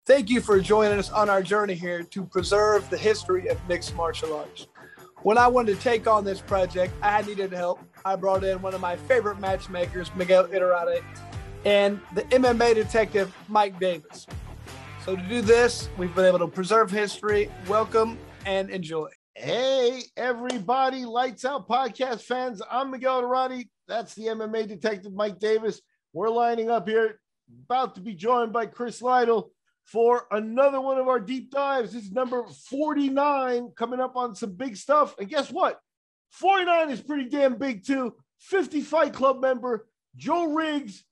Thank you for joining us on our journey here to preserve the history of mixed martial arts. When I wanted to take on this project, I needed help. I brought in one of my favorite matchmakers, Miguel Iturrate, and the MMA detective, Mike Davis. So to do this, we've been able to preserve history. Welcome and enjoy. Hey, everybody, Lights Out podcast fans. I'm Miguel Iturrate. That's the MMA detective, Mike Davis. We're lining up here, about to be joined by Chris Lytle for another one of our deep dives. This is number 49, coming up on some big stuff. And guess what? 49 is pretty damn big too. 50 Fight Club member, Joe Riggs.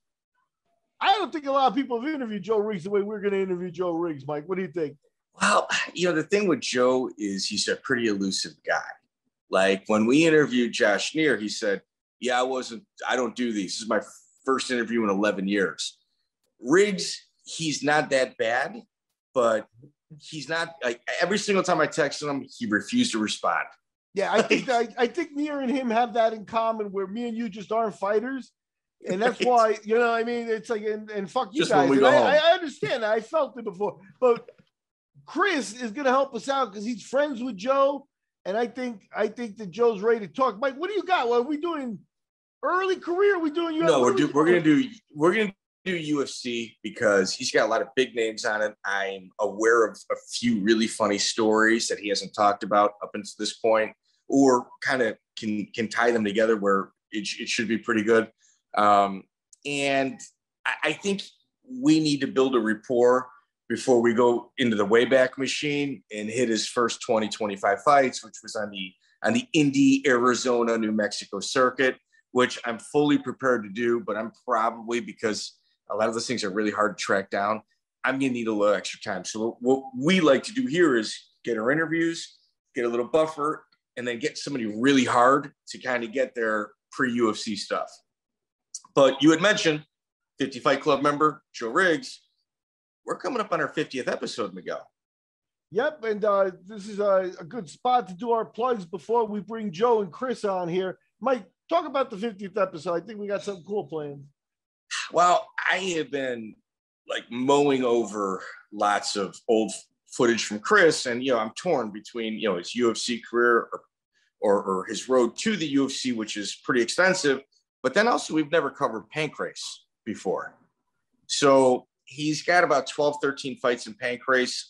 I don't think a lot of people have interviewed Joe Riggs the way we're going to interview Joe Riggs, Mike. What do you think? Well, the thing with Joe is he's a pretty elusive guy. Like when we interviewed Josh Neer, he said, yeah, I don't do these. This is my first interview in 11 years. Riggs, he's not that bad, but he's not like every single time I texted him, he refused to respond. Yeah, I think Neer and him have that in common where me and you just aren't fighters. And that's why, I mean, it's like, and fuck you just guys. I understand that. I felt it before. But Chris is going to help us out because he's friends with Joe. And I think that Joe's ready to talk. Mike, what do you got? What are we doing? Early career? Are we doing UFC? No, we're going to do UFC because he's got a lot of big names on it. I'm aware of a few really funny stories that he hasn't talked about up until this point, or kind of can tie them together where it should be pretty good. And I think we need to build a rapport before we go into the Wayback Machine and hit his first 25 fights, which was on the Indy, Arizona, New Mexico circuit, which I'm fully prepared to do, but I'm probably, because a lot of those things are really hard to track down, I'm going to need a little extra time. So what we like to do here is get our interviews, get a little buffer, and then get somebody really hard to kind of get their pre-UFC stuff. But you had mentioned 50 Fight Club member, Joe Riggs. We're coming up on our 50th episode, Miguel. Yep, and this is a good spot to do our plugs before we bring Joe and Chris on here. Mike, talk about the 50th episode. I think we got something cool planned. Well, I have been like mowing over lots of old footage from Chris, and I'm torn between his UFC career or his road to the UFC, which is pretty extensive. But then also we've never covered Pancrase before, so he's got about 12, 13 fights in Pancrase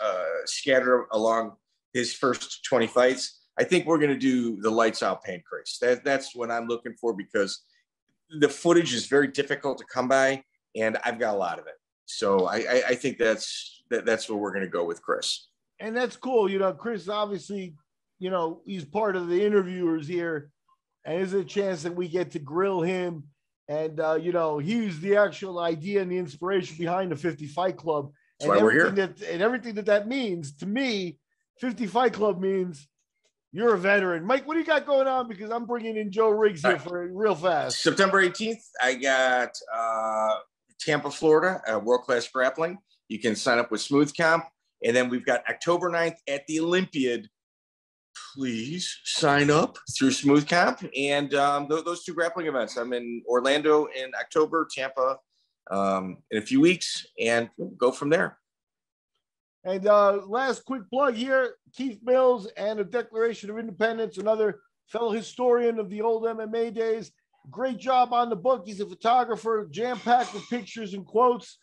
scattered along his first 20 fights. I think we're going to do the Lights Out Pancrase. That's what I'm looking for because the footage is very difficult to come by, and I've got a lot of it. So I think that's where we're going to go with Chris. And that's cool. Chris, obviously, he's part of the interviewers here, and there's a chance that we get to grill him. And, he's the actual idea and the inspiration behind the 50 Fight Club. That's why we're here. And everything that means to me, 50 Fight Club means you're a veteran. Mike, what do you got going on? Because I'm bringing in Joe Riggs here for real fast. September 18th, I got Tampa, Florida, World Class Grappling. You can sign up with Smooth Comp. And then we've got October 9th at the Olympiad. Please sign up through Smooth Comp. And those two grappling events. I'm in Orlando in October, Tampa in a few weeks, and we'll go from there. And last quick plug here, Keith Mills and a Declaration of Independence, another fellow historian of the old MMA days. Great job on the book. He's a photographer, jam-packed with pictures and quotes.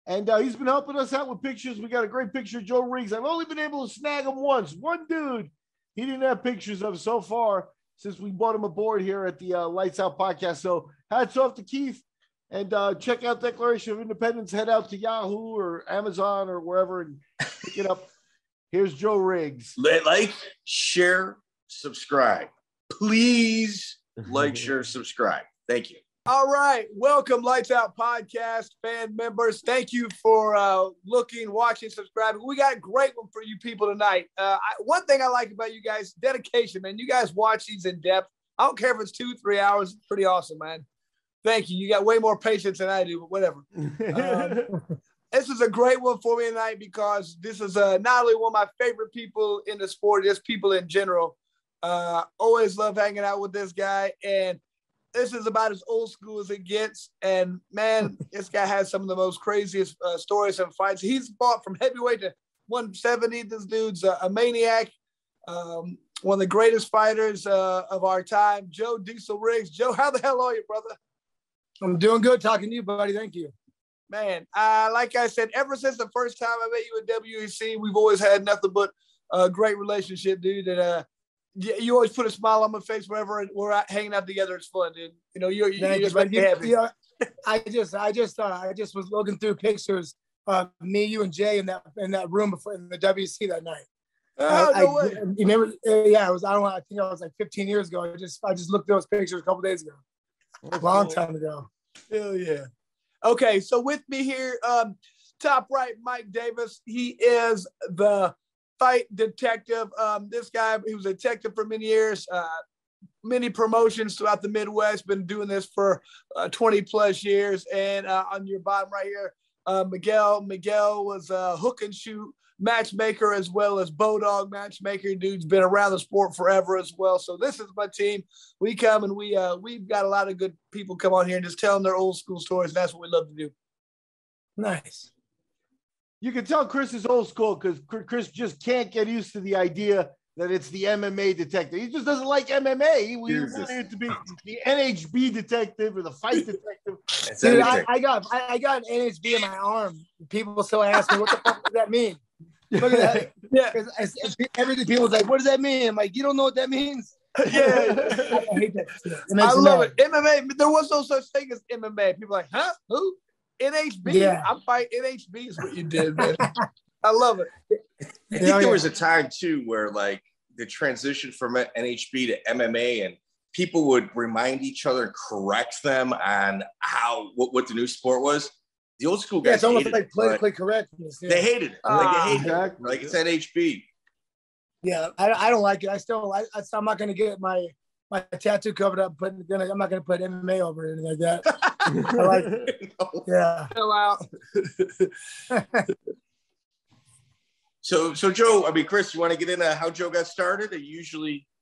And he's been helping us out with pictures. We got a great picture of Joe Riggs. I've only been able to snag him once. One dude he didn't have pictures of so far since we brought him aboard here at the Lights Out podcast. So hats off to Keith. And check out Declaration of Independence. Head out to Yahoo or Amazon or wherever and pick it up. Here's Joe Riggs. Like, share, subscribe. Please like, share, subscribe. Thank you. All right. Welcome, Lights Out Podcast fan members. Thank you for looking, watching, subscribing. We got a great one for you people tonight. One thing I like about you guys, dedication, man. You guys watch these in depth. I don't care if it's 2-3 hours. It's pretty awesome, man. Thank you. You got way more patience than I do, but whatever. This is a great one for me tonight because this is not only one of my favorite people in the sport, just people in general. Always love hanging out with this guy. And this is about as old school as it gets. And man, this guy has some of the most craziest stories and fights. He's fought from heavyweight to 170. This dude's a maniac. One of the greatest fighters of our time, Joe Diesel Riggs. Joe, how the hell are you, brother? I'm doing good talking to you, buddy. Thank you. Man, like I said, ever since the first time I met you at WEC, we've always had nothing but a great relationship, dude. And you always put a smile on my face whenever we're out, hanging out together. It's fun, dude. You know, you just make me happy. Yeah, I just was looking through pictures of me, you, and Jay in that room before in the WEC that night. Oh, no way. You remember? Yeah, it was. I don't know. I think I was like 15 years ago. I just looked at those pictures a couple days ago. A long time ago. Hell yeah. Okay, so with me here, top right, Mike Davis. He is the fight detective. This guy, he was a detective for many years, many promotions throughout the Midwest, been doing this for 20 plus years. And on your bottom right here, Miguel was a hook and shoot matchmaker as well as Bodog matchmaker. Dude's been around the sport forever as well. So this is my team. We come and we've got a lot of good people come on here and just telling their old school stories. And that's what we love to do. Nice. You can tell Chris is old school because Chris just can't get used to the idea that it's the MMA detective. He just doesn't like MMA. We want it to be the NHB detective or the fight detective. Dude, I got an NHB in my arm. People still ask me, what the fuck does that mean? Look at that. Yeah. Everything people's like, what does that mean? I'm like, you don't know what that means? Yeah. I hate that shit. I love it. MMA, there was no such thing as MMA. People are like, huh? Who? NHB? Yeah. I'm fighting NHB is what you did, man. I love it. I think there was a time too where like the transition from NHB to MMA and people would remind each other and correct them on what the new sport was. The old school guys, it's almost like politically correctness. Yeah. They hated it. They hated it. Like it's NHB. Yeah, I don't like it. I'm not gonna get my tattoo covered up. I'm not gonna put MMA over it or anything like that. I like it. No. Yeah. Chill out. So Joe, I mean, Chris, you want to get into how Joe got started?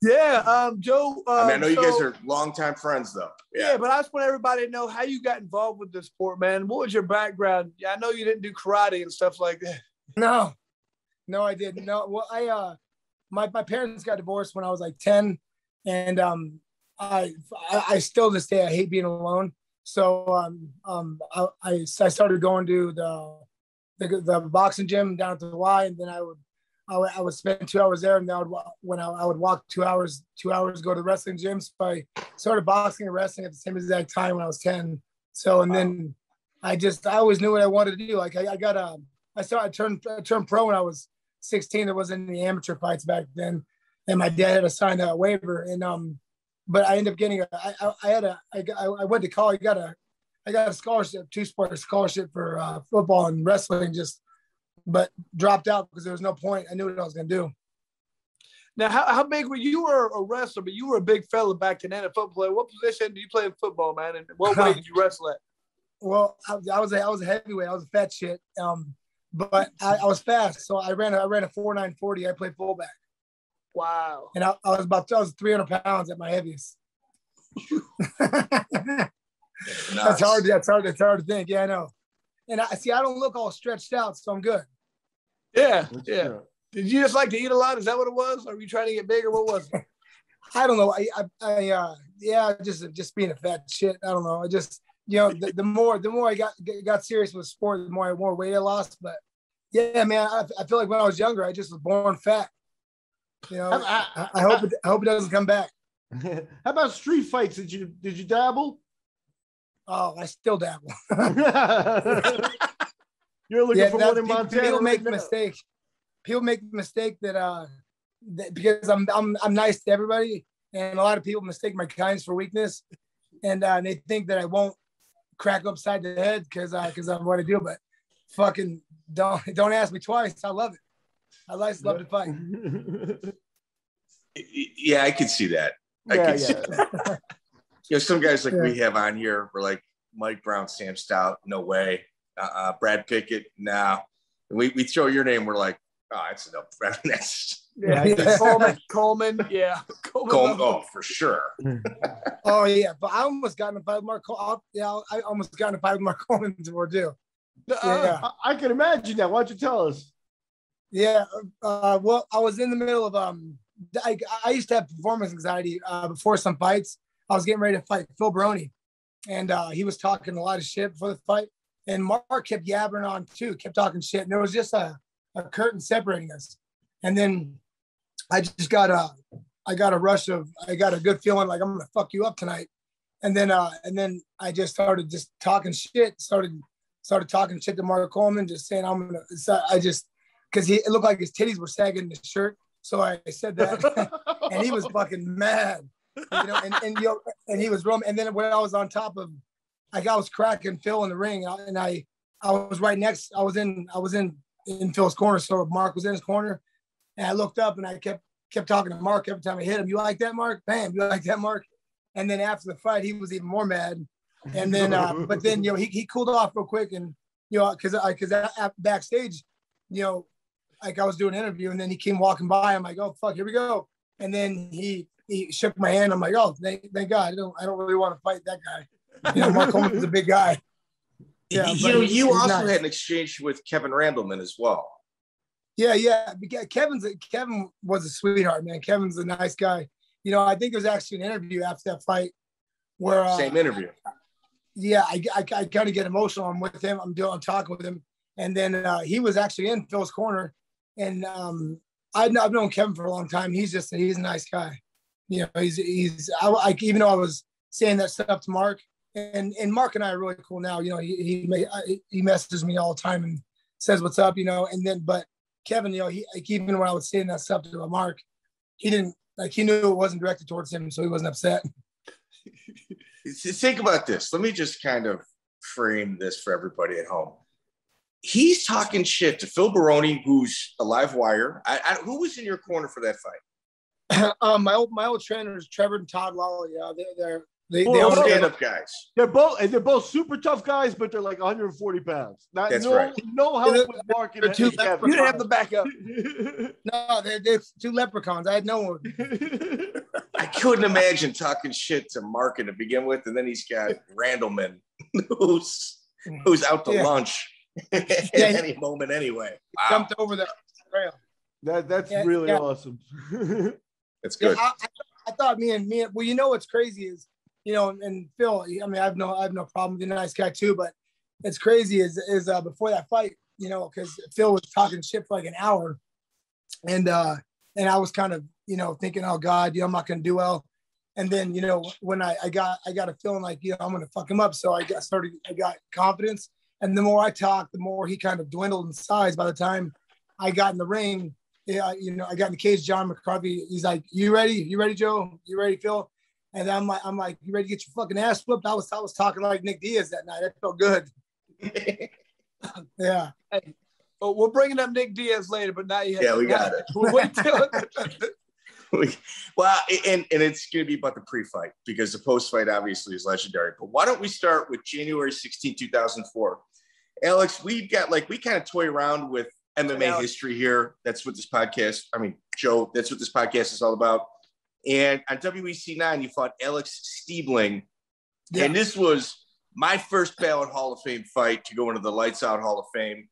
Yeah, Joe. I know you guys are longtime friends, though. Yeah, but I just want everybody to know how you got involved with this sport, man. What was your background? Yeah, I know you didn't do karate and stuff like that. No, I didn't. No, well, my parents got divorced when I was like 10, and I still to this day I hate being alone. So I started going to the boxing gym down at the Y, and then I would spend 2 hours there, and then I would walk 2 hours, go to the wrestling gym. So I started boxing and wrestling at the same exact time when I was 10. So, and then I always knew what I wanted to do. Like I turned pro when I was 16. There wasn't any amateur fights back then, and my dad had to sign a waiver. And but I ended up getting I went to college. I got a scholarship, 2-sport scholarship for football and wrestling, but dropped out because there was no point. I knew what I was going to do. Now, how big were you? You were a wrestler, but you were a big fella back then and a football player. What position do you play in football, man? And what weight did you wrestle at? Well, I was a heavyweight. I was a fat shit. But I was fast. So I ran a 4.940. I played fullback. Wow. And I was 300 pounds at my heaviest. That's hard to think. Yeah, I know. And I don't look all stretched out, so I'm good. Yeah. Did you just like to eat a lot? Is that what it was? Or were you trying to get bigger? What was it? I don't know. Just being a fat shit. I don't know. I just, the more I got serious with sport, the more weight I lost. But yeah, man, I feel like when I was younger, I just was born fat. I hope it doesn't come back. How about street fights? Did you dabble? Oh, I still dabble. You're looking for one in Monte. People make the mistake. People make the mistake that because I'm nice to everybody, and a lot of people mistake my kindness for weakness, and they think that I won't crack upside the head because I'm what I do. But fucking don't ask me twice. I love it. I love to fight. Yeah, I can see that. I can see that. Some guys like we have on here were like Mike Brown, Sam Stout, no way. Brad Fickett, nah. And we throw your name, we're like, Oh, it's enough. That's Coleman. Yeah. Coleman. Oh, for sure. Oh yeah, but I almost got in a fight with Mark. I almost got in a fight with Mark Coleman before too. Yeah, I can imagine that. Why don't you tell us? Yeah. Well, I was in the middle of I used to have performance anxiety before some fights. I was getting ready to fight Phil Baroni, and he was talking a lot of shit before the fight. And Mark kept yabbering on too, kept talking shit, and there was just a curtain separating us. And then I just got a good feeling like I'm gonna fuck you up tonight. And then I just started just talking shit. Started talking shit to Mark Coleman, just saying I'm gonna. Because it looked like his titties were sagging in his shirt. So I said that, and he was fucking mad, and he was roaming. And then when I was on top of, I was cracking Phil in the ring, and I was right next. I was in Phil's corner, so Mark was in his corner, and I looked up and I kept talking to Mark every time I hit him. You like that, Mark? Bam! You like that, Mark? And then after the fight, he was even more mad. And then, but then he cooled off real quick, and because backstage, like I was doing an interview, and then he came walking by. I'm like, oh fuck, here we go. And then he shook my hand. I'm like, oh, thank God. I don't really want to fight that guy. Mark Coleman's a big guy. Yeah, you also nice. Had an exchange with Kevin Randleman as well. Yeah. Kevin was a sweetheart, man. Kevin's a nice guy. I think there was actually an interview after that fight where same interview. Yeah, I kind of get emotional. I'm with him. I'm talking with him, and then he was actually in Phil's corner. And I've known Kevin for a long time. He's a nice guy. Even though I was saying that stuff to Mark, and Mark and I are really cool now. He messages me all the time and says what's up. But Kevin, even when I was saying that stuff to Mark, he didn't he knew it wasn't directed towards him, so he wasn't upset. Think about this. Let me just kind of frame this for everybody at home. He's talking shit to Phil Baroni, who's a live wire. Who was in your corner for that fight? My old trainers, Trevor and Todd Lawley. They stand-up guys. They're both super tough guys, but they're like 140 pounds. That's right. No help with Mark and you didn't have the backup. No, they're two leprechauns. I had no one. I couldn't imagine talking shit to Mark to begin with, and then he's got Randleman, who's out to lunch. At any moment anyway. Wow. Jumped over the trail. That's really awesome. That's good. Yeah, I thought me and well, what's crazy is, and Phil, I mean, I have no problem with the nice guy too, but it's crazy is before that fight, because Phil was talking shit for like an hour, and I was kind of, thinking, oh God, I'm not gonna do well. And then, when I got a feeling like, I'm gonna fuck him up. So I got confidence. And the more I talked, the more he kind of dwindled in size. By the time I got in the ring, I got in the cage. John McCarthy, he's like, "You ready? You ready, Joe? You ready, Phil?" And I'm like, "You ready to get your fucking ass whooped?" I was talking like Nick Diaz that night. It felt good. Yeah. Hey, well, we're bringing up Nick Diaz later, but not yet. Yeah, we got it. Wait till. Well, and it's going to be about the pre-fight because the post-fight obviously is legendary. But why don't we start with January 16, 2004? Alex, we kind of toy around with MMA history here. That's what this podcast, Joe, that's what this podcast is all about. And on WEC 9, you fought Alex Stiebling. Yeah. And this was my first ballot Hall of Fame fight to go into the Lights Out Hall of Fame.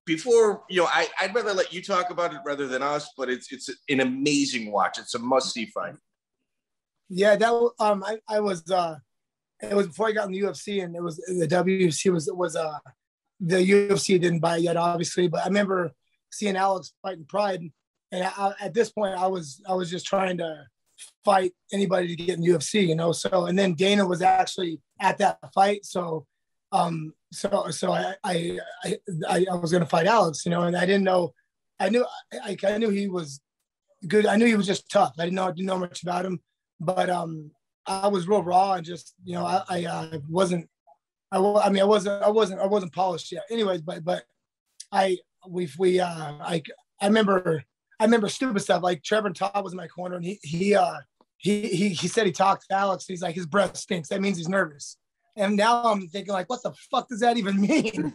Before, I'd rather let you talk about it rather than us, but it's an amazing watch. It's a must-see fight. Yeah, that I was it was before I got in the UFC, and it was the WEC was the UFC didn't buy it yet, obviously, but I remember seeing Alex fighting Pride, and at this point I was just trying to fight anybody to get in the UFC, So, and then Dana was actually at that fight, so I was going to fight Alex, and I didn't know. I knew he was good. I knew he was just tough. I didn't know much about him, but I was real raw and just I wasn't polished yet. Anyways, but I remember stupid stuff like Trevor and Todd was in my corner, and he said he talked to Alex. He's like, his breath stinks. That means he's nervous. And now I'm thinking, like, what the fuck does that even mean?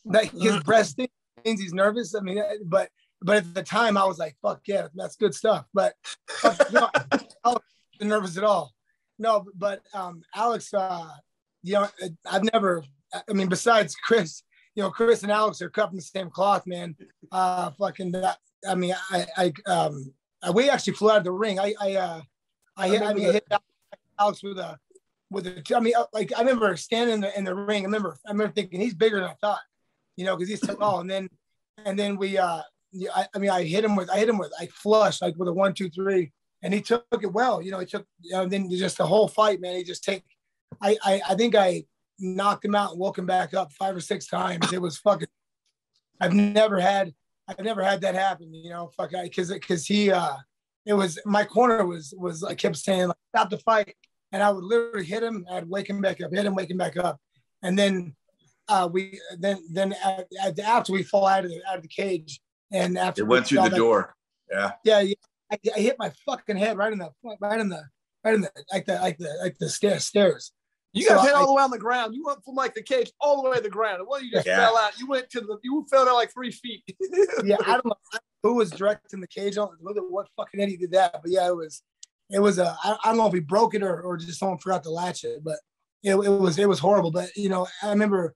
Like his breath stinks. means he's nervous. I mean, but at the time I was like, fuck yeah, that's good stuff. But no, I wasn't nervous at all. No, but Alex, you know, I've never, I mean, besides Chris, you know, Chris and Alex are cut from the same cloth, man. I mean, we actually flew out of the ring. I hit Alex with a, I mean, like I remember standing in the ring. I remember thinking he's bigger than I thought, you know, because he's tall. And then we, I hit him with, I flushed like with a 1, 2, 3, and he took it well. You know, he took, you know, and then just the whole fight, man. He just I think I knocked him out and woke him back up 5 or 6 times. It was fucking. I've never had that happen. You know, because he, it was my corner was I kept saying like stop the fight, and I would literally hit him. I'd wake him back up, hit him, wake him back up, and then after we fall out of the cage, and after it went through the door. Yeah. I hit my fucking head right in the stairs. You guys hit all the way on the ground. You went from like the cage all the way to the ground. It wasn't you just fell out. You fell down like 3 feet. Yeah, I don't know who was directing the cage. I don't know what fucking idiot did that. But yeah, it was I don't know if he broke it or just someone forgot to latch it. But it was horrible. But you know, I remember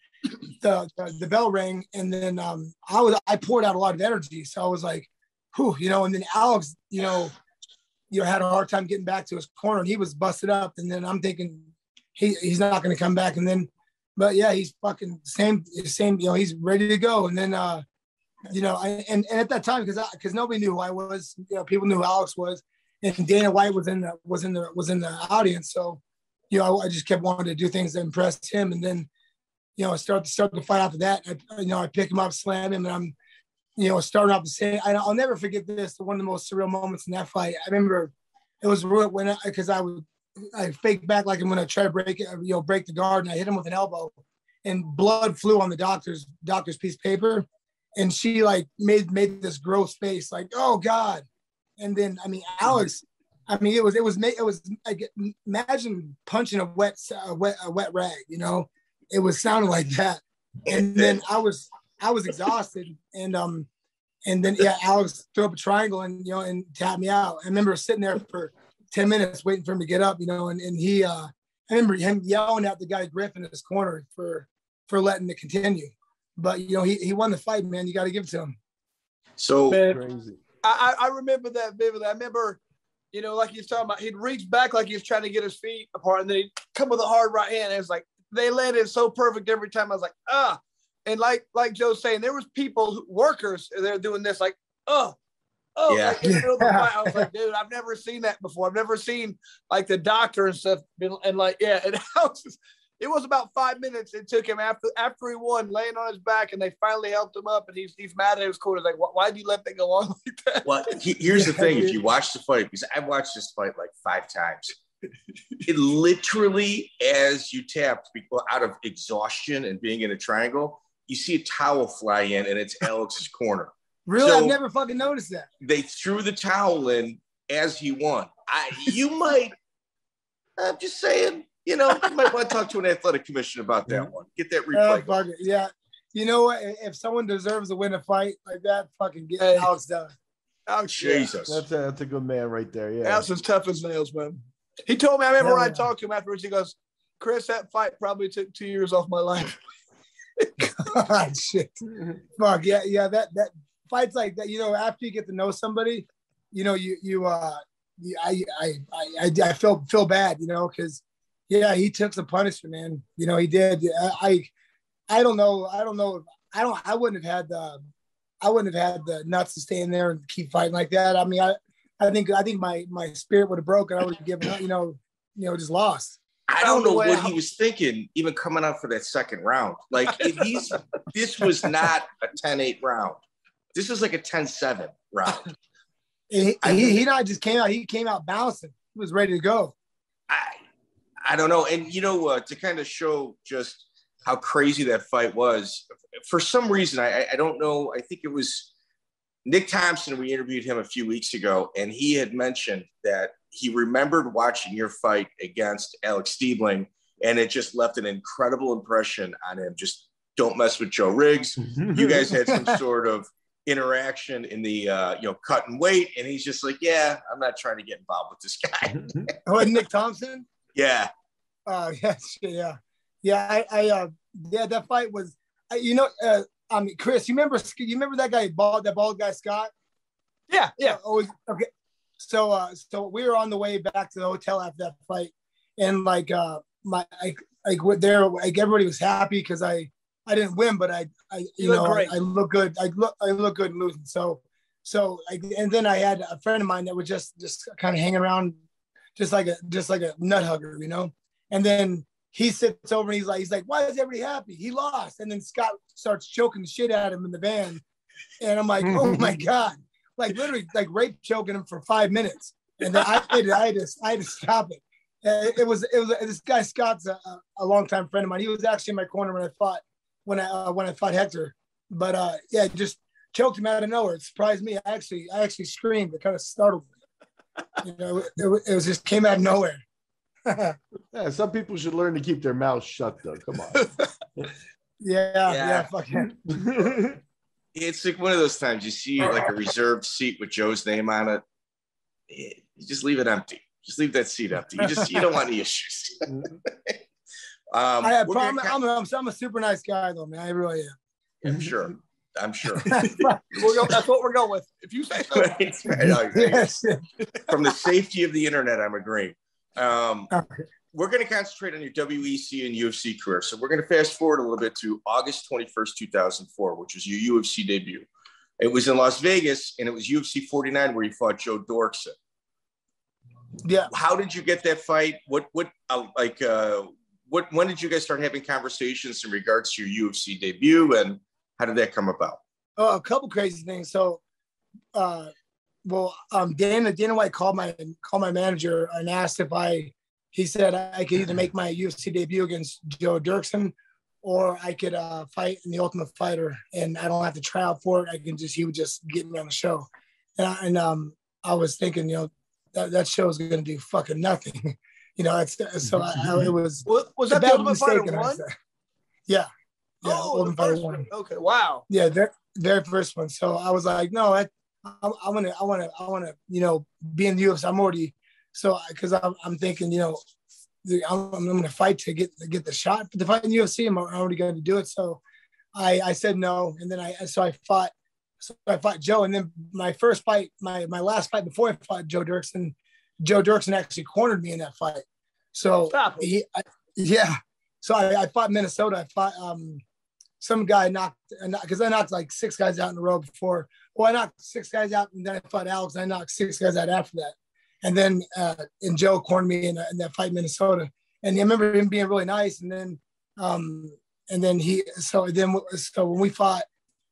the bell rang, and then I poured out a lot of energy. So I was like, whew, you know, and then Alex, you know, had a hard time getting back to his corner, and he was busted up. And then I'm thinking he's not going to come back. And then, but yeah, he's fucking same, you know, he's ready to go. And then, you know, and at that time, because nobody knew who I was, you know, people knew who Alex was, and Dana White was in the audience. So, you know, I just kept wanting to do things to impress him. And then, you know, I start the fight after that. I pick him up, slam him, and I'm, you know, starting off the same. I'll never forget this. One of the most surreal moments in that fight. I remember it was when I faked back like I'm going to try to break the guard, and I hit him with an elbow, and blood flew on the doctor's piece of paper, and she like made this gross face like, oh God. And then I mean Alex, I mean it was like, imagine punching a wet rag, you know, it was sounding like that. And then I was exhausted, and then yeah, Alex threw up a triangle and, you know, and tapped me out. I remember sitting there for 10 minutes waiting for him to get up, you know, and he, I remember him yelling at the guy Griff in his corner for letting it continue. But, you know, he won the fight, man. You got to give it to him. So crazy. I remember that vividly. I remember, you know, like he was talking about, he'd reach back like he was trying to get his feet apart, and then he'd come with a hard right hand. And it's like, they landed so perfect every time. I was like, ah. And like Joe's saying, there was people, workers, they're doing this like, oh, yeah. Like in the middle of the fight. I was like, dude, I've never seen that before. I've never seen like the doctor and stuff. And like, yeah, and it was about 5 minutes it took him after he won, laying on his back, and they finally helped him up, and he's mad at his corner. Like, why did you let that go on like that? Well, here's the thing: if you watch the fight, because I've watched this fight like 5 times, it literally, as you tapped people out of exhaustion and being in a triangle, you see a towel fly in, and it's Alex's corner. Really? So I've never fucking noticed that. they threw the towel in as he won. You might, I'm just saying, you know, you might want to talk to an athletic commission about that one. Get that replay. Fuck it. Yeah. You know what? If someone deserves to win a fight like that, fucking get Alex done. Oh, Jesus. That's a good man right there. Yeah. Alex is tough as nails, man. He told me, I remember when I talked to him afterwards, he goes, Chris, that fight probably took 2 years off my life. God, shit. Fuck, yeah, that fights like that, you know, after you get to know somebody, you know, I feel bad, you know, because yeah, he took some punishment, man. You know, he did. I don't know. I wouldn't have had the nuts to stay in there and keep fighting like that. I mean, I think my spirit would have broken. I would have given up, you know, just lost. I don't know what he was thinking, even coming out for that second round. Like, this was not a 10-8 round. This is like a 10-7 round. He not just came out. He came out bouncing. He was ready to go. I don't know. And, you know, to kind of show just how crazy that fight was, for some reason, I don't know. I think it was Nick Thompson. We interviewed him a few weeks ago, and he had mentioned that he remembered watching your fight against Alec Stiebling, and it just left an incredible impression on him. Just don't mess with Joe Riggs. You guys had some sort of interaction in the cut and weight, and he's just like, yeah, I'm not trying to get involved with this guy. Oh, Nick Thompson. Yeah. Yes, yeah. That fight was, Chris, you remember that guy, that bald guy, Scott? Yeah. Always okay. So we were on the way back to the hotel after that fight, and everybody was happy because I didn't win, but I look good. I look good losing. And then I had a friend of mine that was just kind of hanging around, just like a nut hugger, And then he sits over and he's like, why is everybody happy? He lost. And then Scott starts choking the shit out of him in the van, and I'm like, oh my god, like literally like rape choking him for 5 minutes. And then I had to stop it. It was this guy Scott's a longtime friend of mine. He was actually in my corner when I fought Hector, but just choked him out of nowhere. It surprised me. I actually screamed. It kind of startled me. It was just came out of nowhere. Yeah, some people should learn to keep their mouths shut, though. Come on. Yeah. Fuck it. It's like one of those times you see like a reserved seat with Joe's name on it. You just leave it empty. Just leave that seat empty. You don't want any issues. I'm a super nice guy, though, man. I really am. I'm sure. That's what we're going with. If you say so. Right. Yes. From the safety of the internet, I'm agreeing. We're going to concentrate on your WEC and UFC career. So we're going to fast forward a little bit to August 21st, 2004, which was your UFC debut. It was in Las Vegas, and it was UFC 49 where you fought Joe Doerkson. Yeah. How did you get that fight? When did you guys start having conversations in regards to your UFC debut, and how did that come about? Oh, a couple crazy things. So, Dana White called my manager and asked he said I could either make my UFC debut against Joe Doerkson, or I could fight in the Ultimate Fighter, and I don't have to try out for it. He would just get me on the show. And I was thinking, that show is going to do fucking nothing. It was. Was that the Ultimate Fighter 1? Yeah. Oh, Ultimate Fighter 1. Okay. Wow. Yeah, their first one. So I was like, no, I want to, be in the UFC. I'm already, because I'm thinking, I'm going to fight to get the shot for the fight in the UFC. I'm already going to do it. So I said no, and then I fought Joe, and then my first fight, my last fight before I fought Joe Doerkson actually cornered me in that fight. So So I fought Minnesota. I fought some guy because I knocked like 6 guys out in a row before. Well, I knocked 6 guys out, and then I fought Alex, and I knocked 6 guys out after that. And then and Joe cornered me in that fight in Minnesota. And I remember him being really nice. And then when we fought,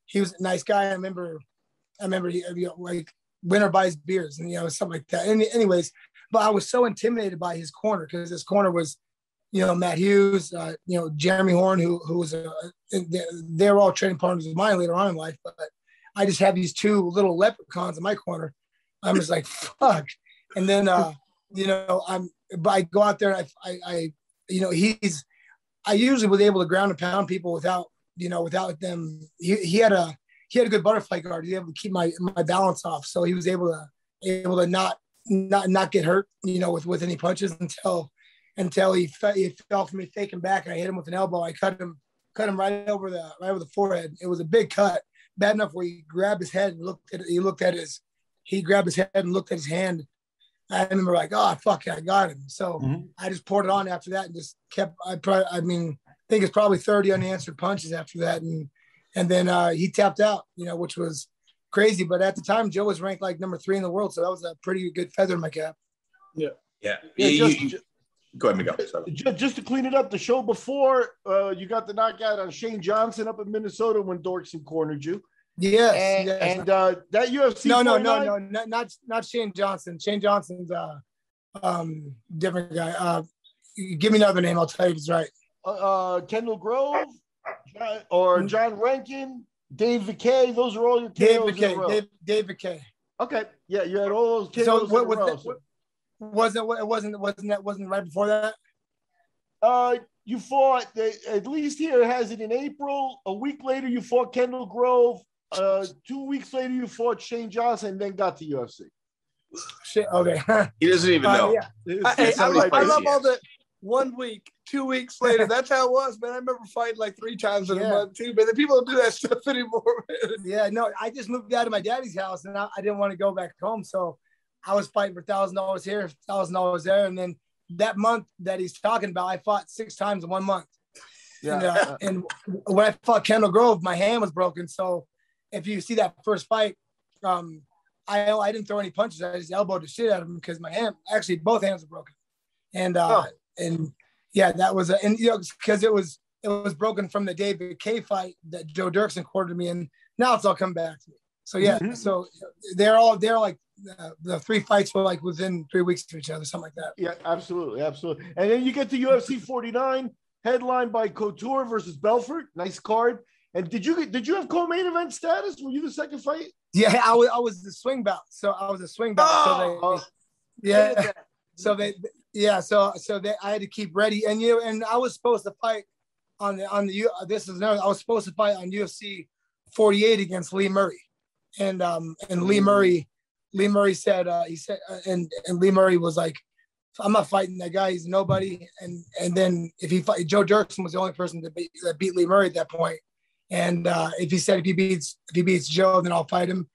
he was a nice guy. I remember he, like, winner buys beers and something like that. And anyways, but I was so intimidated by his corner, because his corner was, Matt Hughes, Jeremy Horn, who was they were all training partners of mine later on in life. But I just had these 2 little leprechauns in my corner. I'm just like, fuck. And then, I go out there and I usually was able to ground and pound people without them. He had a good butterfly guard. He was able to keep my balance off. So he was able to not get hurt, with any punches until he fell for me faking back, and I hit him with an elbow. I cut him right over the forehead. It was a big cut, bad enough where he grabbed his head and he grabbed his head and looked at his hand. I remember like, oh fuck, I got him. So I just poured it on after that and just kept. I think it's probably 30 unanswered punches after that, and then he tapped out, which was crazy. But at the time, Joe was ranked like number 3 in the world, so that was a pretty good feather in my cap. Yeah. Go ahead, Miguel. Just to clean it up, the show before, you got the knockout on Shane Johnson up in Minnesota when Doerkson cornered you. Yes. And that UFC. No, not Shane Johnson. Shane Johnson's different guy. Give me another name. I'll tell you if it's right. Kendall Grove or John Rankin, Dave McKay. Those are all your KOs in a row. Dave McKay. Okay. Yeah, you had all those KOs in a row. Wasn't right before that? you fought, at least here it has it in April. A week later, you fought Kendall Grove. 2 weeks later, you fought Shane Johnson and then got to UFC. Shit. Okay. He doesn't even know. Yeah. I love all the 1 week, 2 weeks later. That's how it was, man. I remember fighting like 3 times in a month too, but the people don't do that stuff anymore, man. Yeah, no, I just moved out of my daddy's house and I didn't want to go back home. So I was fighting for $1,000 here, $1,000 there. And then that month that he's talking about, I fought 6 times in 1 month. Yeah. And when I fought Kendall Grove, my hand was broken. So if you see that first fight, I didn't throw any punches. I just elbowed the shit out of him because my hand, actually both hands were broken. And yeah, that was because it was broken from the David K fight that Joe Doerkson quartered me, and now it's all come back to me. So yeah, so they're like the 3 fights were like within 3 weeks of each other, something like that. Yeah, absolutely. And then you get to UFC 49, headlined by Couture versus Belfort. Nice card. And did you have co-main event status? Were you the second fight? Yeah, I was the swing belt. So I was a swing belt. I had to keep ready. And I was supposed to fight I was supposed to fight on UFC 48 against Lee Murray. And Lee Murray said Lee Murray was like, I'm not fighting that guy. He's nobody. And then if he fight, Joe Doerkson was the only person that beat Lee Murray at that point. And if he beats Joe, then I'll fight him.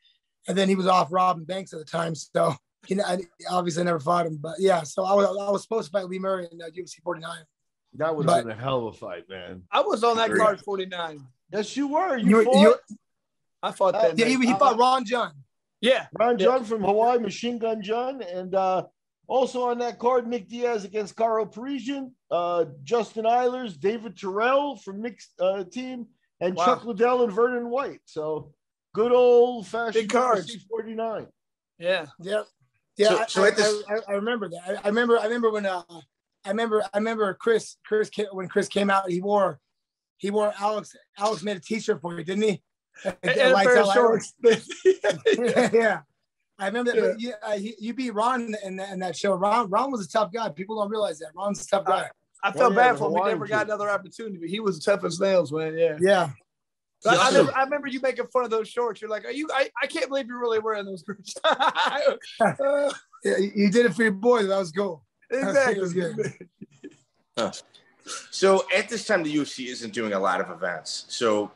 And then he was off Robin Banks at the time, so I obviously never fought him. But yeah, so I was supposed to fight Lee Murray in UFC 49. That would have been a hell of a fight, man. I was on that card 49. Yes, you were. I fought that. Yeah, he fought Ron John. Yeah, Ron John from Hawaii, Machine Gun John, and also on that card, Nick Diaz against Caro Parisian, Justin Eilers, David Terrell from mixed team. And Chuck Liddell and Vernon White. So good old fashioned UFC 49. Yeah. Yeah. So I remember that. I remember when Chris came out, he wore Alex made a t-shirt for me, didn't he? And a pair of shorts. Yeah. I remember that. Yeah. You beat Ron in that show. Ron was a tough guy. People don't realize that. Ron's a tough guy. I felt bad for him. We never got another opportunity, but he was tough as nails, man. Yeah. Yeah. I remember you making fun of those shorts. You're like, I can't believe you're really wearing those groups. Yeah, you did it for your boy. That was cool. Exactly. Was good. So at this time, the UFC isn't doing a lot of events. So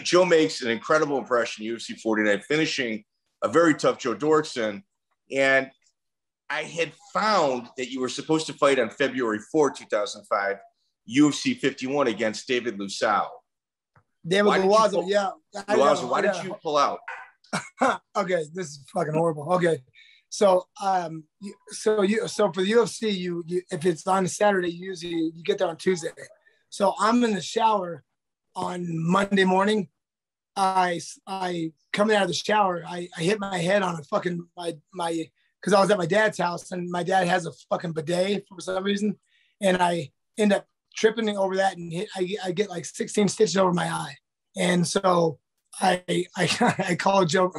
Joe makes an incredible impression, UFC 49, finishing a very tough Joe Doerkson. And I had found that you were supposed to fight on February 4, 2005, UFC 51 against David Loiseau. Loiseau, yeah. Why did you pull out? Okay, this is fucking horrible. Okay, so for the UFC, you if it's on a Saturday, you get there on Tuesday. So I'm in the shower on Monday morning. I coming out of the shower, I hit my head on a fucking my because I was at my dad's house and my dad has a fucking bidet for some reason, and I end up tripping over that and I get like 16 stitches over my eye, and so I called Joe.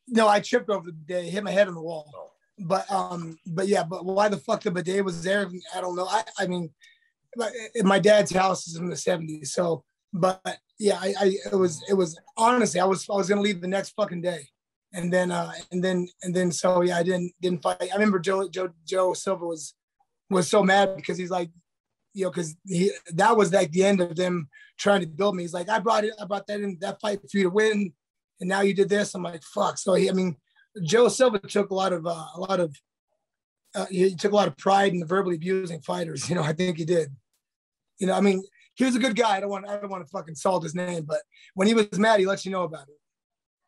No, I tripped over the bidet, hit my head on the wall. But why the fuck the bidet was there? I don't know. I mean, my dad's house is in the 70s, so. But yeah, it was honestly I was gonna leave the next fucking day, and then so yeah I didn't fight. I remember Joe Silva was so mad because he's like, because that was like the end of them trying to build me. He's like, I brought that in that fight for you to win, and now you did this. I'm like, fuck. So Joe Silva took a lot of pride in verbally abusing fighters. I think he did. He was a good guy. I don't want to fucking salt his name, but when he was mad, he lets you know about it.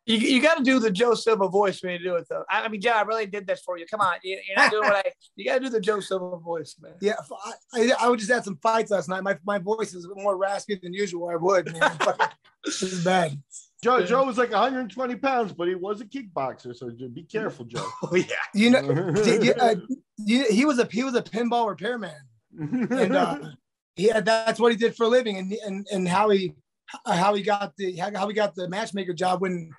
You got to do the Joe Silva voice when you do it, though. I mean, Joe, I really did this for you. Come on, you're not doing you got to do the Joe Silva voice, man. Yeah, I would just had some fights last night. My voice is more raspy than usual. I would, man. This is bad. Joe was like 120 pounds, but he was a kickboxer, so be careful, Joe. Oh yeah. He was a pinball repairman, and that's what he did for a living, and how he got the matchmaker job when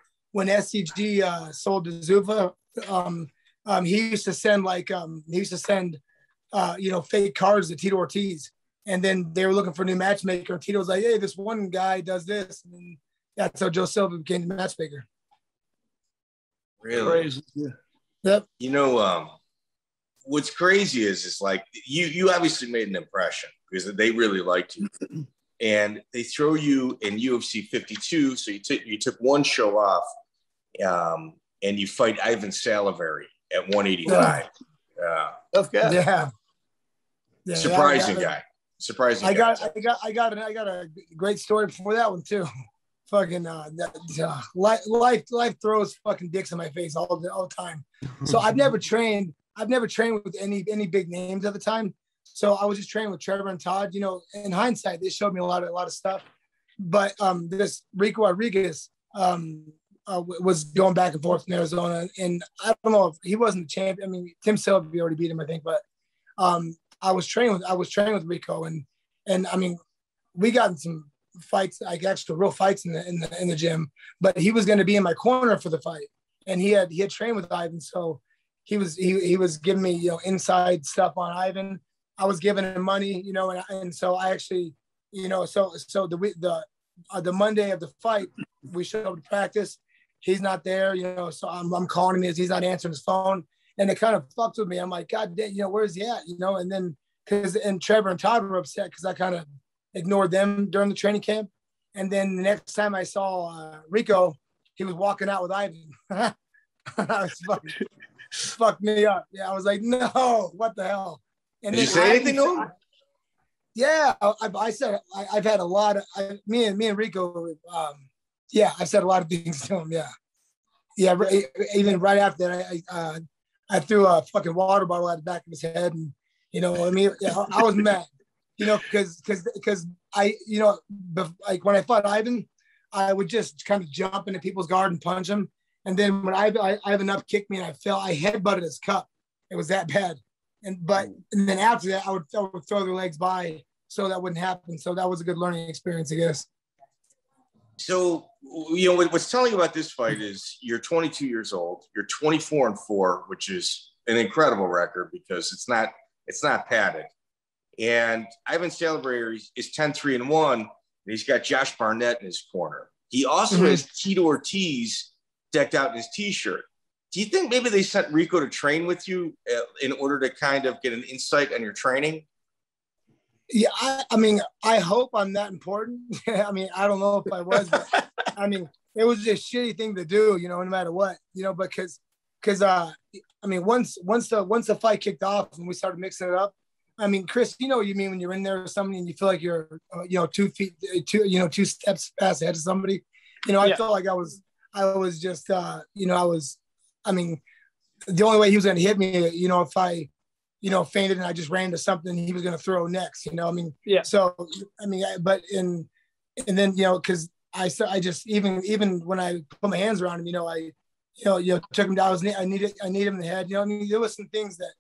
SCG sold to Zuva. He used to send fake cards to Tito Ortiz. And then they were looking for a new matchmaker. And Tito was like, hey, this one guy does this. And then that's how Joe Silva became the matchmaker. Really? Crazy. Yeah. Yep. What's crazy is like you obviously made an impression because they really liked you. And they throw you in UFC 52. So you took one show off and you fight Ivan Salivary at 185. Tough guy. Yeah. Surprising guy. Surprising. I got a great story before that one too. Fucking life throws fucking dicks in my face all the time. So I've never trained with any big names at the time. So I was just training with Trevor and Todd. In hindsight, they showed me a lot of stuff. But this Rico Rodriguez was going back and forth in Arizona, and I don't know if he wasn't the champion. I mean, Tim Silva already beat him, I think. But I was training with Rico, and I mean, we got in some fights, like actual real fights in the gym. But he was going to be in my corner for the fight, and he had trained with Ivan, so he was giving me inside stuff on Ivan. I was giving him money, and so I actually, so the Monday of the fight, we showed up to practice. He's not there, so I'm calling him. He's not answering his phone, and it kind of fucked with me. I'm like, God damn, where's he at? And then and Trevor and Todd were upset because I kind of ignored them during the training camp. And then the next time I saw Rico, he was walking out with Ivan. I was fucked me up. Yeah, I was like, no, what the hell? And did you say anything to him? Yeah, I said I've had a lot of me and Rico. I've said a lot of things to him. Yeah. Even right after that, I threw a fucking water bottle at the back of his head, and I was mad, because I, like when I fought Ivan, I would just kind of jump into people's guard and punch him, and then when Ivan up kicked me and I fell, I headbutted his cup. It was that bad. And then after that, I would throw their legs by so that wouldn't happen. So that was a good learning experience, I guess. So, what's telling about this fight is you're 22 years old, you're 24-4, which is an incredible record because it's not padded. And Ivan Salivary is 10-3-1, and he's got Josh Barnett in his corner. He also has Tito Ortiz decked out in his T-shirt. Do you think maybe they sent Rico to train with you in order to kind of get an insight on your training? Yeah, I mean, I hope I'm that important. I mean, I don't know if I was, but I mean, it was just a shitty thing to do, no matter what, because I mean, once the fight kicked off and we started mixing it up, I mean, Chris, what you mean when you're in there with somebody and you feel like you're, 2 steps past ahead of somebody, I felt like I was just, I mean, the only way he was going to hit me, if I, fainted and I just ran to something he was going to throw next, I mean, yeah. So, I mean, and then, because I just, even when I put my hands around him, I took him down. I need him in the head, I mean, there was some things that,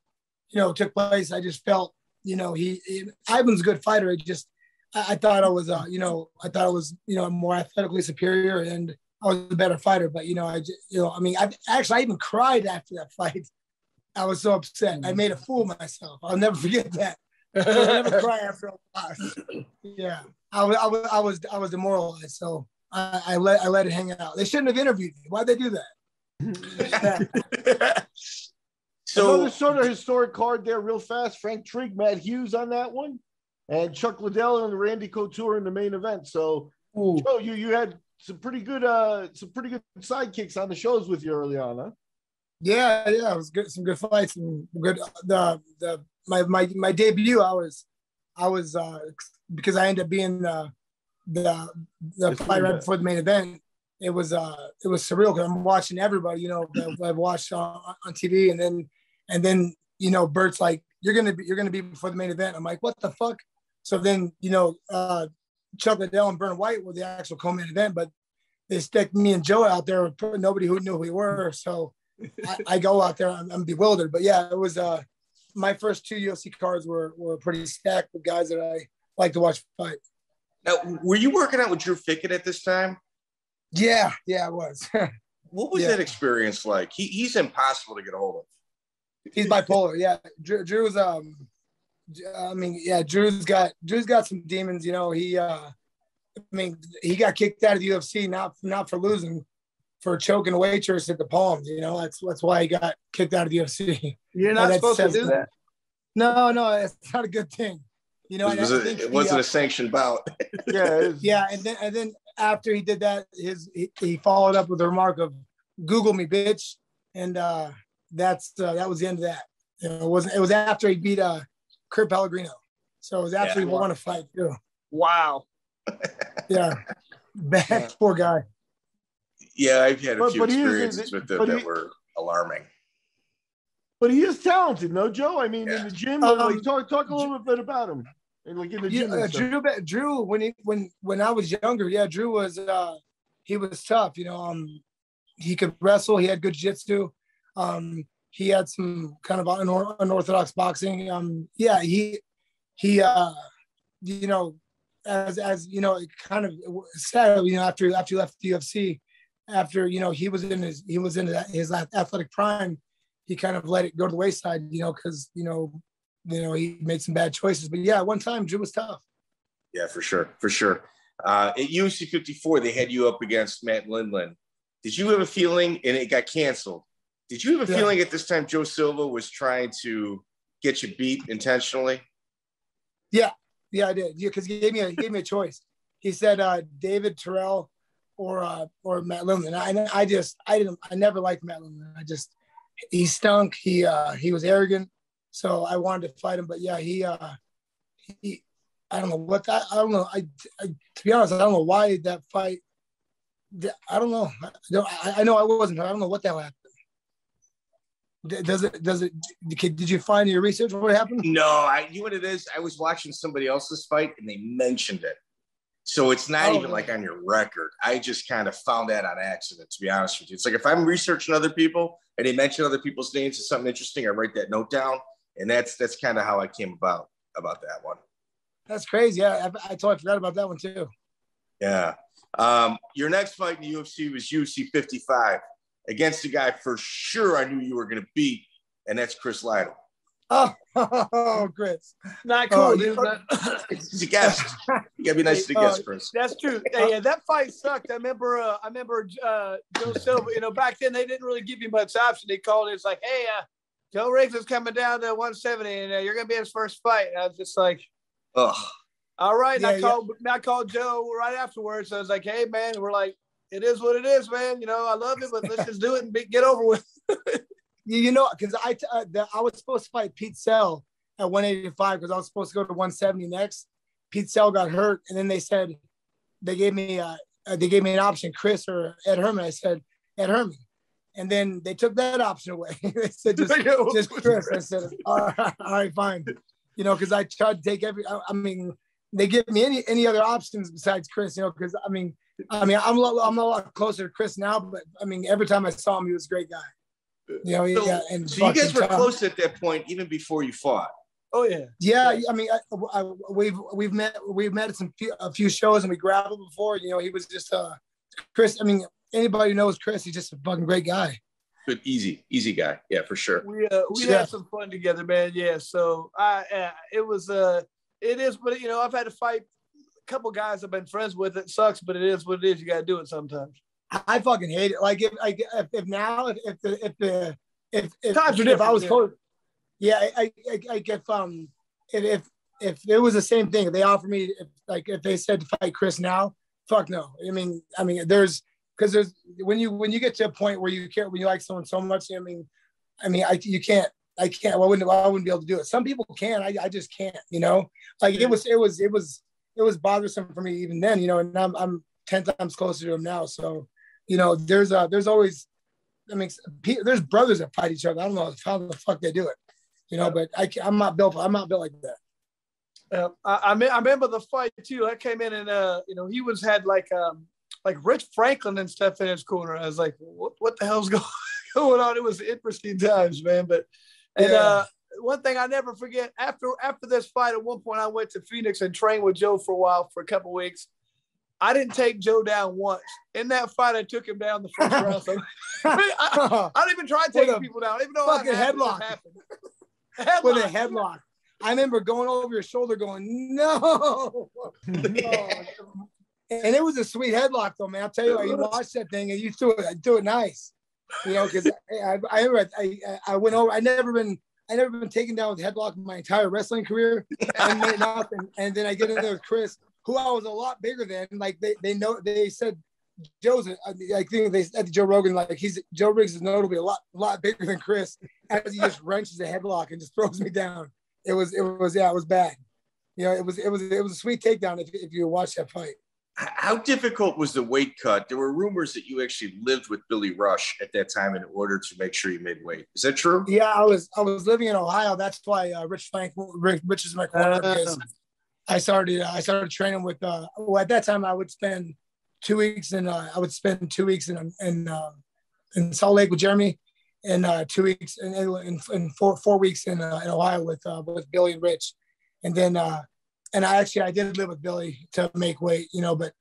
took place. I just felt, Ivan's a good fighter. It just, I thought I was, more athletically superior and I was a better fighter, but I mean, I even cried after that fight. I was so upset. I made a fool of myself. I'll never forget that. I'll never cry after a loss. Yeah, I was demoralized. So I let it hang out. They shouldn't have interviewed me. Why'd they do that? So another sort of historic card there, real fast. Frank Trigg, Matt Hughes on that one, and Chuck Liddell and Randy Couture in the main event. So, Joe, you had some pretty good sidekicks on the shows with you early on, huh? Yeah, it was good. Some good fights and good. My debut, I was because I ended up being the fight right before the main event. It was surreal because I'm watching everybody, that I've watched on TV, and then Bert's like, you're gonna be before the main event. I'm like, what the fuck? So then Chuck Liddell and Bernard White were the actual co-main event, but they stuck me and Joe out there with nobody who knew who we were. So I go out there, I'm bewildered. But yeah, it was my first 2 UFC cards were pretty stacked with guys that I like to watch fight. Now, were you working out with Drew Fickett at this time? Yeah, I was. What was that experience like? He's impossible to get a hold of. He's bipolar. Yeah, Drew was I mean, yeah, Drew's got some demons. You know, he got kicked out of the UFC not for losing, for choking a waitress at the Palms. You know, that's why he got kicked out of the UFC. You're not supposed to do that. No, it's not a good thing. You know, it wasn't a sanctioned bout. Yeah, and then after he did that, he followed up with the remark of "Google me, bitch," and that was the end of that. You know, it was after he beat Kurt Pellegrino, so it was after he won a fight too. Wow. Yeah, bad poor guy. Yeah, I've had a few experiences with them that were alarming. But he is talented, no, Joe? I mean, in the gym, talk a little bit about him. Like in the gym. Drew, when I was younger, Drew was he was tough. You know, he could wrestle. He had good jiu-jitsu. He had some kind of unorthodox boxing. He you know, as you know, it kind of sad. You know, after he left the UFC, after you know he was in his athletic prime, he kind of let it go to the wayside. You know, because you know he made some bad choices. But yeah, one time Drew was tough. Yeah, for sure. At UFC 54, they had you up against Matt Lindland. Did you have a feeling, and it got canceled? Did you have a feeling at this time Joe Silva was trying to get you beat intentionally? Yeah, I did. Yeah, because he gave me a choice. He said David Terrell or Matt Lindland. I never liked Matt Lindland. He stunk. He was arrogant. So I wanted to fight him, but yeah, he I don't know what that. I don't know. I to be honest, I don't know why that fight. I don't know. I know I wasn't. I don't know what the hell happened. Does it? Did you find your research what happened? No, I knew what it is. I was watching somebody else's fight and they mentioned it, so it's not even like on your record. I just kind of found that on accident, to be honest with you. It's like if I'm researching other people and they mention other people's names as something interesting, I write that note down, and that's kind of how I came about that one. That's crazy. Yeah, I totally forgot about that one too. Yeah. Your next fight in the UFC was UFC 55 against a guy for sure I knew you were going to beat, and that's Chris Lytle. Oh, Chris. Not cool, dude. He's a guest. You got to be nice to the guest, Chris. That's true. Yeah, that fight sucked. I remember Joe Silva, you know, back then they didn't really give you much option. They called it, it's like, hey, Joe Riggs is coming down to 170, and you're going to be his first fight. And I was just like, ugh. All right. And I called Joe right afterwards. I was like, hey, man, we're like, it is what it is, man. You know, I love it, but let's just do it and get over with. You know, because I was supposed to fight Pete Sell at 185 because I was supposed to go to 170 next. Pete Sell got hurt, and then they said they gave me an option, Chris or Ed Herman. I said Ed Herman, and then they took that option away. They said just Chris. I said all right, fine. You know, because I tried to take I mean, they give me any other options besides Chris. You know, because I mean, I'm a lot closer to Chris now, but I mean, every time I saw him, he was a great guy. You know, so you guys were close at that point, even before you fought. Oh yeah. Yeah, I mean, we've met at a few shows and we grappled before. You know, he was just Chris. I mean, anybody who knows Chris, he's just a fucking great guy. Good, easy guy. Yeah, for sure. We had some fun together, man. Yeah. So it is, but you know, I've had to fight a couple guys I've been friends with. It sucks, but it is what it is. You got to do it sometimes. I fucking hate it. Like if I was close, yeah. If it was the same thing, if they offered me, if they said to fight Chris now, fuck no. I mean, there's when you get to a point where you care, when you like someone so much, you can't. I can't. I wouldn't be able to do it. Some people can. I just can't. You know, like it was bothersome for me even then. You know, and I'm 10 times closer to him now. So, you know, there's always, there's brothers that fight each other. I don't know how the fuck they do it, you know, but I'm not built like that. I remember the fight too. I came in and, you know, he had like Rich Franklin and stuff in his corner. I was like, what the hell's going on? It was interesting times, man. But, one thing I never forget, after this fight, at one point I went to Phoenix and trained with Joe for a while, for a couple of weeks. I didn't take Joe down once. In that fight, I took him down the first round. So, I don't even try taking people down, even though fucking headlock. With a headlock. I remember going over your shoulder going, no. No. And it was a sweet headlock though, man. I'll tell you what, you watched that thing and you threw it nice. You know, because I remember I went over, I never been taken down with headlock in my entire wrestling career. And made nothing. And then I get in there with Chris, who I was a lot bigger than. Like they said Joe's, I think they said to Joe Rogan, like Joe Riggs is notably a lot bigger than Chris, as he just wrenches a headlock and just throws me down. It was bad. You know, it was a sweet takedown if you watch that fight. How difficult was the weight cut? There were rumors that you actually lived with Billy Rush at that time in order to make sure you made weight. Is that true? Yeah, I was living in Ohio. That's why Rich is my corner, because I started training with. Well, at that time I would spend 2 weeks in Salt Lake with Jeremy, and 2 weeks and 4 weeks in Ohio with Billy and Rich, and then. And I did live with Billy to make weight, you know, but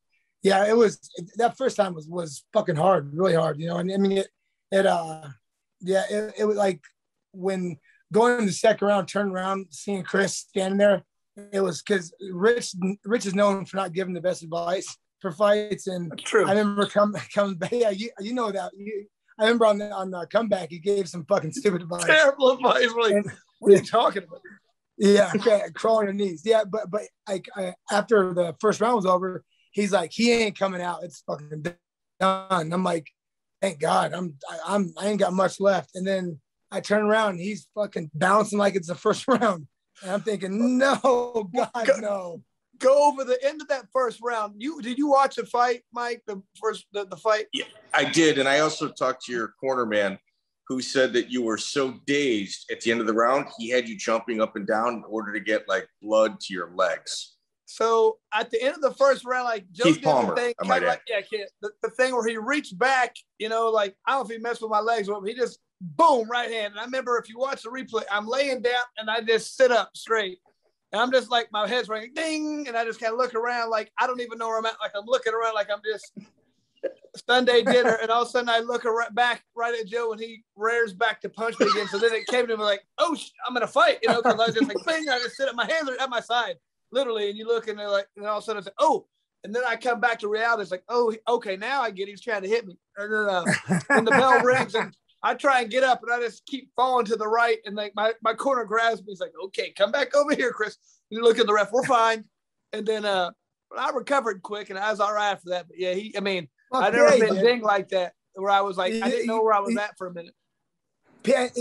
yeah, it was that first time was fucking hard, really hard, you know. And I mean, it was like when going in the second round, turning around, seeing Chris standing there, it was because Rich is known for not giving the best advice for fights. And true. I remember coming back. Yeah, you know that. I remember on the comeback, he gave some fucking stupid advice. Terrible advice. Like, what are you talking about? Yeah, crawling on your knees. Yeah, but after the first round was over, he's like, he ain't coming out. It's fucking done. I'm like, thank God. I ain't got much left. And then I turn around, and he's fucking bouncing like it's the first round. And I'm thinking, no, God, no. Go over the end of that first round. Did you watch the fight, Mike? The fight? Yeah, I did, and I also talked to your corner man, who said that you were so dazed at the end of the round, he had you jumping up and down in order to get like blood to your legs. So at the end of the first round, like Joe Keith did Palmer, the thing, kind of like, the thing where he reached back, you know, like, I don't know if he messed with my legs or he just boom, right hand. And I remember if you watch the replay, I'm laying down and I just sit up straight. And I'm just like, my head's ringing, ding. And I just kind of look around like, I don't even know where I'm at. Like I'm looking around like I'm just Sunday dinner, and all of a sudden I look back right at Joe, and he rears back to punch me again. So then it came to me like, oh, I'm gonna fight, you know, because I was just like, bang, I just sit at my hands are at my side, literally, and you look and they're like, and all of a sudden I say, oh, and then I come back to reality. It's like, oh, okay, now I get he's trying to hit me, and then the bell rings, and I try and get up, and I just keep falling to the right, and like my corner grabs me. He's like, okay, come back over here, Chris. You look at the ref, we're fine, and then I recovered quick, and I was all right after that. But yeah, I've never been dinged like that, where I was like, I didn't know where I was at for a minute. And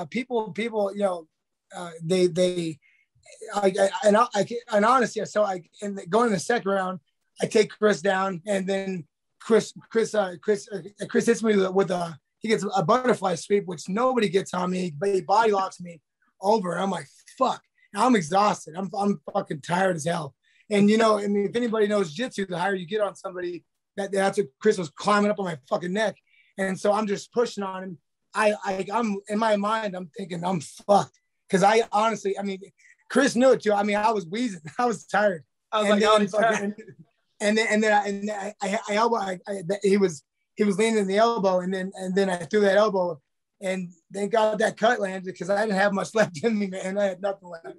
people, you know, and honestly, so going in the second round, I take Chris down, and then Chris hits me with he gets a butterfly sweep, which nobody gets on me, but he body locks me over. I'm like, fuck, I'm exhausted. I'm fucking tired as hell. And you know, I mean, if anybody knows jiu-jitsu, the higher you get on somebody, that's what Chris was climbing up on my fucking neck. And so I'm just pushing on him. I'm in my mind, I'm thinking I'm fucked. Cause I honestly, I mean, Chris knew it too. I mean, I was wheezing, I was tired. I was he was leaning in the elbow, and then I threw that elbow, and thank God that cut landed, because I didn't have much left in me, man. I had nothing left.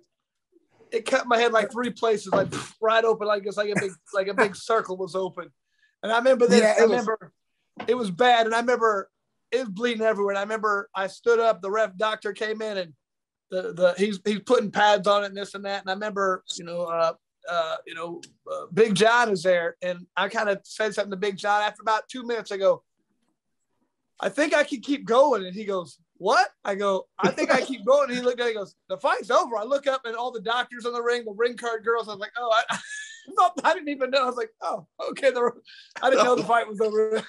It cut my head like 3 places, like right open, like it's like a big circle was open. And I remember this. Yeah, it was bad, and I remember it was bleeding everywhere. And I remember I stood up. The ref doctor came in, and he's putting pads on it and this and that. And I remember, Big John is there, and I kind of said something to Big John after about 2 minutes. I go, I think I can keep going, and he goes, what? I go, I think I keep going. And he looked at it, he goes, the fight's over. I look up, and all the doctors on the ring card girls. I was like, oh, I didn't even know. I was like, oh, okay. I didn't know the fight was over.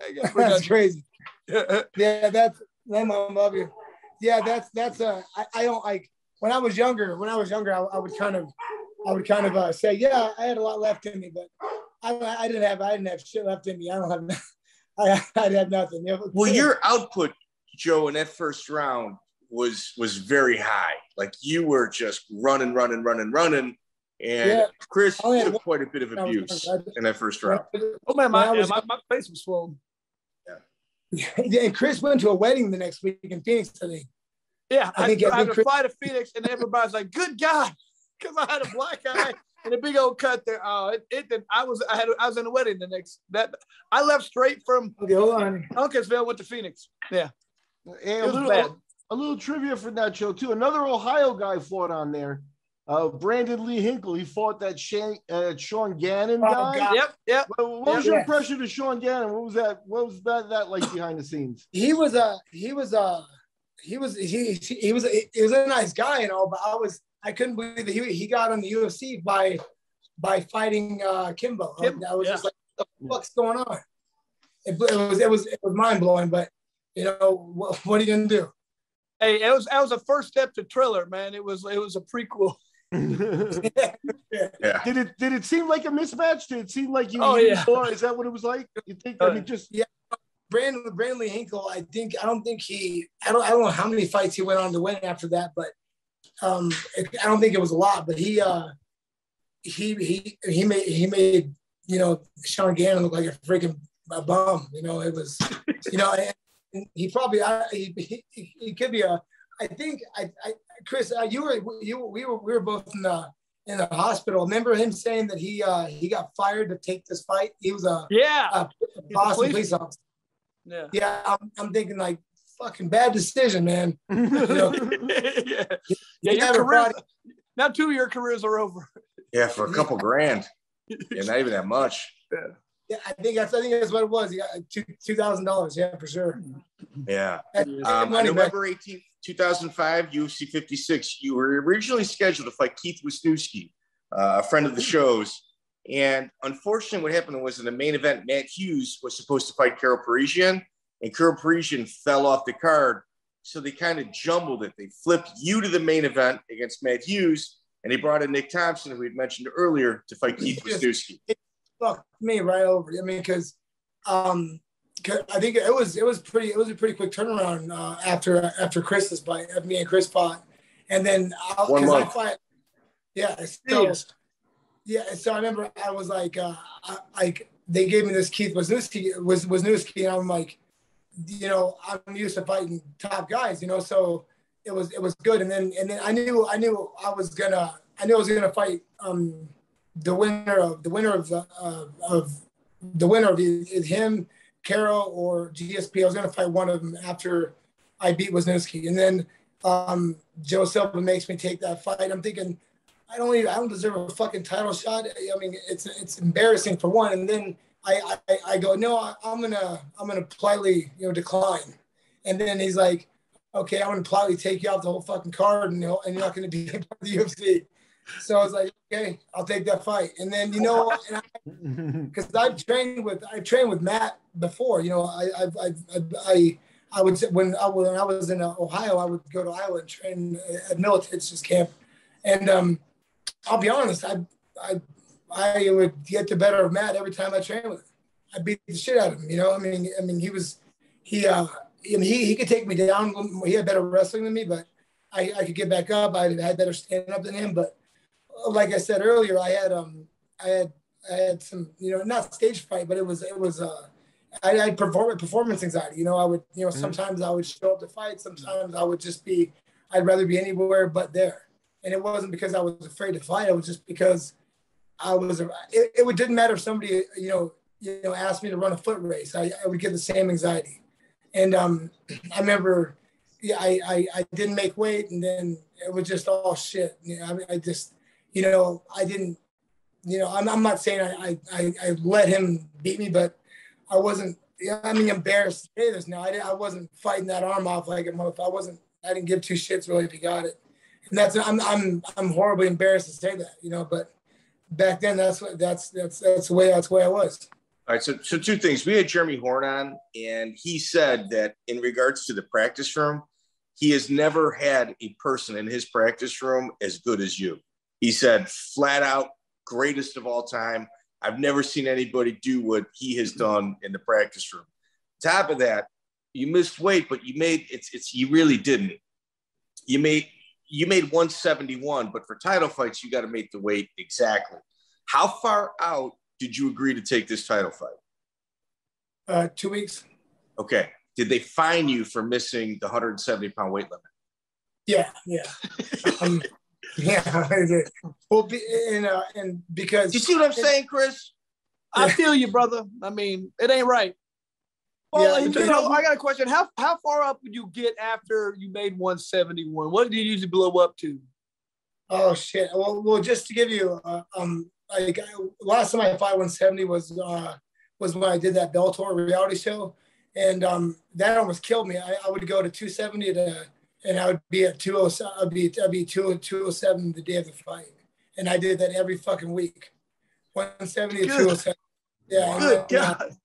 I guess that's crazy. Yeah, that's I love you. Yeah, that's I don't like when I was younger. I would kind of say, yeah, I had a lot left in me, but I didn't have shit left in me. I don't have. I had nothing. Well, your output, Joe, in that first round was very high. Like you were just running. And yeah. Chris took quite a bit of abuse in that first round. Oh man, my face was swollen. Yeah, and Chris went to a wedding the next week in Phoenix, I think. Yeah, I think had to fly to Phoenix, and everybody's like, "Good God," because I had a black eye and a big old cut there. Oh, it did. I was in a wedding the next that I left straight from Uncasville, went to Phoenix. Yeah, And it was bad. A little trivia for that show too. Another Ohio guy fought on there. Brandon Lee Hinkle. He fought that Sean Gannon guy. God. Yep. What was your impression of Sean Gannon? What was that like behind the scenes? He was a nice guy and all, but I couldn't believe that he got on the UFC by fighting Kimbo. I was just like, what the fuck's going on? It was mind blowing, but you know what are you gonna do? Hey, that was a first step to Triller, man. It was a prequel. Yeah. Did it seem like a mismatch? Did it seem like you? Oh yeah. Is that what it was like? You think? I mean, just Brandon Lee Hinkle. I don't know how many fights he went on to win after that, but I don't think it was a lot. But he made Sean Gannon look like a freaking bum. It was and he probably he could be a. I think Chris, we were both in the hospital. Remember him saying that he got fired to take this fight? He was a Boston police officer. Yeah. I'm thinking like fucking bad decision, man. Your career, now 2 of your careers are over. Yeah, for a couple grand. Yeah, not even that much. Yeah, I think that's what it was. He got $2,000. Yeah, for sure. Yeah. On November 18th, 2005, UFC 56, you were originally scheduled to fight Keith Wisniewski, a friend of the show's. And unfortunately, what happened was in the main event, Matt Hughes was supposed to fight Karo Parisian, and Karo Parisian fell off the card. So they kind of jumbled it. They flipped you to the main event against Matt Hughes, and they brought in Nick Thompson, who we had mentioned earlier, to fight Keith Wisniewski. Fucked me right over. I mean, because I think it was a pretty quick turnaround after Chris's fight. Me and Chris fought, and then 1 month. So I remember I was like, they gave me this Keith Wisniewski, and I'm like, I'm used to fighting top guys, so it was good. And then I knew I was gonna fight the winner of him, Karo or GSP. I was gonna fight one of them after I beat Wisniewski, and then Joe Silva makes me take that fight. I'm thinking, I don't deserve a fucking title shot. I mean, it's embarrassing for one. And then I go, no, I'm gonna politely decline. And then he's like, okay, I'm gonna politely take you off the whole fucking card, and you're not gonna be part of the UFC. So I was like, okay, I'll take that fight. And then because I've trained with Matt before. I would when I was in Ohio, I would go to Iowa and train at Militich's camp, and I'll be honest, I would get the better of Matt every time I trained with him. I beat the shit out of him. I mean, he could take me down. He had better wrestling than me, but I could get back up. I had better standing up than him. But like I said earlier, I had some, not stage fright, but I had performance anxiety. I would, sometimes I would show up to fight. Sometimes I would just I'd rather be anywhere but there. And it wasn't because I was afraid to fight. It was just because it didn't matter if somebody, asked me to run a foot race. I would get the same anxiety. And I remember, I didn't make weight, and then it was just all shit. I just, I didn't, I'm not saying I let him beat me, but I wasn't, embarrassed to say this now. I wasn't fighting that arm off like a motherfucker. I didn't give two shits really if he got it. And I'm horribly embarrassed to say that, but back then that's the way I was. All right, so two things. We had Jeremy Horn on, and he said that in regards to the practice room, he has never had a person in his practice room as good as you. He said, flat out, greatest of all time. I've never seen anybody do what he has done in the practice room. Top of that, you missed weight, but you really didn't. You made 171, but for title fights, you got to make the weight exactly. How far out did you agree to take this title fight? 2 weeks. Okay. Did they fine you for missing the 170-pound weight limit? Yeah. um, yeah. I did. Well, and because you see what I'm saying, Chris? I feel you, brother. I mean, it ain't right. Well, Yeah, I got a question. How far up would you get after you made 171? What did you usually blow up to? Oh shit. Well, just to give you, like last time I fought 170 was when I did that Bellator reality show, and that almost killed me. I would go to 270 and I would be at 207. I'd be 207 the day of the fight, and I did that every fucking week. 170 to 207. Yeah. Good God.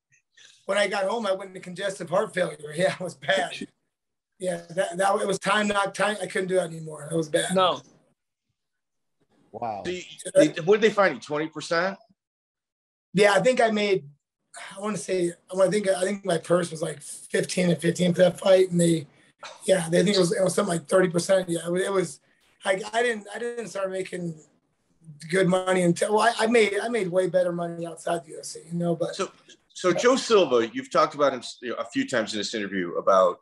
When I got home, I went into congestive heart failure. Yeah, it was bad. Yeah, that it was time, not time. I couldn't do that anymore. It was bad. No. Wow. What did they find you? 20%? Yeah, I think I made. I think my purse was like 15 and 15 for that fight, and they think it was something like 30%. Yeah, it was. I didn't start making good money until I made way better money outside the UFC, you know. But so Joe Silva, you've talked about him a few times in this interview about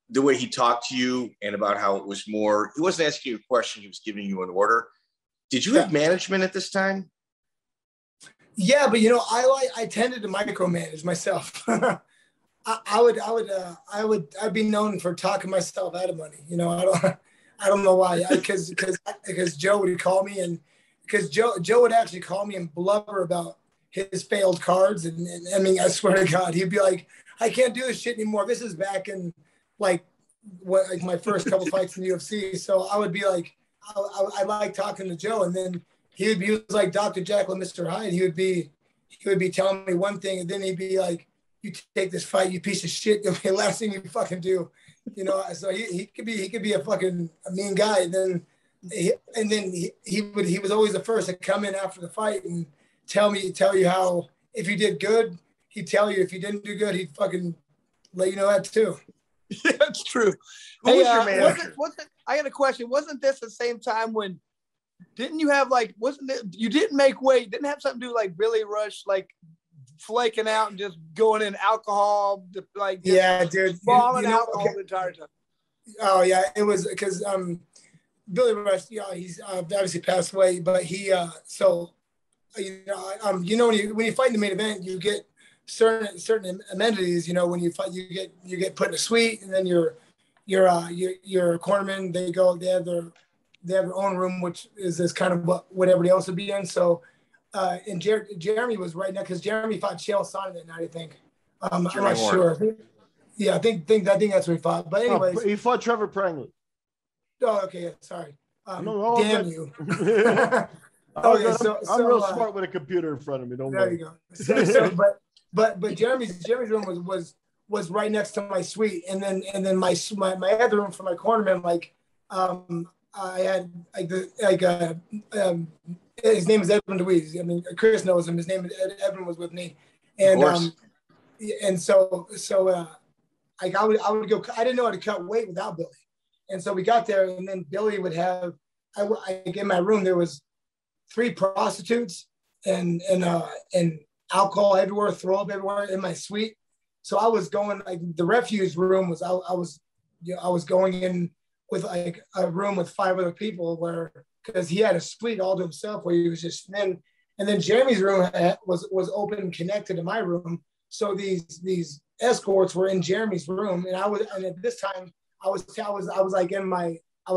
the way he talked to you and about how it was more. He wasn't asking you a question; he was giving you an order. Did you have management at this time? Yeah, but you know, I tended to micromanage myself. I'd be known for talking myself out of money. You know, I don't know why. Because Joe would call me, and because Joe would actually call me and blubber about his failed cards, and I mean, I swear to God, he'd be like, I can't do this shit anymore. This is back in like my first couple fights in the UFC. So I would be like, I like talking to Joe, and then he was like Dr. Jekyll and Mr. Hyde. He would be telling me one thing, and then he'd be like, you take this fight, you piece of shit. It'll be the last thing you fucking do, you know. So he could be a mean guy. And then he was always the first to come in after the fight and tell you how if you did good, he'd tell you. If you didn't do good, he'd fucking let you know that too. Yeah, that's true. Who was your manager? I got a question. Wasn't this the same time when? Didn't you have like? Wasn't it? You didn't make weight. Didn't have something to do like Billy Rush, like flaking out and just going in alcohol, like yeah, dude, falling alcohol the entire time. Oh yeah, it was because Billy Rush, he's obviously passed away, but he when you fight in the main event, you get certain amenities. You know, when you fight, you get put in a suite, and then your cornermen, they have their own room, which is this kind of what everybody else would be in. So, and Jeremy was right now because Jeremy fought Chael Sonnen that night, I think. I'm not sure. I think that's what he fought. But anyways, he fought Trevor Prangley. Oh, okay. Yeah, sorry. No, damn you. Okay, I'm real smart with a computer in front of me. Don't worry. There you go. But Jeremy's room was right next to my suite, and then my other room for my cornerman, like I had his name is Edwin Dewees. I mean, Chris knows him. His name is Edwin was with me, and so I would go. I didn't know how to cut weight without Billy, and so we got there, and then Billy would have. In my room there was 3 prostitutes and alcohol everywhere, throw up everywhere in my suite. So I was going like the refuse room was. I was going in with like a room with 5 other people because he had a suite all to himself where he was just and then Jeremy's room was open and connected to my room. So these escorts were in Jeremy's room, and at this time I was in my I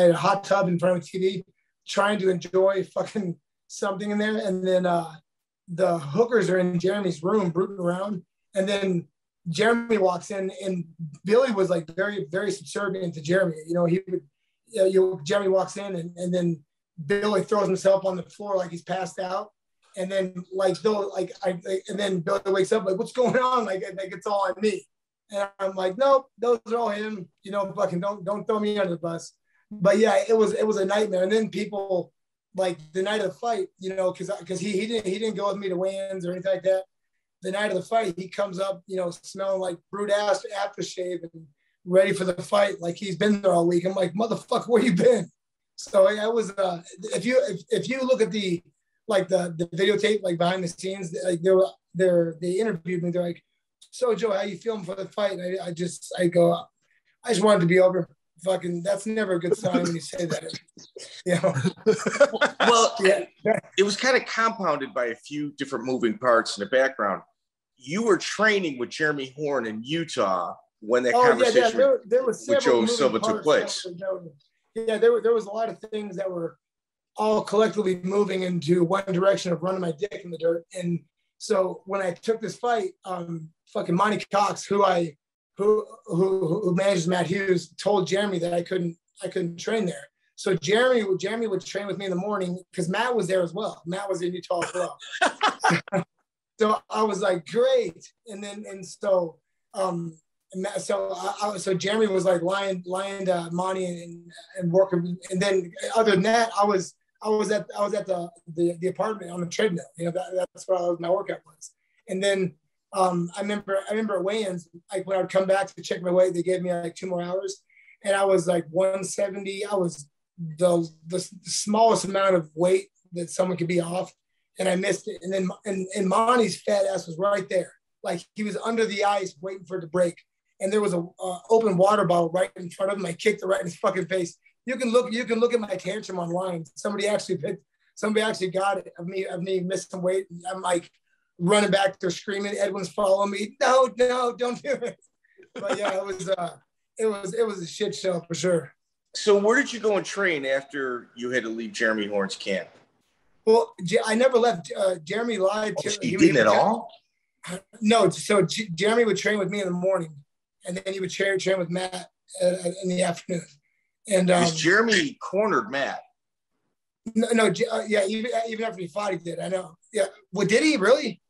had a hot tub in front of the TV, trying to enjoy fucking something in there, and then the hookers are in Jeremy's room rooting around, and then Jeremy walks in, and Billy was like very, very subservient to Jeremy. You know, Jeremy walks in, and then Billy throws himself on the floor like he's passed out, and then and then Billy wakes up like, what's going on? Like it's all on me, and I'm like, nope, those are all him. You know, fucking don't throw me under the bus. But yeah, it was a nightmare. And then people like the night of the fight, you know, because he didn't go with me to weigh-ins or anything like that. The night of the fight, he comes up, you know, smelling like brute ass aftershave and ready for the fight, like he's been there all week. I'm like, motherfucker, where you been? So I was if you look at the videotape, like behind the scenes, like they interviewed me. They're like, so Joe, how you feeling for the fight? And I go, I just wanted to be over. Fucking, that's never a good sign when you say that. You know? Well, it was kind of compounded by a few different moving parts in the background. You were training with Jeremy Horn in Utah when that conversation there was with Joe Silva took place. There was a lot of things that were all collectively moving into one direction of running my dick in the dirt. And so when I took this fight, fucking Monte Cox, who manages Matt Hughes, told Jeremy that I couldn't train there. So Jeremy would train with me in the morning because Matt was there as well. Matt was in Utah as well. So I was like, great. So Jeremy was like lying Monty and working. And then other than that, I was at the apartment on the treadmill. You know, that's what my workout was. And then I remember at weigh-ins, like when I would come back to check my weight, they gave me like 2 more hours, and I was like 170. I was the smallest amount of weight that someone could be off, and I missed it. And then and Monty's fat ass was right there, like he was under the ice waiting for it to break. And there was a open water bottle right in front of him. I kicked it right in his fucking face. You can look at my tantrum online. Somebody actually got it of me missing weight. And I'm like running back there screaming. Edwin's following me. No, don't do it. But yeah, it was a shit show for sure. So where did you go and train after you had to leave Jeremy Horn's camp? Well, I never left. Jeremy lied to me. You didn't at all? No. So Jeremy would train with me in the morning, and then he would train with Matt in the afternoon. And Jeremy cornered Matt. No, even after he fought, he did. I know. Yeah. Well, did he really?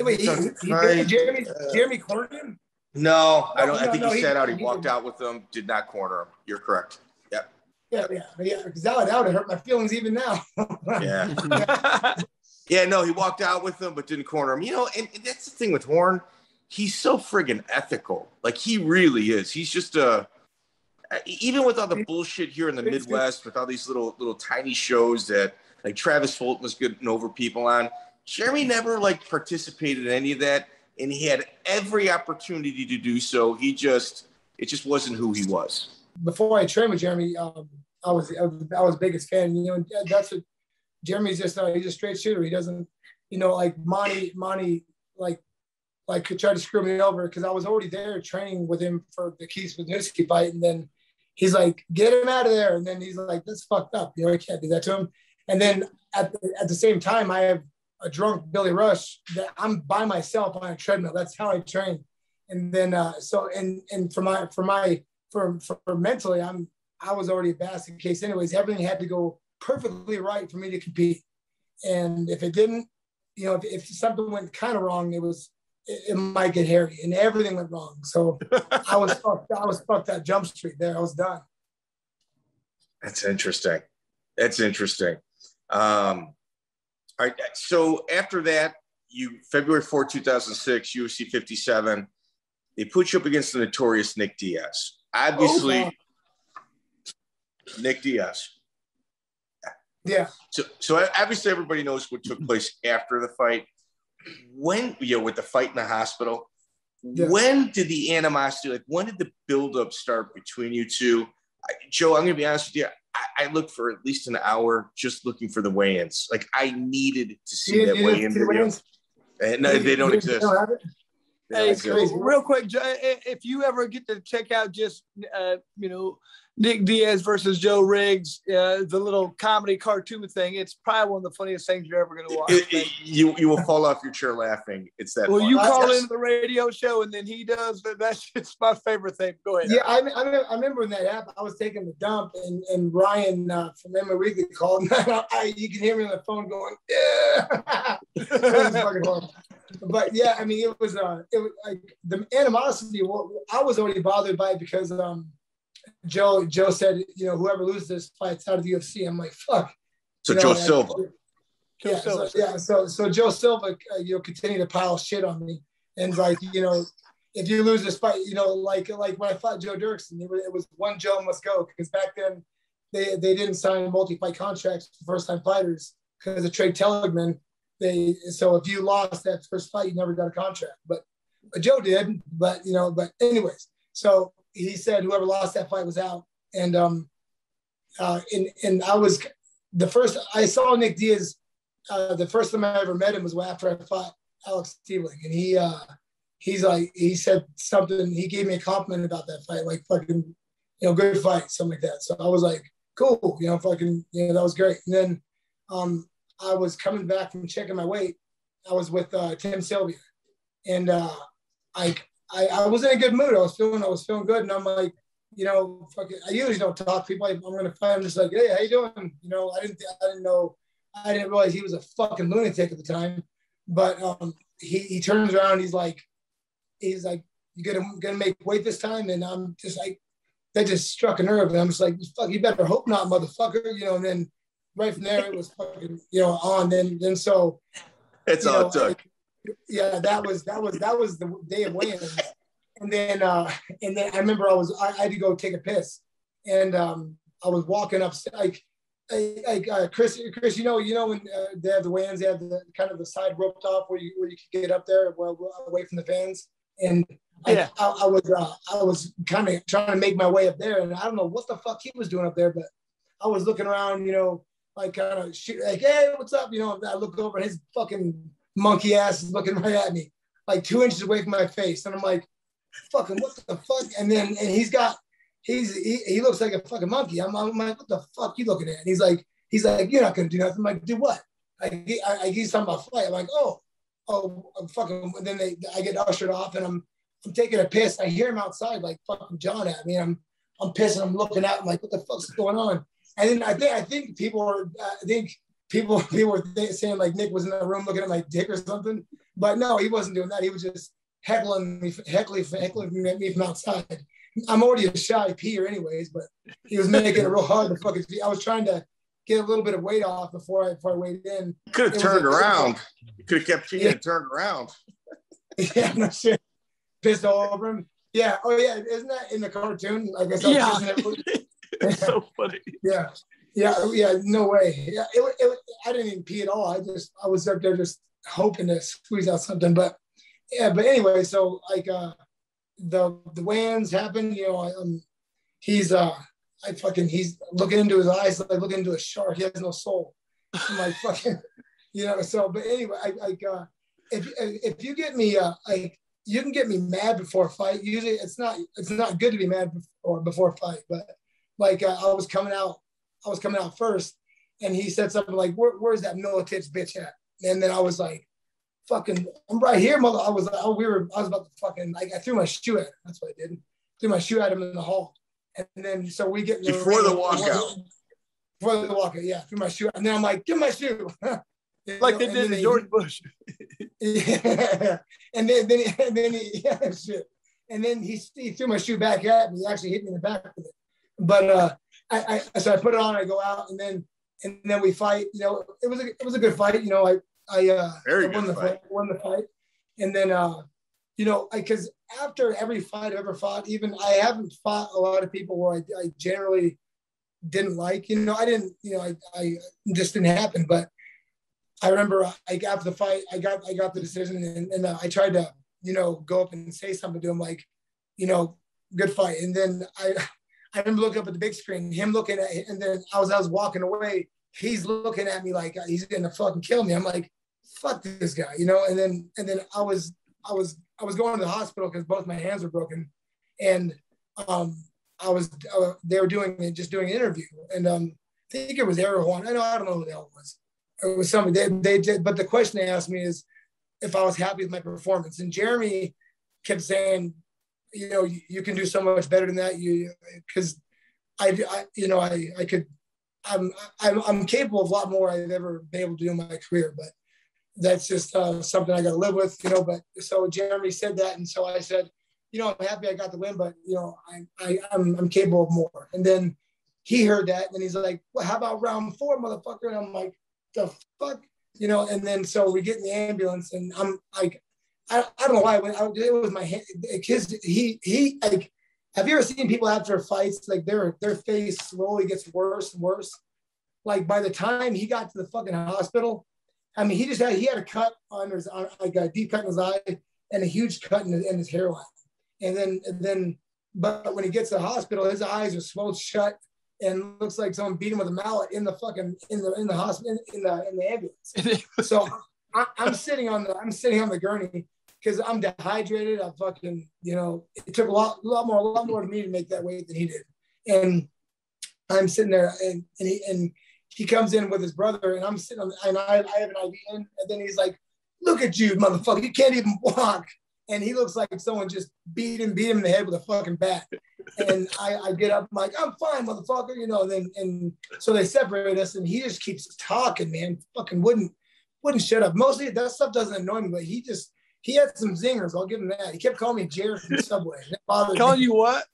Wait, Jeremy cornered him? No, I don't. I think he sat out. He walked out with them. Did not corner him. You're correct. Yep. Yeah. Because that would have hurt my feelings even now. Yeah. Yeah. No, he walked out with them, but didn't corner him. You know, and that's the thing with Horn. He's so friggin' ethical. Like he really is. He's just even with all the bullshit here in the Midwest, with all these little tiny shows that like Travis Fulton was getting over people on, Jeremy never like participated in any of that, and he had every opportunity to do so. It just wasn't who he was. Before I trained with Jeremy, I was biggest fan. You know, that's what Jeremy's just. He's a straight shooter. He doesn't, you know, like Monty like could try to screw me over because I was already there training with him for the Keith Wisniewski fight, and then he's like, get him out of there. And then he's like, that's fucked up. You know, I can't do that to him. And then at the same time, I have a drunk Billy Rush that I'm by myself on a treadmill. That's how I train. And then, for mentally, I was already a basket case anyways. Everything had to go perfectly right for me to compete. And if it didn't, you know, if something went kind of wrong, it might get hairy, and everything went wrong. So I was fucked at Jump Street there. I was done. That's interesting. All right. So after that, February 4, 2006, UFC 57, they put you up against the notorious Nick Diaz. Obviously, Nick Diaz. Yeah. So obviously everybody knows what took place after the fight. When, with the fight in the hospital, when did the animosity, like when did the buildup start between you two? Joe, I'm going to be honest with you. I looked for at least an hour just looking for the weigh-ins. Like I needed to see that weigh-in video. And no, they don't exist. Hey, real quick, if you ever get to check out just, Nick Diaz versus Joe Riggs, the little comedy cartoon thing, it's probably one of the funniest things you're ever going to watch. You will fall off your chair laughing. It's that. Well, you call into the radio show and then he does. That's just my favorite thing. Go ahead. Yeah, I remember when that happened. I was taking the dump and Ryan from Emma Weekly called. And you can hear me on the phone going, yeah. It was fucking horrible. But yeah, I mean, it was like the animosity. I was already bothered by it because Joe said, whoever loses this fights out of the UFC. I'm like, fuck. So Joe Silva. So Joe Silva, continue to pile shit on me, and like, if you lose this fight, like when I fought Joe Doerkson, it was one Joe must go, because back then they didn't sign multi-fight contracts for first-time fighters because of Trey Tellerman. So if you lost that first fight, you never got a contract. But Joe did. But anyways. So he said whoever lost that fight was out. And I was the first I saw Nick Diaz. The first time I ever met him was after I fought Alec Stiebling, and he said something. He gave me a compliment about that fight, like fucking, good fight, something like that. So I was like, cool, fucking, that was great. And then I was coming back from checking my weight. I was with Tim Sylvia, and I was in a good mood. I was feeling good, and I'm like, fucking, I usually don't talk to people. I'm gonna fight. I'm just like, hey, how you doing? I didn't realize he was a fucking lunatic at the time. But he turns around. He's like, you gonna make weight this time? And I'm just like, that just struck a nerve. And I'm just like, fuck, you better hope not, motherfucker. And then right from there it was fucking, on. Then so it's all it took. Yeah, that was the day of weigh-ins. And then I remember I had to go take a piss, and I was walking up like Chris, when they have the weigh-ins, they have the kind of the side roped off where you can get up there away from the fans. And I was kind of trying to make my way up there, and I don't know what the fuck he was doing up there, but I was looking around, like kind of like, hey, what's up? I look over, and his fucking monkey ass is looking right at me, like 2 inches away from my face, and I'm like, fucking what the fuck? And he looks like a fucking monkey. I'm like, what the fuck you looking at? And he's like, you're not gonna do nothing. I'm like, do what? He's talking about fight. I'm like, oh, I'm fucking. And then I get ushered off, and I'm taking a piss. I hear him outside, like fucking John at me. I'm pissing. I'm looking out. I'm like, what the fuck's going on? And then I think people were saying like Nick was in the room looking at my dick or something. But no, he wasn't doing that. He was just heckling me from outside. I'm already a shy peer anyways, but he was making it real hard to fucking. I was trying to get a little bit of weight off before I weighed in. You could have turned around. You could have kept peeing and turned around. Yeah, no shit. Pissed all over him. Yeah. Oh yeah. Isn't that in the cartoon? Like I said, yeah. It's so funny. Yeah. No way. Yeah. I didn't even pee at all. I was up there just hoping to squeeze out something. But yeah. But anyway, so like the weigh-ins happened. He's looking into his eyes like looking into a shark. He has no soul. I'm like fucking. So but anyway, if you get me you can get me mad before a fight. Usually it's not good to be mad before a fight, but like I was coming out first, and he said something like, where's that Militich bitch at? And then I was like, fucking, I'm right here, mother. I was about to fucking, like, I threw my shoe at him. That's what I did. Threw my shoe at him in the hall. And then so we get before the walkout. Before the walkout, yeah. Threw my shoe, and then I'm like, give my shoe. Like they did in George Bush. Yeah. And then he yeah, shit. And then he threw my shoe back at me. He actually hit me in the back with it. But so I put it on, I go out, and then we fight. It was a good fight. I won the fight. And then because after every fight I've ever fought, even I haven't fought a lot of people where I generally didn't like. I just didn't happen. But I remember after the fight, I got the decision, and I tried to, go up and say something to him like, good fight. And then I remember looking up at the big screen, him looking at it, and then I was walking away. He's looking at me like he's gonna fucking kill me. I'm like, fuck this guy, And then I was going to the hospital because both my hands were broken, and they were doing an interview, and I think it was Errol. I don't know who the hell it was. It was somebody they did, but the question they asked me is if I was happy with my performance. And Jeremy kept saying, you can do so much better than that. Because I'm capable of a lot more I've ever been able to do in my career, but that's just something I got to live with, But so Jeremy said that, and so I said, I'm happy I got the win, but I'm capable of more. And then he heard that, and he's like, well, how about round 4, motherfucker? And I'm like, the fuck, And then so we get in the ambulance, and I'm like, I don't know why I went. It was my hand. Because he like, have you ever seen people after fights like their face slowly gets worse and worse? Like by the time he got to the fucking hospital, I mean, he had a cut on like a deep cut in his eye and a huge cut in his hairline. And then But when he gets to the hospital, his eyes are swelled shut and looks like someone beat him with a mallet in the fucking in the hospital in the ambulance. So I'm sitting on the gurney because I'm dehydrated. I fucking, it took a lot more to me to make that weight than he did. And I'm sitting there and he comes in with his brother and I'm sitting on, and I have an IV in, and then he's like, "Look at you, motherfucker. You can't even walk." And he looks like someone just beat him in the head with a fucking bat. And I get up, I'm like, "I'm fine, motherfucker," and so they separate us and he just keeps talking, man. Fucking wouldn't shut up. Mostly that stuff doesn't annoy me, but he had some zingers. I'll give him that. He kept calling me Jared from Subway. Calling you what?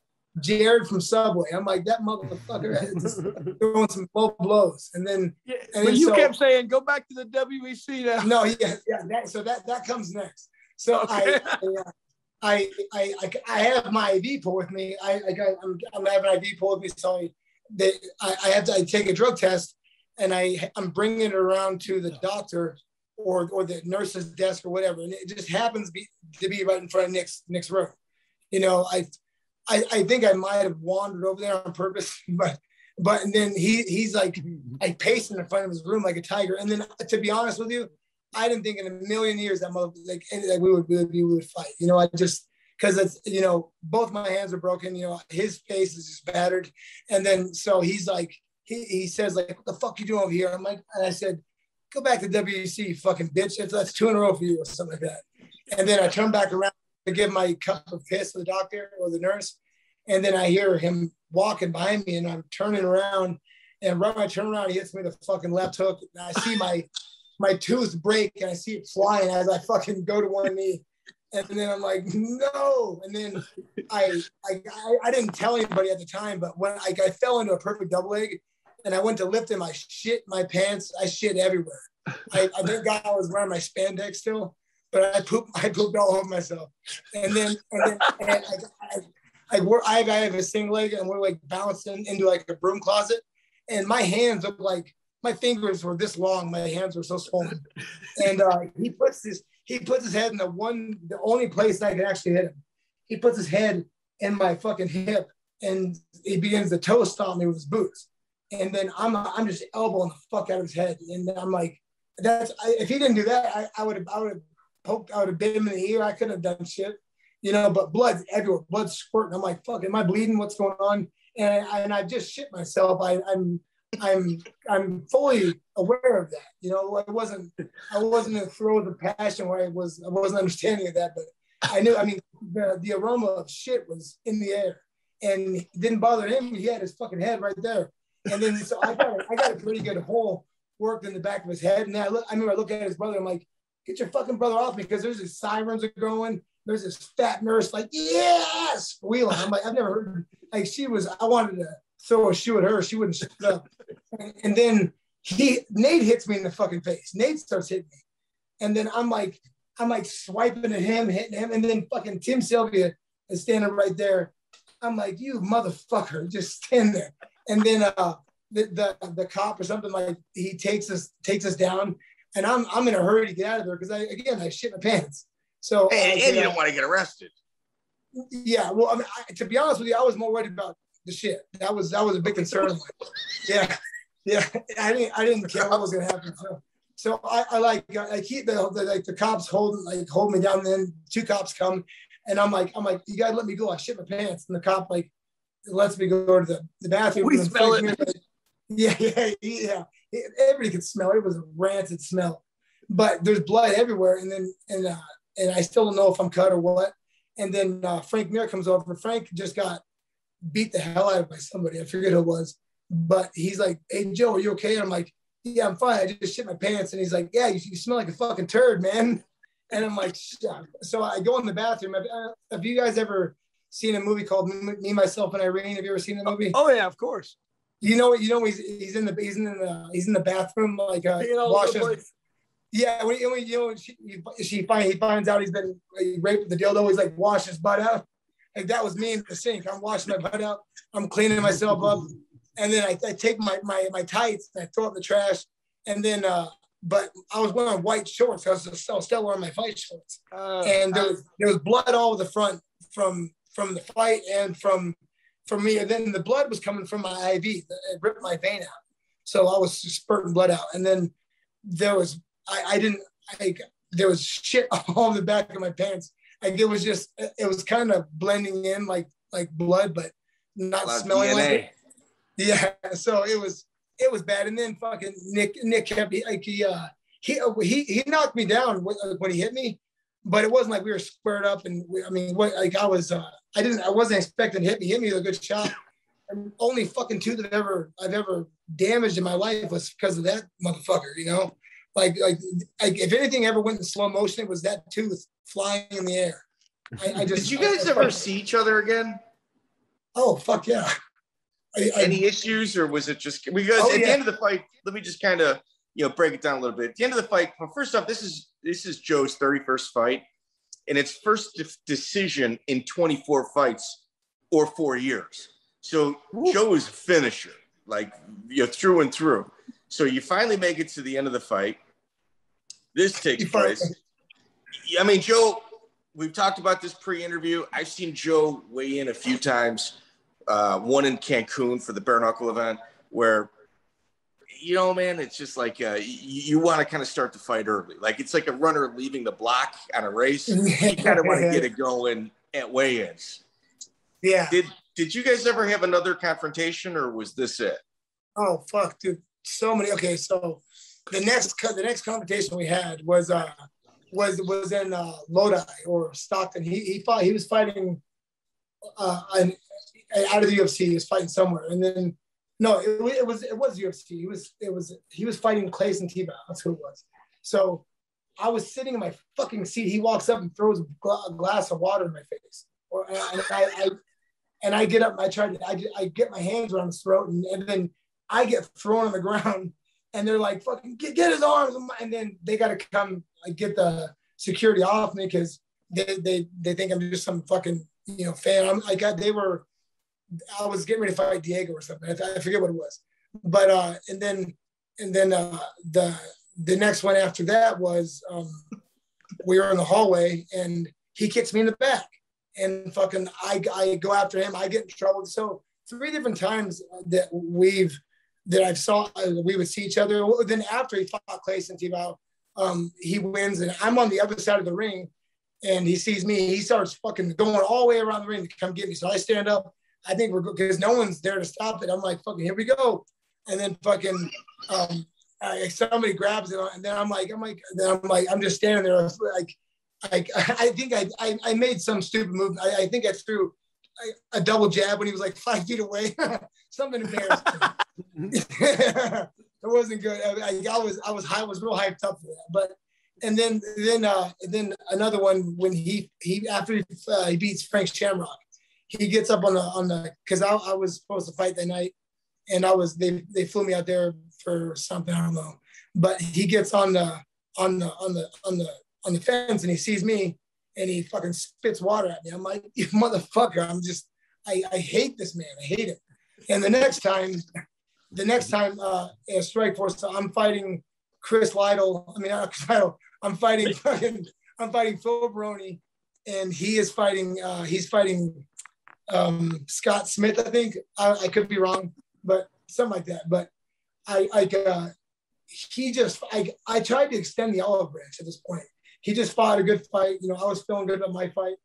Jared from Subway. I'm like, that motherfucker is throwing some low blows. And then, but you kept saying, "Go back to the WEC now." No, yeah. So that comes next. So okay. I have my IV pull with me. I'm having an IV pull with me. So I have to take a drug test, and I'm bringing it around to the doctor or the nurse's desk or whatever, and it just happens to be right in front of Nick's room. I think I might have wandered over there on purpose, but and then he's like pacing in front of his room like a tiger. And then, to be honest with you, I didn't think in a million years that we would fight. I just, because it's, both my hands are broken. His face is just battered, and then so he's like he says like, "What the fuck you doing over here?" I'm like, and I said, "Go back to WEC, you fucking bitch. That's 2 in a row for you," or something like that. And then I turn back around to give my cup of piss to the doctor or the nurse. And then I hear him walking behind me and I'm turning around, and right when I turn around, he hits me with a fucking left hook. And I see my tooth break and I see it flying as I fucking go to one knee. And then I'm like, no. And then I didn't tell anybody at the time, but when I fell into a perfect double leg and I went to lift him, I shit my pants. I shit everywhere. I thank God I was wearing my spandex still, but I pooped all over myself. And then I have a single leg and we're like bouncing into like a broom closet, and my hands look like my fingers were this long. My hands were so swollen. And he puts his head in the only place I can actually hit him. He puts his head in my fucking hip and he begins to toe stomp me with his boots. And then I'm just elbowing the fuck out of his head. And I'm like, if he didn't do that, I would have bit him in the ear. I couldn't have done shit. But blood's everywhere, blood's squirting. I'm like, fuck, am I bleeding? What's going on? And I just shit myself. I'm fully aware of that. I wasn't in a throw of the passion where I wasn't understanding of that, but I knew. The aroma of shit was in the air, and it didn't bother him. He had his fucking head right there, and then so I got a pretty good hole worked in the back of his head. And I remember I look at his brother. I'm like, get your fucking brother off me, because there's these sirens are going. There's this fat nurse like, yes, squealing. I'm like, I've never heard, like, I wanted to throw a shoe at her. She wouldn't shut up. And then Nate hits me in the fucking face. Nate starts hitting me. And then I'm like swiping at him, hitting him. And then fucking Tim Sylvia is standing right there. I'm like, you motherfucker, just stand there. And then the cop or something, like, he takes us down. And I'm in a hurry to get out of there because I shit my pants. So and you don't want to get arrested. Yeah, well, to be honest with you, I was more worried about the shit. That was a big concern. Yeah. I didn't care what was gonna happen. So I keep the cops hold me down. And then 2 cops come, and I'm like, you gotta let me go. I shit my pants, and the cop lets me go to the bathroom. We smell it. Yeah. Everybody could smell it. It was a rancid smell, but there's blood everywhere, and I still don't know if I'm cut or what. And then Frank Mir comes over. Frank just got beat the hell out of by somebody. I forget who it was. But he's like, "Hey, Joe, are you okay?" And I'm like, "Yeah, I'm fine. I just shit my pants." And he's like, "Yeah, you smell like a fucking turd, man." And I'm like, "Shut." So I go in the bathroom. Have you guys ever seen a movie called Me, Myself, and Irene? Have you ever seen the movie? Oh yeah, of course. He's in the bathroom, like washing. Yeah, he finds out he's been raped with the dildo. He's like washing his butt out. Like, that was me in the sink. I'm washing my butt out. I'm cleaning myself up, and then I take my tights and I throw it in the trash. And then, but I was wearing white shorts. I was still wearing my fight shorts, and there was blood all over the front from the fight and from me. And then the blood was coming from my IV. It ripped my vein out. So I was spurting blood out. And then there was, there was shit all in the back of my pants. Like it was kind of blending in like blood, but not smelling like it. Yeah. So it was bad. And then fucking Nick kept, like he knocked me down when he hit me, but it wasn't like we were squared up. And I wasn't expecting to hit me. He hit me with a good shot. And only fucking tooth I've ever damaged in my life was because of that motherfucker, you know? Like if anything ever went in slow motion, it was that tooth flying in the air. Did you guys ever see each other again? Oh, fuck yeah. Any issues, or was it just because at the end of the fight, let me just kind of, break it down a little bit. At the end of the fight, well, first off, this is Joe's 31st fight, and it's first decision in 24 fights or 4 years. So Joe is a finisher, like through and through. So you finally make it to the end of the fight. This takes place. I mean, Joe, we've talked about this pre-interview. I've seen Joe weigh in a few times, one in Cancun for the bare knuckle event, where, man, it's just like you want to kind of start the fight early. Like it's like a runner leaving the block on a race. You kind of want to get it going at weigh-ins. Yeah. Did you guys ever have another confrontation, or was this it? Oh, fuck, dude. So many. Okay, so the next confrontation we had was in Lodi or Stockton. He was fighting out of the UFC. He was fighting somewhere, and then no, it was UFC. He was fighting Clayson Tebow. That's who it was. So I was sitting in my fucking seat. He walks up and throws a glass of water in my face, and I get up. I get my hands around his throat, and then I get thrown on the ground. And they're like, fucking get his arms. And then they got to come get the security off me because they think I'm just some fucking, fan. I was getting ready to fight Diego or something. I forget what it was. But, and then the next one after that was, we were in the hallway and he kicks me in the back and fucking, I go after him. I get in trouble. So 3 different times that we would see each other. Then after he fought Clayson Tebow, he wins, and I'm on the other side of the ring, and he sees me. He starts fucking going all the way around the ring to come get me. So I stand up. I think we're good because no one's there to stop it. I'm like, fucking, here we go. And then fucking somebody grabs it, and then I'm just standing there like I think I made some stupid move. I think I threw a double jab when he was like 5 feet away. Something embarrassing. It wasn't good. I was real hyped up for that. But and then another one when he after he beats Frank Shamrock, he gets up on the because I was supposed to fight that night, and they flew me out there for something, I don't know. But he gets on the fence and he sees me and he fucking spits water at me. I'm like, you motherfucker! I hate this man. I hate him. And the next time, at Strikeforce, so I'm fighting Chris Lytle. I mean, not Chris Lytle. I'm fighting Phil Baroni, and he's fighting Scott Smith. I think I could be wrong, but something like that. But I tried to extend the olive branch at this point. He just fought a good fight. I was feeling good about my fight,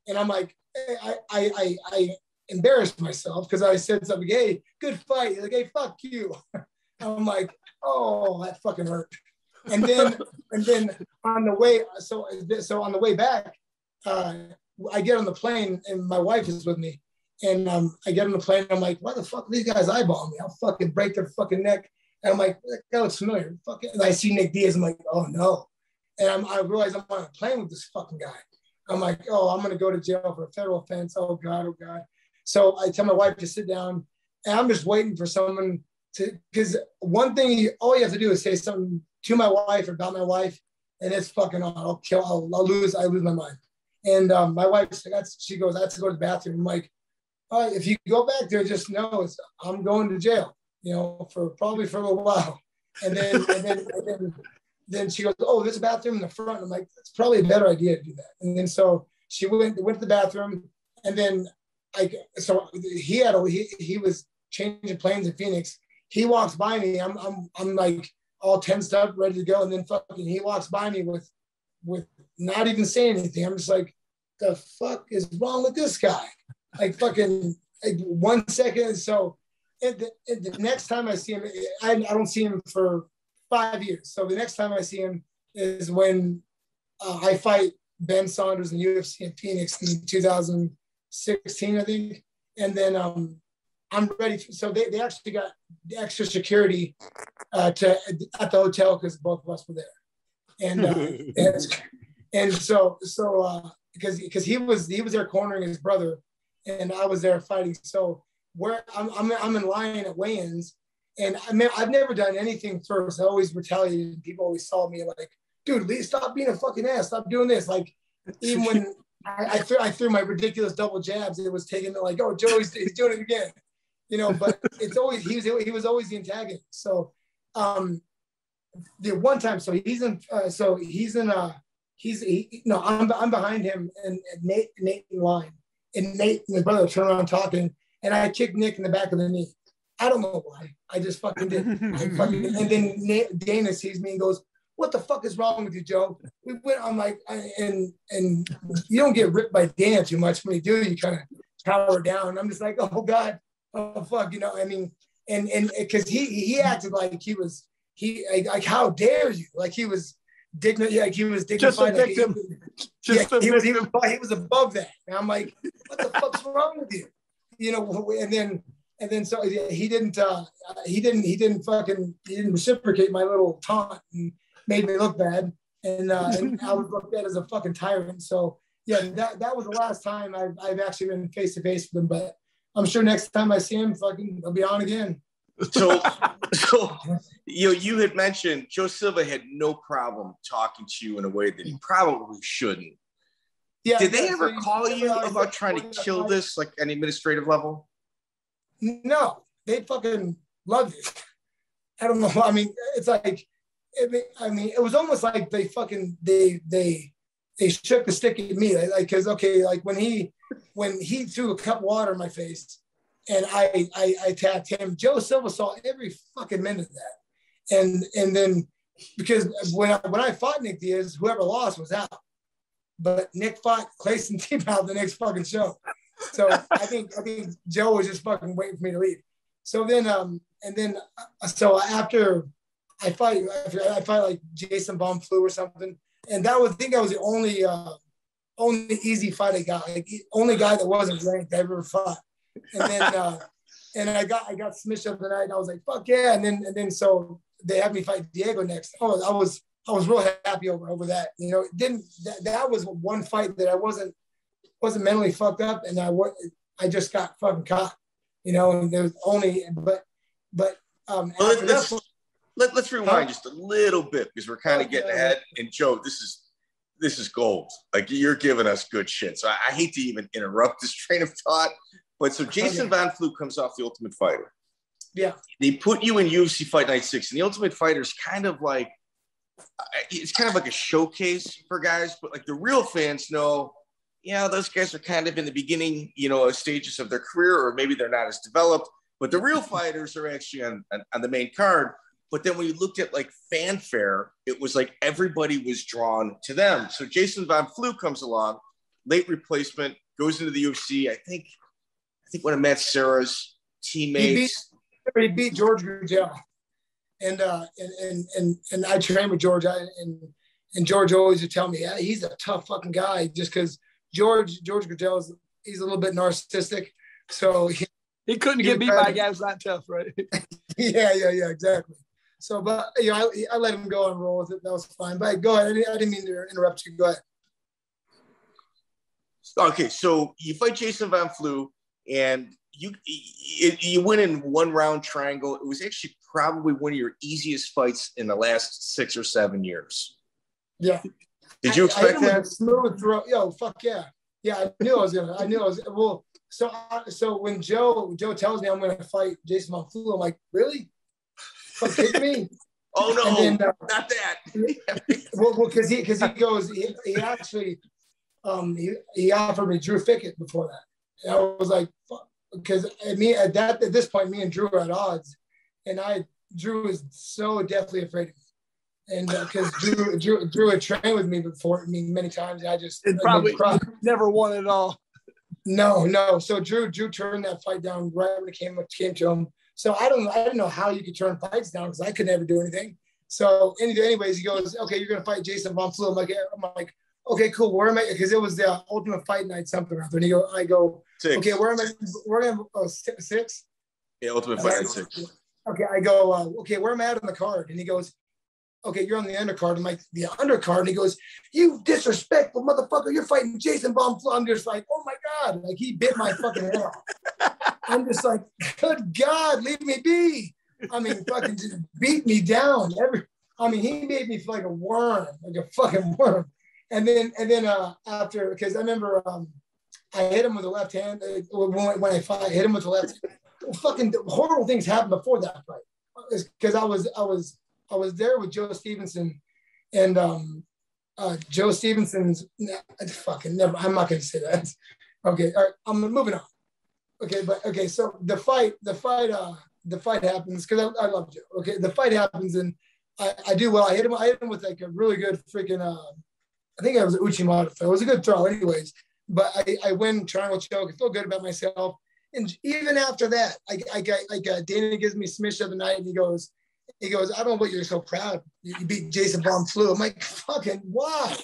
and I'm like, I embarrassed myself because I said something, hey, good fight. He's like, hey, fuck you. I'm like, oh, that fucking hurt. And then on the way, so on the way back, I get on the plane and my wife is with me. And I get on the plane and I'm like, why the fuck are these guys eyeballing me? I'll fucking break their fucking neck. And I'm like, that looks familiar. And I see Nick Diaz. I'm like, oh no. And I realize I'm on a plane with this fucking guy. I'm like, oh, I'm going to go to jail for a federal offense. Oh God, oh God. So I tell my wife to sit down, and I'm just waiting for someone to, because one thing, all you have to do is say something to my wife or about my wife, and it's fucking on. I'll lose my mind. And my wife, she goes, I have to go to the bathroom. I'm like, all right, if you go back there, just know I'm going to jail, probably for a little while. And then she goes, oh, there's a bathroom in the front. I'm like, it's probably a better idea to do that. And then so she went to the bathroom. and then so he was changing planes in Phoenix. He walks by me. I'm like all tensed up, ready to go, and then fucking he walks by me with not even saying anything. I'm just like, the fuck is wrong with this guy? Like fucking like 1 second. So the next time I see him, I don't see him for 5 years. So the next time I see him is when I fight Ben Saunders in UFC in Phoenix in 2016, I think. And then I'm ready. So they actually got extra security at the hotel because both of us were there. And so because he was there cornering his brother, and I was there fighting. So where I'm in line at weigh-ins, and I've never done anything first. I always retaliated. People always saw me like, dude, Lee, stop being a fucking ass. Stop doing this. Like, even when I threw my ridiculous double jabs, it was taken to like, oh, Joey's he's doing it again. You know, but it's always he was always the antagonist. So the one time, I'm behind him and Nate in line, and Nate and his brother turn around talking, and I kicked Nick in the back of the knee. I don't know why. I just fucking did. And then Dana sees me and goes, "What the fuck is wrong with you, Joe?" I'm like, and you don't get ripped by Dana too much. When you do, you kind of cower down. I'm just like, oh God, oh fuck, you know. I mean, and because he acted like like how dare you? Like he was dignified. Like he was dignified. Just a victim. He was above that. And I'm like, what the fuck's wrong with you? You know. And then so he didn't reciprocate my little taunt and made me look bad. And I was looked at as a fucking tyrant. So yeah, that was the last time I've actually been face to face with him. But I'm sure next time I see him, fucking, I'll be on again. So you had mentioned Joe Silva had no problem talking to you in a way that he probably shouldn't. Yeah. Did they ever call you about trying to kill this, like an administrative level? No, they fucking loved it. I don't know. I mean, it's like, it was almost like they fucking they shook the stick at me, like because like when he threw a cup of water in my face, and I tapped him. Joe Silva saw every fucking minute of that, and then because when I fought Nick Diaz, whoever lost was out, but Nick fought Clayson T-Bow the next fucking show. So I think Joe was just fucking waiting for me to leave. So then so after I fight like Jason Baum Flue or something, and that was the only easy fight I got, like only guy that wasn't ranked I ever fought. And then and I got smashed up the night, and I was like, fuck yeah. And then so they had me fight Diego next. Oh, I was real happy over that. You know, that was one fight that I wasn't mentally fucked up, and I just got fucking caught, you know. And there was only, but let's rewind just a little bit, because we're kind of getting ahead. And Joe, this is gold. Like, you're giving us good shit. So I hate to even interrupt this train of thought, but so Jason Van Flue comes off The Ultimate Fighter. Yeah, they put you in UFC Fight Night 6, and The Ultimate Fighter is kind of like a showcase for guys, but like the real fans know, yeah, those guys are kind of in the beginning, you know, stages of their career, or maybe they're not as developed, but the real fighters are actually on the main card. But then when you looked at like fanfare, it was like everybody was drawn to them. So Jason Van Flue comes along, late replacement, goes into the UFC. I think one of Matt Serra's teammates. He beat George Gurgel. And I trained with George, and George always would tell me, yeah, he's a tough fucking guy, just because George Gurgel he's a little bit narcissistic, so he couldn't get beat by a guy who's not tough, right? yeah, exactly. So, but you know, I let him go and roll with it. That was fine. But go ahead. I didn't mean to interrupt you. Go ahead. Okay, so you fight Jason Van Flue, and you win in 1 round triangle. It was actually probably one of your easiest fights in the last 6 or 7 years. Yeah. Did you expect that? Smooth throw. Yo, fuck yeah. Yeah, I knew I was. Well, so when Joe tells me I'm going to fight Jason Van Flue, I'm like, really? Fuck, kidding me? Oh no, then, not that. well, because he goes, he actually, he offered me Drew Fickett before that. And I was like, fuck, because at this point, me and Drew were at odds, and Drew was so deathly afraid of me. And because Drew had trained with me before, many times, and I probably never won at all. No. So Drew turned that fight down right when it came to him. So I didn't know how you could turn fights down because I could never do anything. So anyways, he goes, okay, you're gonna fight Jason Von Flue. I'm like, okay, cool. Where am I? Because it was the Ultimate Fight Night something or other. And I go, 6. Okay, where am I? We're gonna 6. Yeah, Ultimate Fight Night 6. Okay, I go, okay, where am I at on the card? And he goes, okay, you're on the undercard. I'm like, the undercard. And he goes, you disrespectful motherfucker. You're fighting Jason Von Flue. I'm just like, oh my God. Like, he bit my fucking head off. I'm just like, good God, leave me be. I mean, fucking just beat me down. He made me feel like a worm, like a fucking worm. And then after, because I remember I hit him with the left hand. When I fought, I hit him with the left hand. Fucking horrible things happened before that fight. Because I was there with Joe Stevenson, and Joe Stevenson's fucking never. I'm not going to say that. Okay, all right. I'm moving on. Okay, so the fight happens because I love Joe. Okay, the fight happens and I do well. I hit him with like a really good freaking. I think it was an Uchimata throw. It was a good throw, anyways. But I win triangle choke. I feel good about myself. And even after that, I got Dana gives me Smish of the night, and he goes, I don't know what you're so proud. You beat Jason Von Flue. I'm like, fucking why?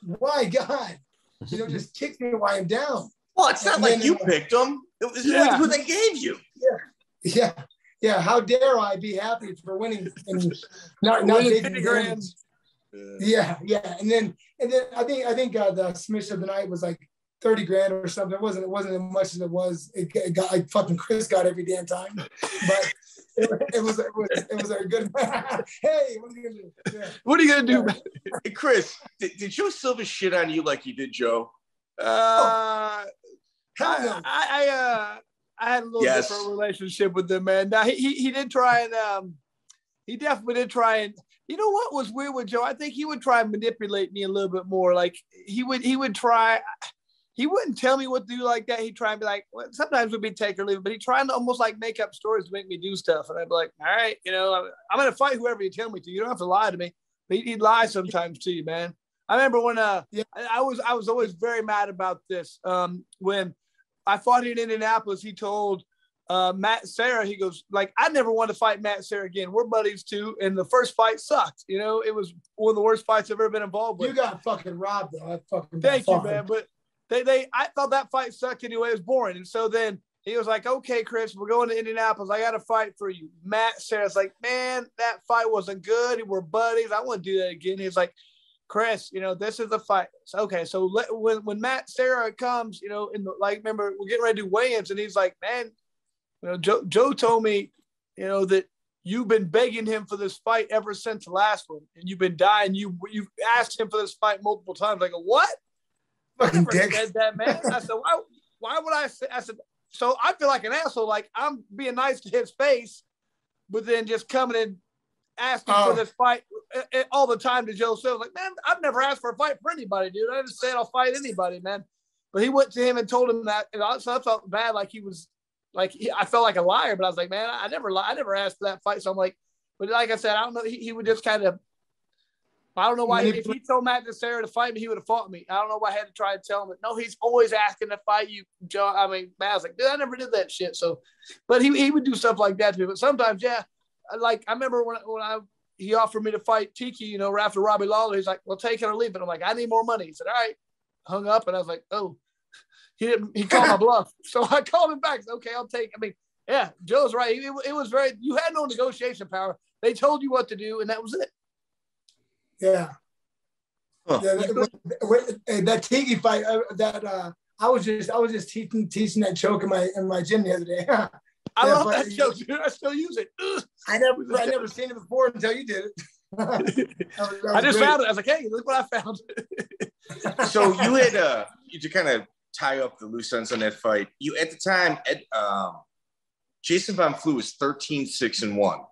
Why, God? Just kick me while I'm down. Well, it's not like you picked him. It was who they gave you. Yeah. How dare I be happy for winning and not taking grams? Yeah. And then I think the Smish of the night was like 30 grand or something. It wasn't as much as it was. It got like fucking Chris got every damn time, but it was a good. Hey, what are you gonna do? Yeah. What are you gonna do? Hey, Chris, did Joe Silva shit on you like you did Joe? I had a little different relationship with him, man. Now he did try and he definitely did try and. You know what was weird with Joe? I think he would try and manipulate me a little bit more. Like he would try. He wouldn't tell me what to do like that. He'd try and be like, well, sometimes we'd be take or leave, but he'd try and almost like make up stories to make me do stuff. And I'd be like, all right, I'm going to fight whoever you tell me to. You don't have to lie to me. But he'd lie sometimes to you, man. I remember when I was always very mad about this. When I fought here in Indianapolis, he told Matt Serra, he goes, like, I never want to fight Matt Serra again. We're buddies too. And the first fight sucked. It was one of the worst fights I've ever been involved with. You got fucking robbed, though. Thank you, man. But I thought that fight sucked anyway. It was boring. And so then he was like, okay, Chris, we're going to Indianapolis. I got a fight for you. Matt Serra's like, man, that fight wasn't good. We're buddies. I want to do that again. He's like, Chris, this is the fight. So, okay. So when Matt Serra comes, remember we're getting ready to do weigh-ins, and he's like, man, Joe told me, that you've been begging him for this fight ever since the last one, and you've been dying. You've asked him for this fight multiple times. Like, what? Fucking dick. Said that, man. I said, why would I say? I said, so I feel like an asshole. Like I'm being nice to his face, but then just coming and asking for this fight all the time to Joe Silva. Like, man, I've never asked for a fight for anybody, dude. I just said I'll fight anybody, man. But he went to him and told him that, and so I felt bad. Like he was, I felt like a liar. But I was like, man, I never asked for that fight. So I'm like, but like I said, I don't know. He would just kind of. I don't know why. If he told Matt Serra to fight me, he would have fought me. I don't know why I had to try to tell him that. No, he's always asking to fight you, Joe. I mean, Matt was like, dude, I never did that shit. So, but he would do stuff like that to me. But sometimes, yeah, like I remember when he offered me to fight Tiki, right after Robbie Lawler. He's like, well, take it or leave it. I'm like, I need more money. He said, all right. Hung up, and I was like, oh, he called my bluff. So I called him back. Said, okay, I'll take. I mean, yeah, Joe's right. It was very. You had no negotiation power. They told you what to do, and that was it. Yeah. Huh. That Tiki fight, I was just teaching that choke in my gym the other day. I love that choke, dude. I still use it. I never seen it before until you did it. I just found it. I was like, hey, look what I found. So you had to kind of tie up the loose ends on that fight. You at the time, Jason Von Flue was 13-6-1.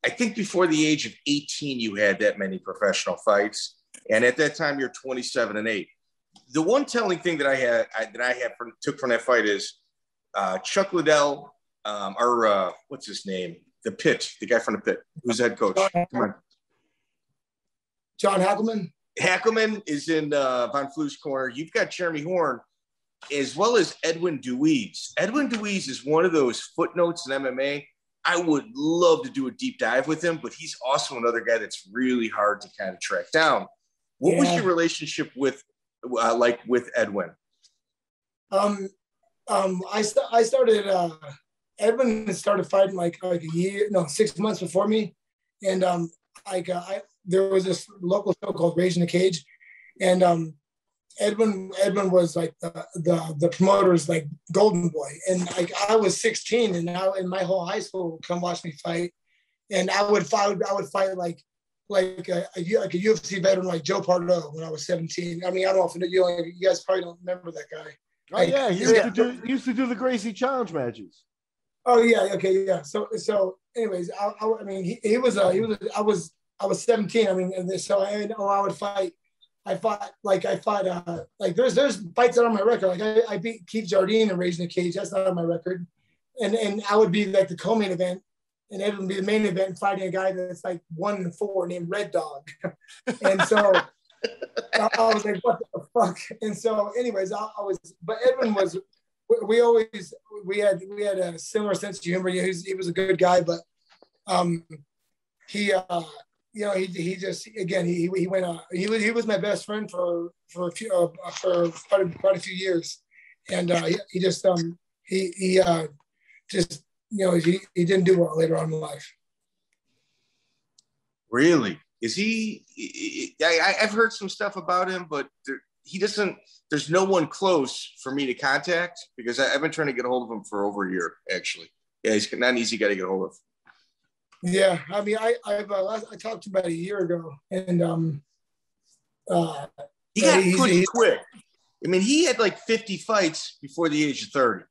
I think before the age of 18, you had that many professional fights. And at that time, you're 27-8. The one telling thing that took from that fight is Chuck Liddell, what's his name? The guy from the pit, who's head coach. Come on. John Hackleman. Hackleman is in Von Flu's corner. You've got Jeremy Horn, as well as Edwin Dewees. Edwin Dewees is one of those footnotes in MMA. I would love to do a deep dive with him, but he's also another guy that's really hard to kind of track down. What was your relationship with Edwin? I started. Edwin started fighting like a year, 6 months before me, and there was this local show called Raging the Cage, and Edwin was like the promoter's like golden boy, and like I was 16, and my whole high school would come watch me fight, and I would fight like a UFC veteran like Joe Pardo when I was 17. I mean, I don't know if you guys probably don't remember that guy. Oh yeah, he used to do the Gracie Challenge matches. Oh yeah, okay, yeah. So anyways, I mean, I was 17. I mean, and so I would fight. I fought like there's fights that are on my record. Like I beat Keith Jardine in Raging the Cage. That's not on my record. And I would be like the co-main event, and Ed would be the main event fighting a guy that's like 1-4 named Red Dog. And so I was like, what the fuck? And so anyways, but Edwin was, we had a similar sense of humor. He was a good guy, but he just, again, he went, he was my best friend for quite a few years. And he just he didn't do well later on in life. Really? Is he? I've heard some stuff about him, but he doesn't. There's no one close for me to contact because I've been trying to get a hold of him for over a year. Actually, yeah, he's not an easy guy to get a hold of. Yeah, I mean, I talked to him about a year ago, and he got pretty quick. I mean, he had like 50 fights before the age of 30.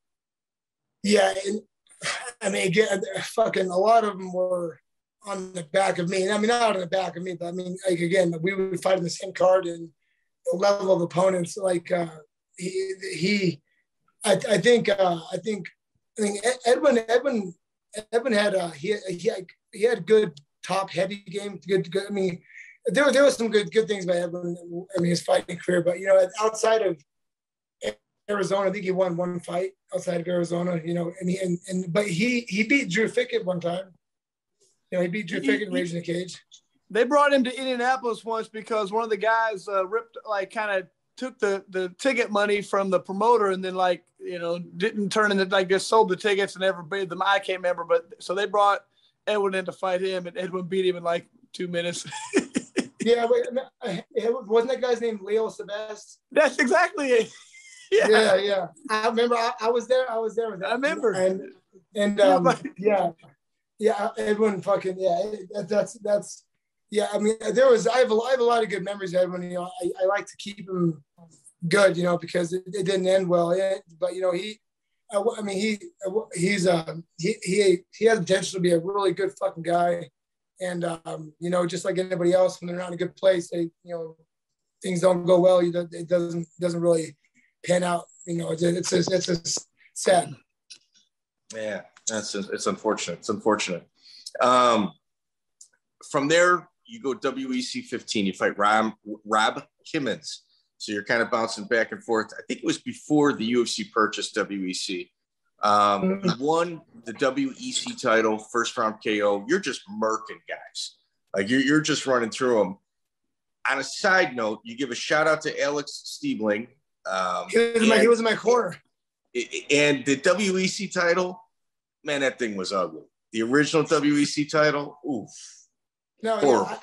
Yeah, and I mean, again, fucking a lot of them were on the back of me. I mean, not on the back of me, but I mean, like, again, we would fight in the same card, and the level of opponents, like I think Edwin had he had good top heavy game. Good. I mean, there was some good things about Edwin. I mean, his fighting career, but outside of Arizona, I think he won one fight outside of Arizona. But he beat Drew Fickett one time. He beat Drew Fickett in Raging the Cage. They brought him to Indianapolis once because one of the guys took the ticket money from the promoter and then didn't turn in just sold the tickets and never paid them. I can't remember, but so they brought Edwin in to fight him, and Edwin beat him in like 2 minutes. Yeah, wasn't that guy's name Leo Sebest? That's exactly it. Yeah. I remember. I was there. With that. I remember. Yeah. Edwin, fucking that's. Yeah, I mean, I have a lot of good memories of Edwin. I like to keep him good, because it didn't end well. But he has potential to be a really good fucking guy. And just like anybody else, when they're not in a good place, things don't go well. It doesn't really pan out. It's just sad. Yeah, it's unfortunate. It's unfortunate. From there, you go WEC 15. You fight Rob Kimmons. So you're kind of bouncing back and forth. I think it was before the UFC purchased WEC. You won the WEC title, first round KO. You're just murking guys. Like you're just running through them. On a side note, you give a shout out to Alec Stiebling. He was in my corner. And the WEC title, man, that thing was ugly. The original WEC title, oof. No, yeah,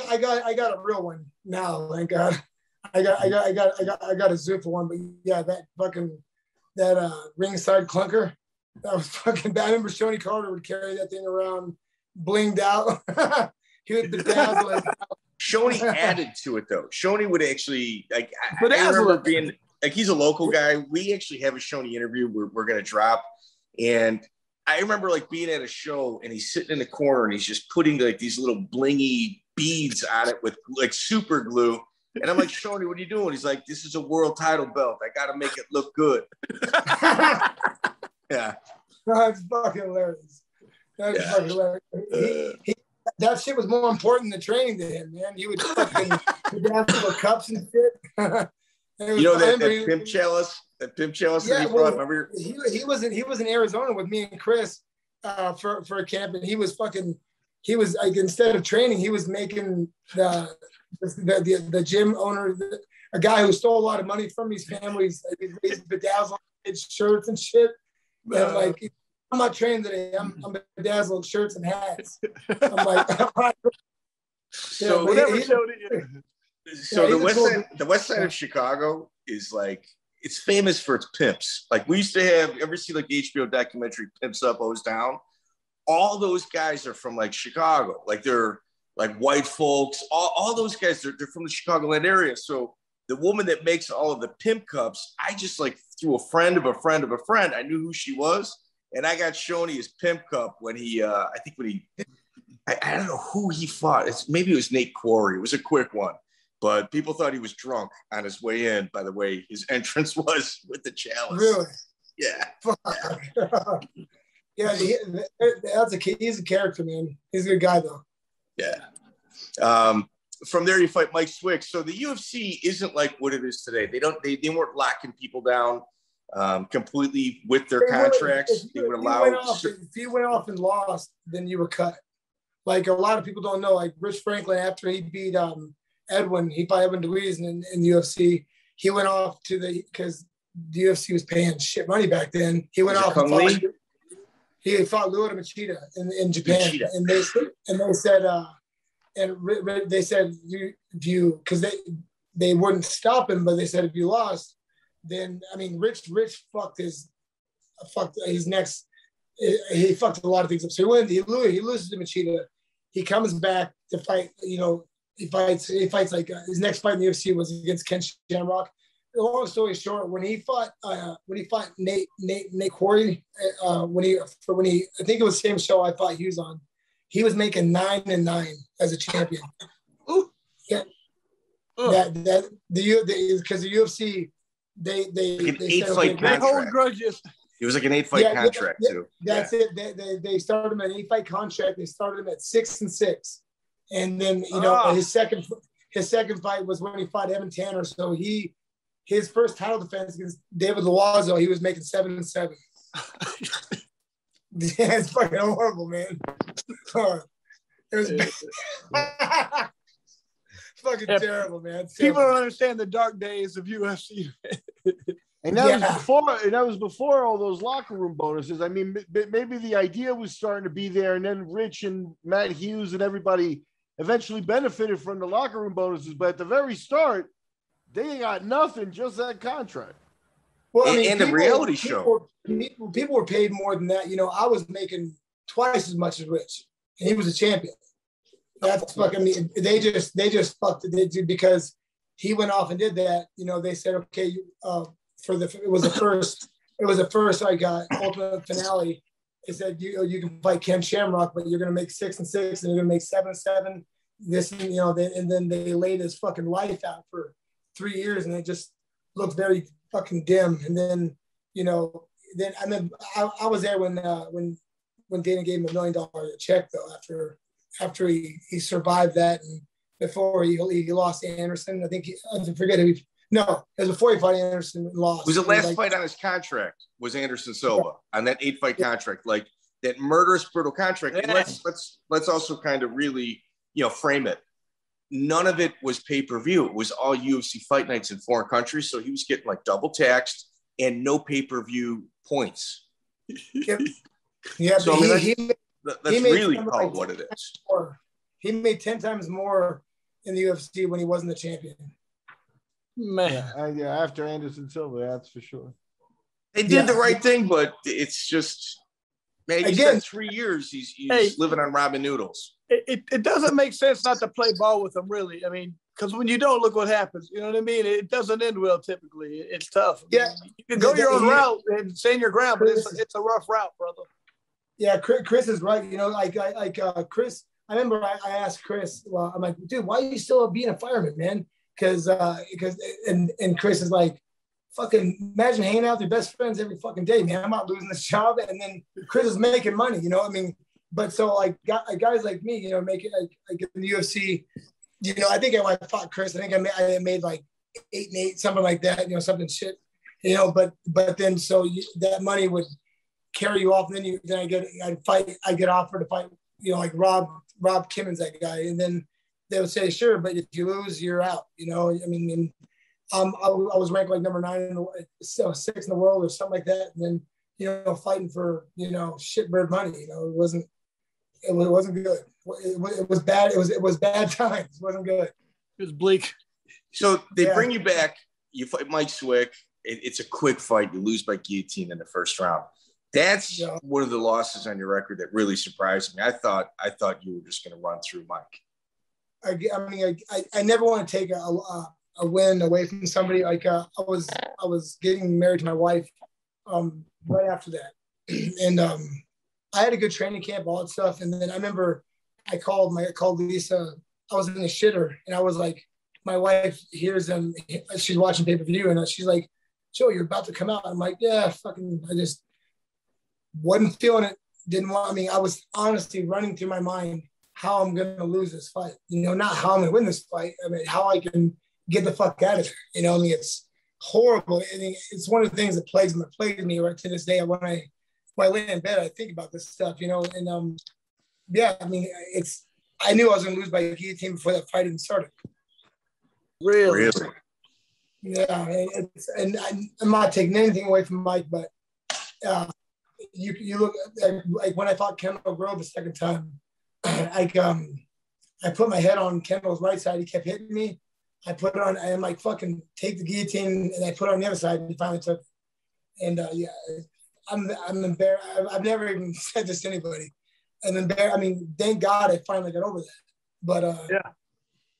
I got a real one now. Thank God. I got a Zuffa one, but yeah, that ringside clunker, that was fucking bad. I remember Shoney Carter would carry that thing around, blinged out. He would bedazzle it. Shoney added to it though. Shoney would actually I remember being like, he's a local guy. We actually have a Shoney interview we're gonna drop, and I remember being at a show and he's sitting in the corner and he's just putting these little blingy beads on it with super glue. And I'm like, Shoney, what are you doing? He's like, this is a world title belt. I got to make it look good. Yeah. That's fucking hilarious. That's fucking hilarious. That shit was more important than training to him, man. He would fucking bedazzle cups and shit. You know that pimp chalice that he brought? Remember? He was in Arizona with me and Chris for a camp, and he was like, instead of training, he was making the gym owner, a guy who stole a lot of money from his families. He's bedazzling his shirts and shit. And like, I'm not training today. I'm bedazzling shirts and hats. I'm like, so the west side of Chicago is like, it's famous for its pimps. Like, we used to have, ever see like the HBO documentary Pimps Up, O's Down? All those guys are from like Chicago. Like, they're like white folks. All those guys, they're from the Chicagoland area. So the woman that makes all of the pimp cups, I just like through a friend of a friend of a friend, I knew who she was. And I got Shoney his pimp cup when he, I don't know who he fought. Maybe it was Nate Quarry. It was a quick one. But people thought he was drunk on his way in, by the way his entrance was with the chalice. Really? Yeah. Yeah, he's a character, man. He's a good guy, though. Yeah. From there, you fight Mike Swick. So the UFC isn't like what it is today. They weren't locking people down completely with their contracts. They would allow. If you went off and lost, then you were cut. Like, a lot of people don't know. Like, Rich Franklin, after he beat Edwin Dewees in the UFC, he went off because the UFC was paying shit money back then. He went off and fought Lyoto Machida in Japan, Machida. and they said you because they wouldn't stop him, but they said if you lost, then I mean Rich fucked his next. He fucked a lot of things up. So he loses to Machida. He comes back to fight. You know, he fights like his next fight in the UFC was against Ken Shamrock. Long story short, when he fought Nate Quarry, when he I think it was the same show I fought Hughes on, he was making 9-9 as a champion. Ooh. Yeah. That because the UFC they like an 8-fight contract. They hold grudges. It was like an 8-fight contract too. That's it. They started him at an 8-fight contract. They started him at 6-6, and then his second fight was when he fought Evan Tanner. So his first title defense against David Loiseau, he was making 7-7. Yeah, it's fucking horrible, man. It was fucking terrible, man. People don't understand the dark days of UFC. And that was before all those locker room bonuses. I mean, maybe the idea was starting to be there, and then Rich and Matt Hughes and everybody eventually benefited from the locker room bonuses. But at the very start, they ain't got nothing, just that contract. Well, I mean, and the reality show. People were paid more than that. You know, I was making twice as much as Rich, and he was a champion. That's fucking me. They just fucked it because he went off and did that. You know, they said, okay, it was the first I got ultimate finale. They said you can fight Ken Shamrock, but you're gonna make 6-6 and you're gonna make 7-7. This, and then they laid his fucking life out for 3 years, and it just looked very fucking dim. And then, I was there when Dana gave him $1 million check though after he survived that, and before he lost to Anderson. I think I forget who. No, it was before he fought Anderson and lost. It was the last fight on his contract was Anderson Silva on that 8-fight contract, like that murderous brutal contract. And let's also kind of really frame it. None of it was pay-per-view. It was all UFC fight nights in foreign countries. So he was getting like double taxed and no pay-per-view points. Yep. Yeah, so that's really called what it is. He made 10 times more in the UFC when he wasn't the champion. Man. After Anderson Silva, that's for sure. They did the right thing, but it's just, man, he spent 3 years. He's living on ramen noodles. It doesn't make sense not to play ball with them, really. I mean, because when you don't, look what happens. You know what I mean? It doesn't end well typically. It's tough. Yeah. You can go your own route and stand your ground, but it's a rough route, brother. Yeah, Chris is right. Chris, I remember I asked Chris, well, I'm like, dude, why are you still being a fireman, man? because and Chris is like, fucking imagine hanging out with your best friends every fucking day, man. I'm not losing this job, and then Chris is making money, you know. I mean, but so like guys like me, you know, making like in the UFC, you know, I think I fought Chris. I think I made like 8-8, something like that, you know, something shit, you know. But then that money would carry you off, and then I get offered to fight, you know, like Rob Kimmons, that guy, and then they would say sure, but if you lose, you're out, you know. I mean, and I was ranked like number 9 6 in the world or something like that, and then, you know, fighting for, you know, shitbird money, you know. It wasn't good. It was bad. It was bad times. It wasn't good. It was bleak. So they bring you back. You fight Mike Swick. It's a quick fight. You lose by guillotine in the first round. That's one of the losses on your record that really surprised me. I thought you were just going to run through Mike. I mean, I never want to take a win away from somebody. Like I was getting married to my wife right after that, and I had a good training camp, all that stuff. And then I remember I called Lisa. I was in the shitter, and I was like, my wife hears them. She's watching pay-per-view, and she's like, Joe, you're about to come out. I'm like, yeah, fucking. I just wasn't feeling it. Didn't want. I mean, I was honestly running through my mind how I'm going to lose this fight. You know, not how I'm going to win this fight. I mean, how I can get the fuck out of here. You know, I mean, it's horrible. I mean, it's one of the things that plagues me right to this day. When I lay in bed, I think about this stuff, you know, and yeah, I mean, I knew I was going to lose by guillotine before that fight even started. Really? Yeah, and I'm not taking anything away from Mike, but you look like when I fought Kendall Grove the second time, I put my head on Kendall's right side. He kept hitting me. I put it on, and I'm like, fucking take the guillotine, and I put it on the other side, and he finally took it. And yeah, I'm embarrassed. I've never even said this to anybody. I'm embarrassed. I mean, thank God I finally got over that. But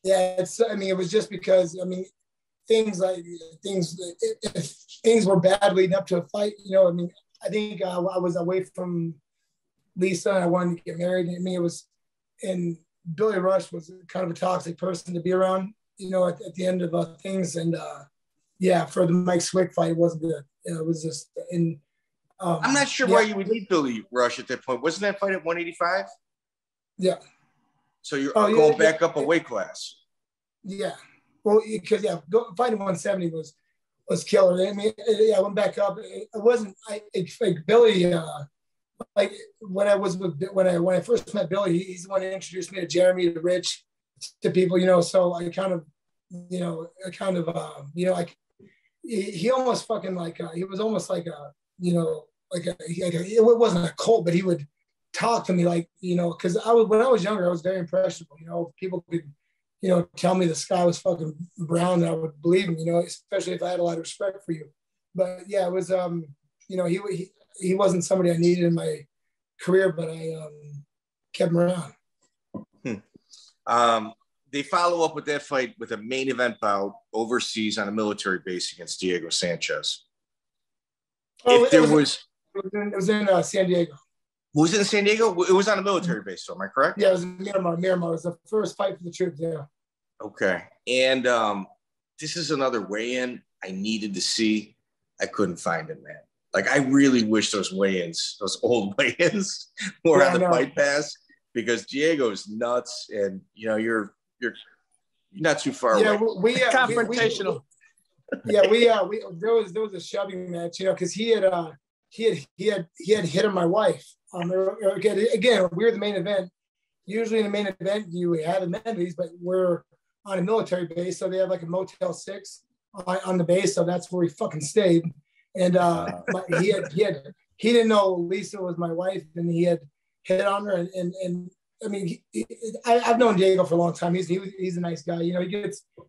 yeah, I mean, it was just because, I mean, things were bad leading up to a fight. You know, I mean, I think I was away from Lisa, and I wanted to get married. I mean, it was, and Billy Rush was kind of a toxic person to be around, you know, at the end of things. And yeah, for the Mike Swick fight, it wasn't good. You know, it was just, and I'm not sure why you would need Billy Rush at that point. Wasn't that fight at 185? Yeah. So you're going back up a weight class. Yeah. Well, because fighting 170 was killer. I mean, I went back up. It wasn't. Like Billy. Like when I first met Billy, he's the one who introduced me to Jeremy, to Rich, to people. You know, so I kind of, you know, like he almost fucking like he was almost like a, you know, it wasn't a cult, but he would talk to me like, you know, because when I was younger, I was very impressionable. You know, people could, you know, tell me the sky was fucking brown, and I would believe him, you know, especially if I had a lot of respect for you. But yeah, it was, you know, he wasn't somebody I needed in my career, but I kept him around. They follow up with that fight with a main event bout overseas on a military base against Diego Sanchez. Oh, it was in San Diego. Was it in San Diego? It was on a military base, so am I correct? Yeah, it was in Miramar. It was the first fight for the troops, yeah. Okay. And this is another weigh-in I needed to see. I couldn't find it, man. Like, I really wish those weigh-ins, those old weigh-ins were on the Fight Pass, because Diego's nuts, and, you know, you're not too far away. We confrontational. There was a shoving match, you know, because he had hit on my wife. Again, we're the main event. Usually in the main event, you have amenities, but we're on a military base, so they have like a Motel 6 on the base, so that's where we fucking stayed. And he didn't know Lisa was my wife, and he had hit on her. And I mean, I've known Diego for a long time. He's a nice guy. You know,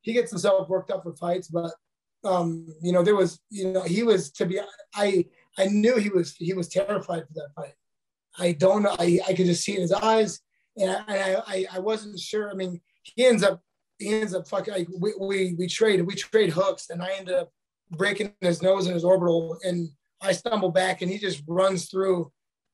he gets himself worked up for fights, but you know, there was, you know, I knew he was terrified for that fight. I don't know. I could just see it in his eyes, and I wasn't sure. I mean, he ends up fucking, like, we trade hooks, and I ended up breaking his nose and his orbital, and I stumble back, and he just runs through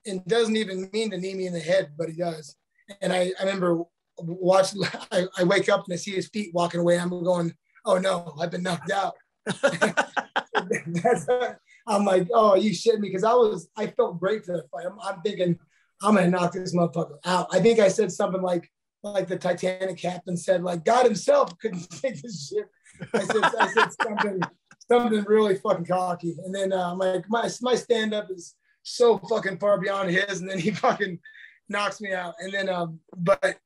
and doesn't even mean to knee me in the head, but he does. And I remember watching. I wake up and I see his feet walking away. I'm going, oh no, I've been knocked out. I'm like, oh, you shitting me? Because I felt great for that fight. I'm thinking I'm gonna knock this motherfucker out. I think I said something like the Titanic captain said, like God himself couldn't take this shit. I said something really fucking cocky. And then my stand-up is so fucking far beyond his, and then he fucking knocks me out. And then but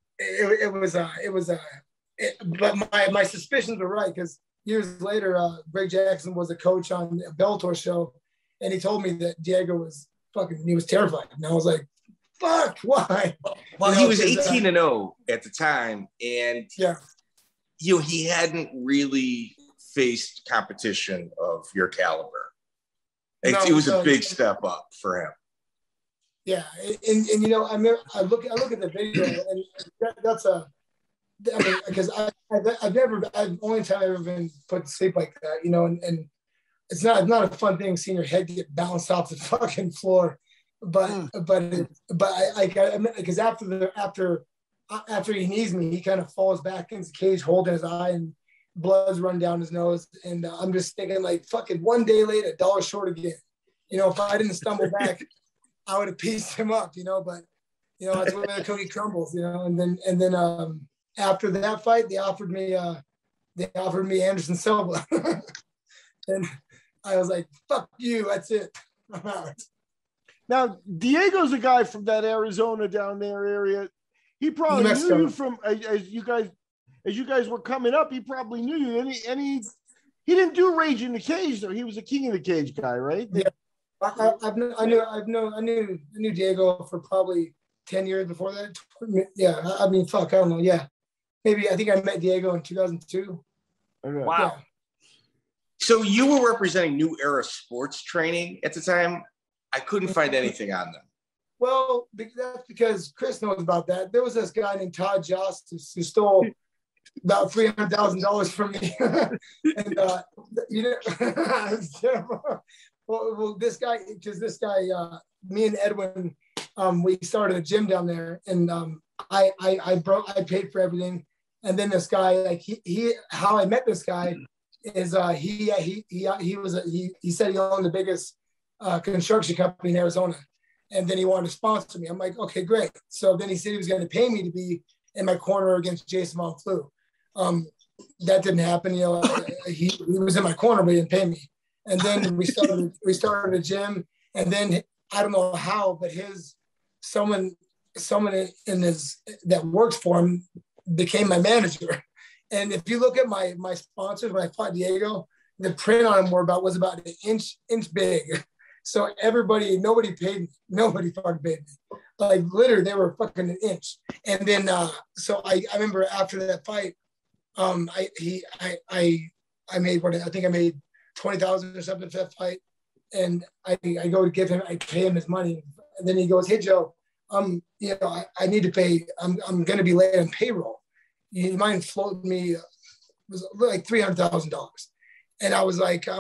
my suspicions were right, because years later, Greg Jackson was a coach on a Bellator show, and he told me that Diego was terrified. And I was like, fuck, why? Well, he was 18-0 at the time, and yeah, he hadn't really faced competition of your caliber. It was a big step up for him. Yeah, and I look at the video, and that's because I've only time I've ever been put to sleep like that, and it's not a fun thing seeing your head get bounced off the fucking floor, but because after he knees me, he kind of falls back into the cage holding his eye, and blood's run down his nose, and I'm just thinking, like, fucking one day late, $1 short again. If I didn't stumble back, I would have pieced him up, but that's where the cookie crumbles, and then after that fight, they offered me Anderson Silva, and I was like, fuck you, that's it, I'm out. Now, Diego's a guy from that Arizona down there area. He probably knew you from as you guys were coming up. He probably knew you. He didn't do Rage in the Cage though. He was a King of the Cage guy, right? Yeah, I knew Diego for probably 10 years before that. Yeah, I mean, fuck, I don't know. Yeah, maybe I think I met Diego in 2002. Okay. Wow. Yeah. So you were representing New Era Sports Training at the time. I couldn't find anything on them. Well, that's because Chris knows about that. There was this guy named Todd Jost who stole about $300,000 from me, and well, this guy, me and Edwin, we started a gym down there, and I paid for everything, and then this guy, like how I met this guy is he said he owned the biggest construction company in Arizona. And then he wanted to sponsor me. I'm like, okay, great. So then he said he was going to pay me to be in my corner against Jason Von Flue. That didn't happen. He was in my corner, but he didn't pay me. And then we started a gym. And then I don't know how, but someone that works for him became my manager. And if you look at my sponsors when I fought Diego, the print on them was about an inch big. So nobody paid me. Nobody fucking paid me. Like literally, they were fucking an inch. And then, so I remember after that fight, I made I think I made $20,000 or something for that fight. And I go to I pay him his money. And then he goes, "Hey Joe, I need to pay. I'm going to be late on payroll. You mind floating me? It was like $300,000." And I was like, at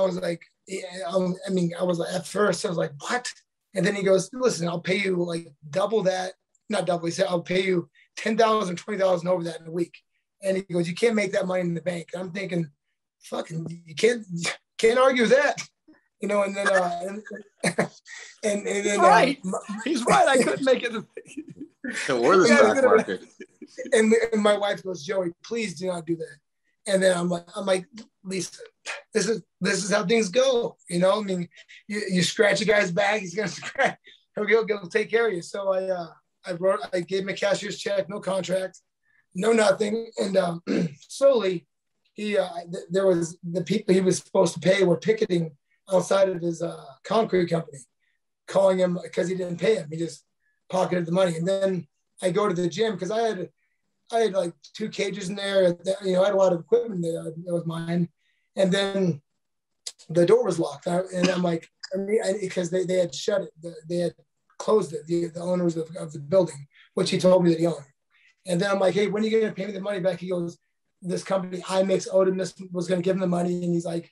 first I was like, what? And then he goes, "Listen, I'll pay you like double that, not double." He said, "I'll pay you $10,000, $20,000 over that in a week." And he goes, "You can't make that money in the bank." And I'm thinking, fucking, you can't argue with that, And then, and then, right, he's right. I couldn't make it. Or the stock market. And my wife goes, "Joey, please do not do that." And then I'm like, "Lisa, this is how things go. I mean, you scratch a guy's back, he's gonna scratch. He'll take care of you." So I gave him a cashier's check, no contract, no nothing, and slowly there was the people he was supposed to pay were picketing outside of his concrete company, calling him because he didn't pay him. He just pocketed the money, and then I go to the gym because I had like 2 cages in there. I had a lot of equipment there. That was mine. And then the door was locked. And I'm like, because they had shut it. They had closed it, the owners of the building, which he told me that he owned. And then I'm like, "Hey, when are you going to pay me the money back?" He goes, "This company, IMAX, owed him this, was going to give him the money." And he's like,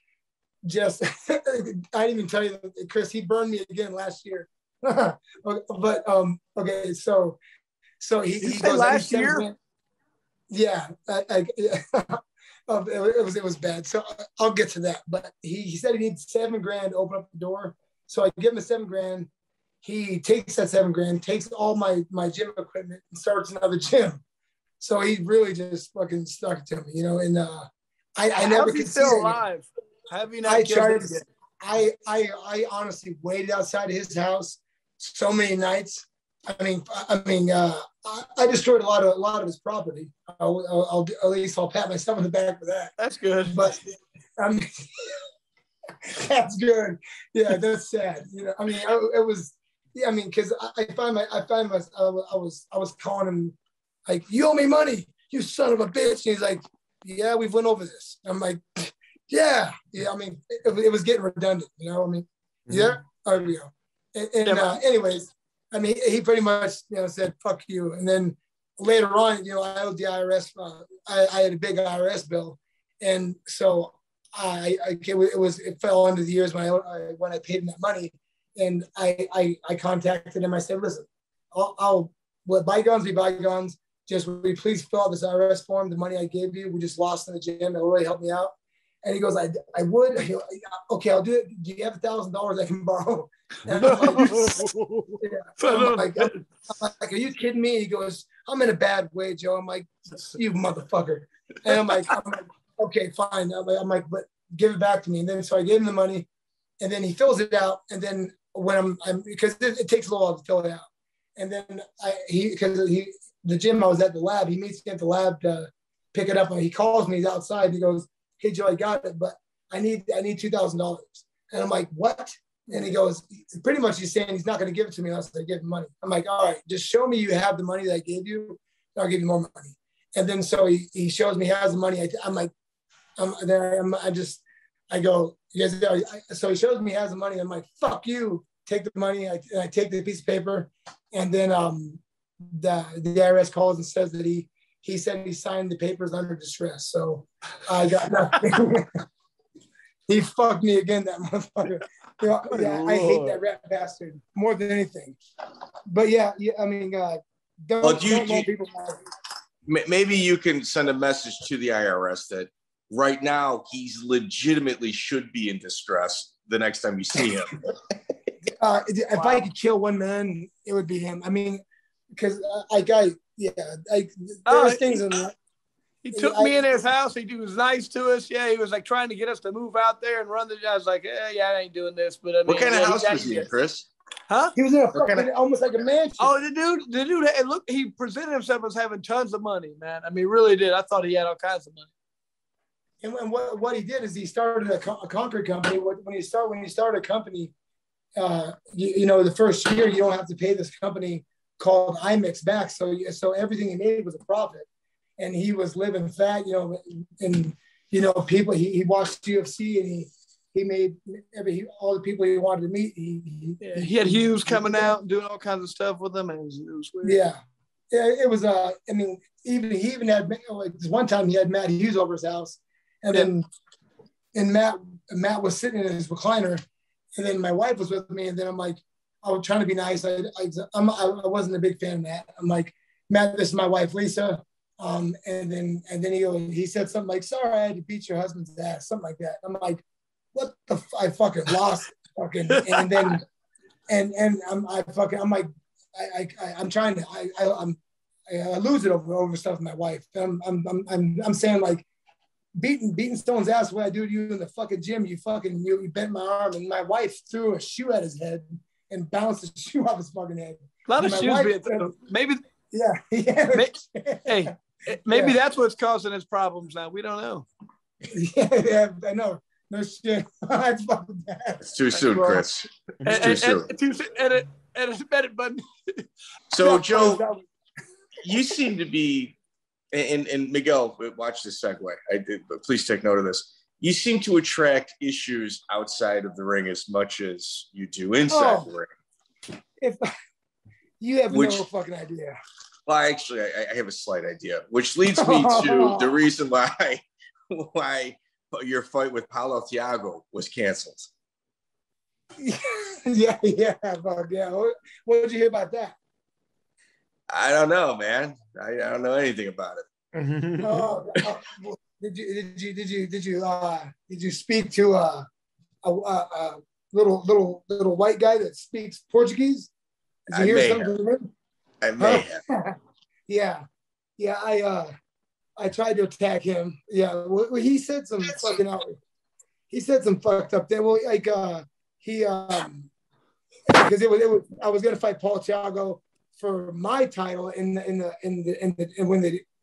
I didn't even tell you, Chris, he burned me again last year. But, okay, so he goes, last year? Yeah, It was bad. So I'll get to that. But he said he needs $7,000 to open up the door. So I give him the $7,000. He takes that $7,000, takes all my gym equipment, and starts another gym. So he really just fucking stuck it to me, And I never could see still alive. Have you not? I honestly waited outside of his house so many nights. I destroyed a lot of his property. I'll at least I'll pat myself on the back for that. That's good. But that's good. Yeah, that's sad. It was. Yeah, because I was calling him like, "You owe me money, you son of a bitch." And he's like, "Yeah, we've went over this." I'm like, "Yeah." It was getting redundant. Yeah. There we go. Anyways, he pretty much said "fuck you," and then later on, I owed the IRS. I had a big IRS bill, and so it fell under the years when I paid him that money. And I contacted him. I said, "Listen, I'll let bygones be bygones. Just will you please fill out this IRS form? The money I gave you, we just lost in the gym. It will really help me out." And he goes, "I would." Okay, I'll do it. Do you have $1,000 I can borrow? And I'm like, are you kidding me? He goes, "I'm in a bad way, Joe." I'm like, "You motherfucker." And I'm like, okay, fine. I'm like, but give it back to me. And then so I gave him the money, and then he fills it out, and then when I'm because it takes a little while to fill it out. And then the gym I was at, the lab, he meets me at the lab to pick it up, and he calls me, he's outside, he goes, "Hey Joe, I got it, but I need $2,000. And I'm like, "What?" And he goes, pretty much he's saying he's not going to give it to me unless I give him money. I'm like, "All right, just show me you have the money that I gave you, and I'll give you more money." And then so he shows me he has the money. I'm like, I go, "You guys," so he shows me he has the money. I'm like, "Fuck you." Take the money. I take the piece of paper. And then the IRS calls and says that he said he signed the papers under distress. So I got nothing. He fucked me again, that motherfucker. I hate that rat bastard more than anything. But don't want people. Maybe you can send a message to the IRS that right now he's legitimately should be in distress the next time you see him. If I could kill one man, it would be him. Because there's things in that. He took me in his house. He was nice to us. Yeah, he was like trying to get us to move out there and run the job. I was like, I ain't doing this. But what kind of house was he in, Chris? Huh? He was in a fucking almost like a mansion. Oh, the dude. And look, he presented himself as having tons of money, man. He really did. I thought he had all kinds of money. And what he did is he started a concrete company. When you start a company, the first year you don't have to pay this company called IMEX back. So everything he made was a profit. And he was living fat, and people. He watched UFC, and he made all the people he wanted to meet. He had Hughes coming out and doing all kinds of stuff with them, and it was weird. Yeah, it was. He even had this one time he had Matt Hughes over his house, and Matt was sitting in his recliner, and then my wife was with me, and then I'm like, I was trying to be nice. I wasn't a big fan of Matt. I'm like, "Matt, this is my wife, Lisa." And then he said something like, "Sorry, I had to beat your husband's ass," something like that. I'm like, "What the? I fucking lost fucking." And then, I'm like, I'm trying to, I lose it over stuff with my wife. I'm saying like, beating someone's ass the way I do to you in the fucking gym. You bent my arm, and my wife threw a shoe at his head and bounced the shoe off his fucking head. A lot of shoes maybe. Yeah. Maybe that's what's causing his problems now. We don't know. Yeah, I know. No shit. That's fucking bad. It's too soon, Chris. It's too soon. Edit button. So, Joe, you seem to be, and Miguel, watch this segue. I did, but please take note of this. You seem to attract issues outside of the ring as much as you do inside the ring. If you have no fucking idea. Well, actually, I have a slight idea, which leads me to the reason why your fight with Paulo Thiago was canceled. Yeah. Fuck yeah. What did you hear about that? I don't know, man. I don't know anything about it. did you speak to a little white guy that speaks Portuguese? Did you hear something from him? I may have. Yeah. I tried to attack him. Yeah, well, he said some fucking out. He said some fucked up thing. Well, like he because it was I was gonna fight Paul Thiago for my title in the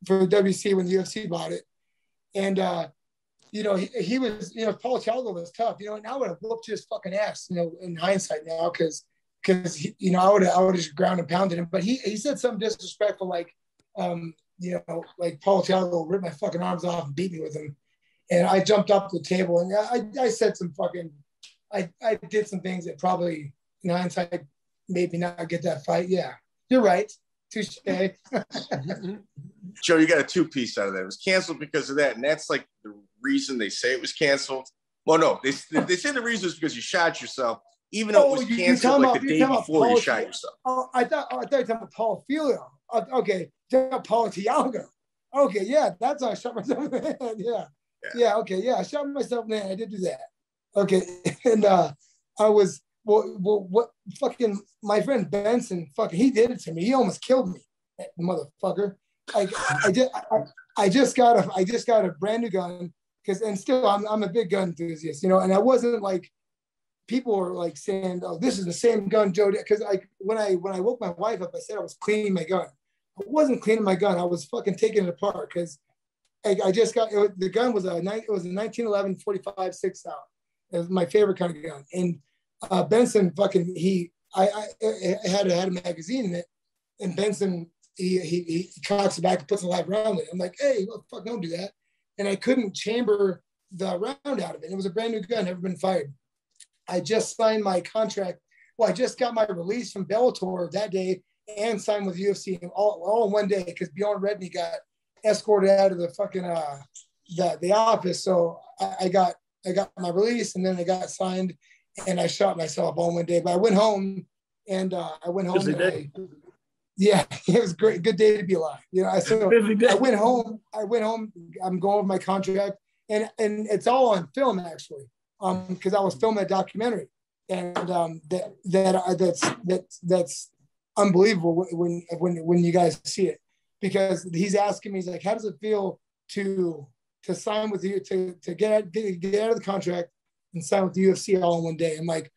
for WC when the UFC bought it, and he was Paul Thiago was tough. And I would have whooped his fucking ass. In hindsight now, because I would have just ground and pounded him. But he said something disrespectful like like Paul Thiago ripped my fucking arms off and beat me with them. And I jumped up the table and I said some fucking, I did some things that probably in hindsight maybe not get that fight. Yeah, you're right. Touche. Joe, you got a two-piece out of that. It was canceled because of that. And that's like the reason they say it was canceled. Well, no, they say the reason is because you shot yourself, even though it was canceled like the day before you shot yourself. Oh, I thought you were talking about Paul Filio. Okay, Paul Thiago. Okay, yeah, that's how I shot myself in the head. Yeah, okay, yeah, I shot myself in the head. I did do that. Okay, and I was what fucking my friend Benson fucking he did it to me. He almost killed me, that motherfucker. I just got a brand new gun and still I'm a big gun enthusiast, and I wasn't like people were like saying, "Oh, this is the same gun Joe did." Because when I woke my wife up, I said I was cleaning my gun. I wasn't cleaning my gun. I was fucking taking it apart because I just got the gun was a 1911 45 6 out. It was my favorite kind of gun. And Benson fucking I had a magazine in it, and Benson he cocks it back and puts a live round in it. I'm like, hey, what the fuck, don't do that. And I couldn't chamber the round out of it. It was a brand new gun, never been fired. I just signed my contract. Well, I just got my release from Bellator that day and signed with UFC all in one day because Bjorn Redney got escorted out of the fucking the office. So I got my release and then I got signed and I shot myself all in one day. But I went home and yeah, it was great. Good day to be alive. I went home. I'm going over my contract and it's all on film actually. Because I was filming a documentary, and that's unbelievable when you guys see it. Because he's asking me, he's like, "How does it feel to sign with you to get out of the contract and sign with the UFC all in one day?" I'm like,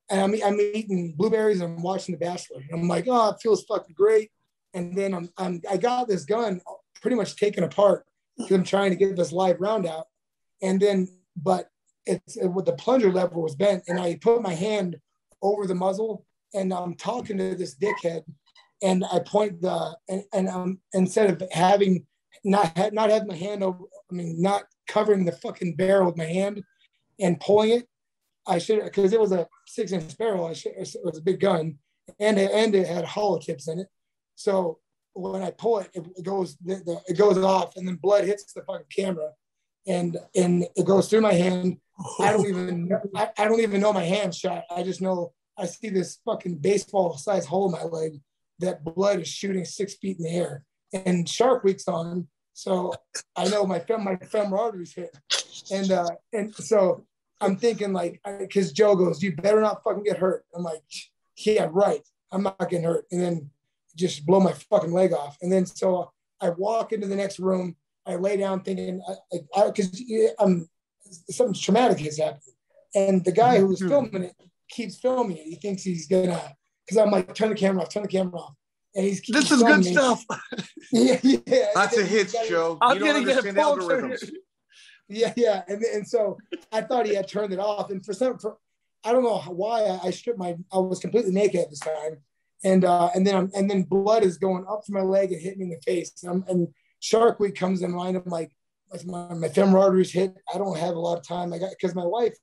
and I'm eating blueberries and I'm watching The Bachelor, and I'm like, "Oh, it feels fucking great." And then I got this gun pretty much taken apart because I'm trying to get this live round out, but with the plunger lever was bent, and I put my hand over the muzzle, and I'm talking to this dickhead, and I point instead of having not having my hand over, not covering the fucking barrel with my hand and pulling it, I should, because it was a 6-inch barrel. It was a big gun, and it had hollow tips in it. So when I pull it, it goes off, and then blood hits the fucking camera, and it goes through my hand. I don't even know my hand shot. I just know I see this fucking baseball sized hole in my leg that blood is shooting 6 feet in the air. And Shark Week's on, so I know my femoral arteries hit. And so I'm thinking like, because Joe goes, "You better not fucking get hurt." I'm like, "Yeah, right. I'm not getting hurt." And then just blow my fucking leg off. And then so I walk into the next room. I lay down thinking, because something traumatic has happened. And the guy who was filming it keeps filming it. He thinks he's gonna, because I'm like, turn the camera off. And this is good stuff. Yeah. Lots of hits, Joe. I'm you don't understand the algorithms. Yeah. And so I thought he had turned it off. And I don't know why I was completely naked at this time. And then blood is going up from my leg and hitting me in the face. And Shark Week comes in mind. I'm like, my femoral arteries hit. I don't have a lot of time. Because my wife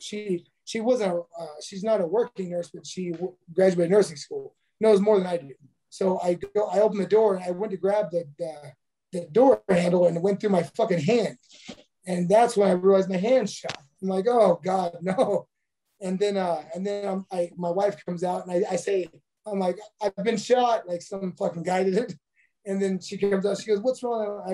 she's not a working nurse, but she graduated nursing school, knows more than I do. So I opened the door and I went to grab the door handle and it went through my fucking hand. And that's when I realized my hand's shot. I'm like, oh God, no. And then my wife comes out and I say, I'm like, "I've been shot," like some fucking guy did it. And then she comes out, she goes, "What's wrong?"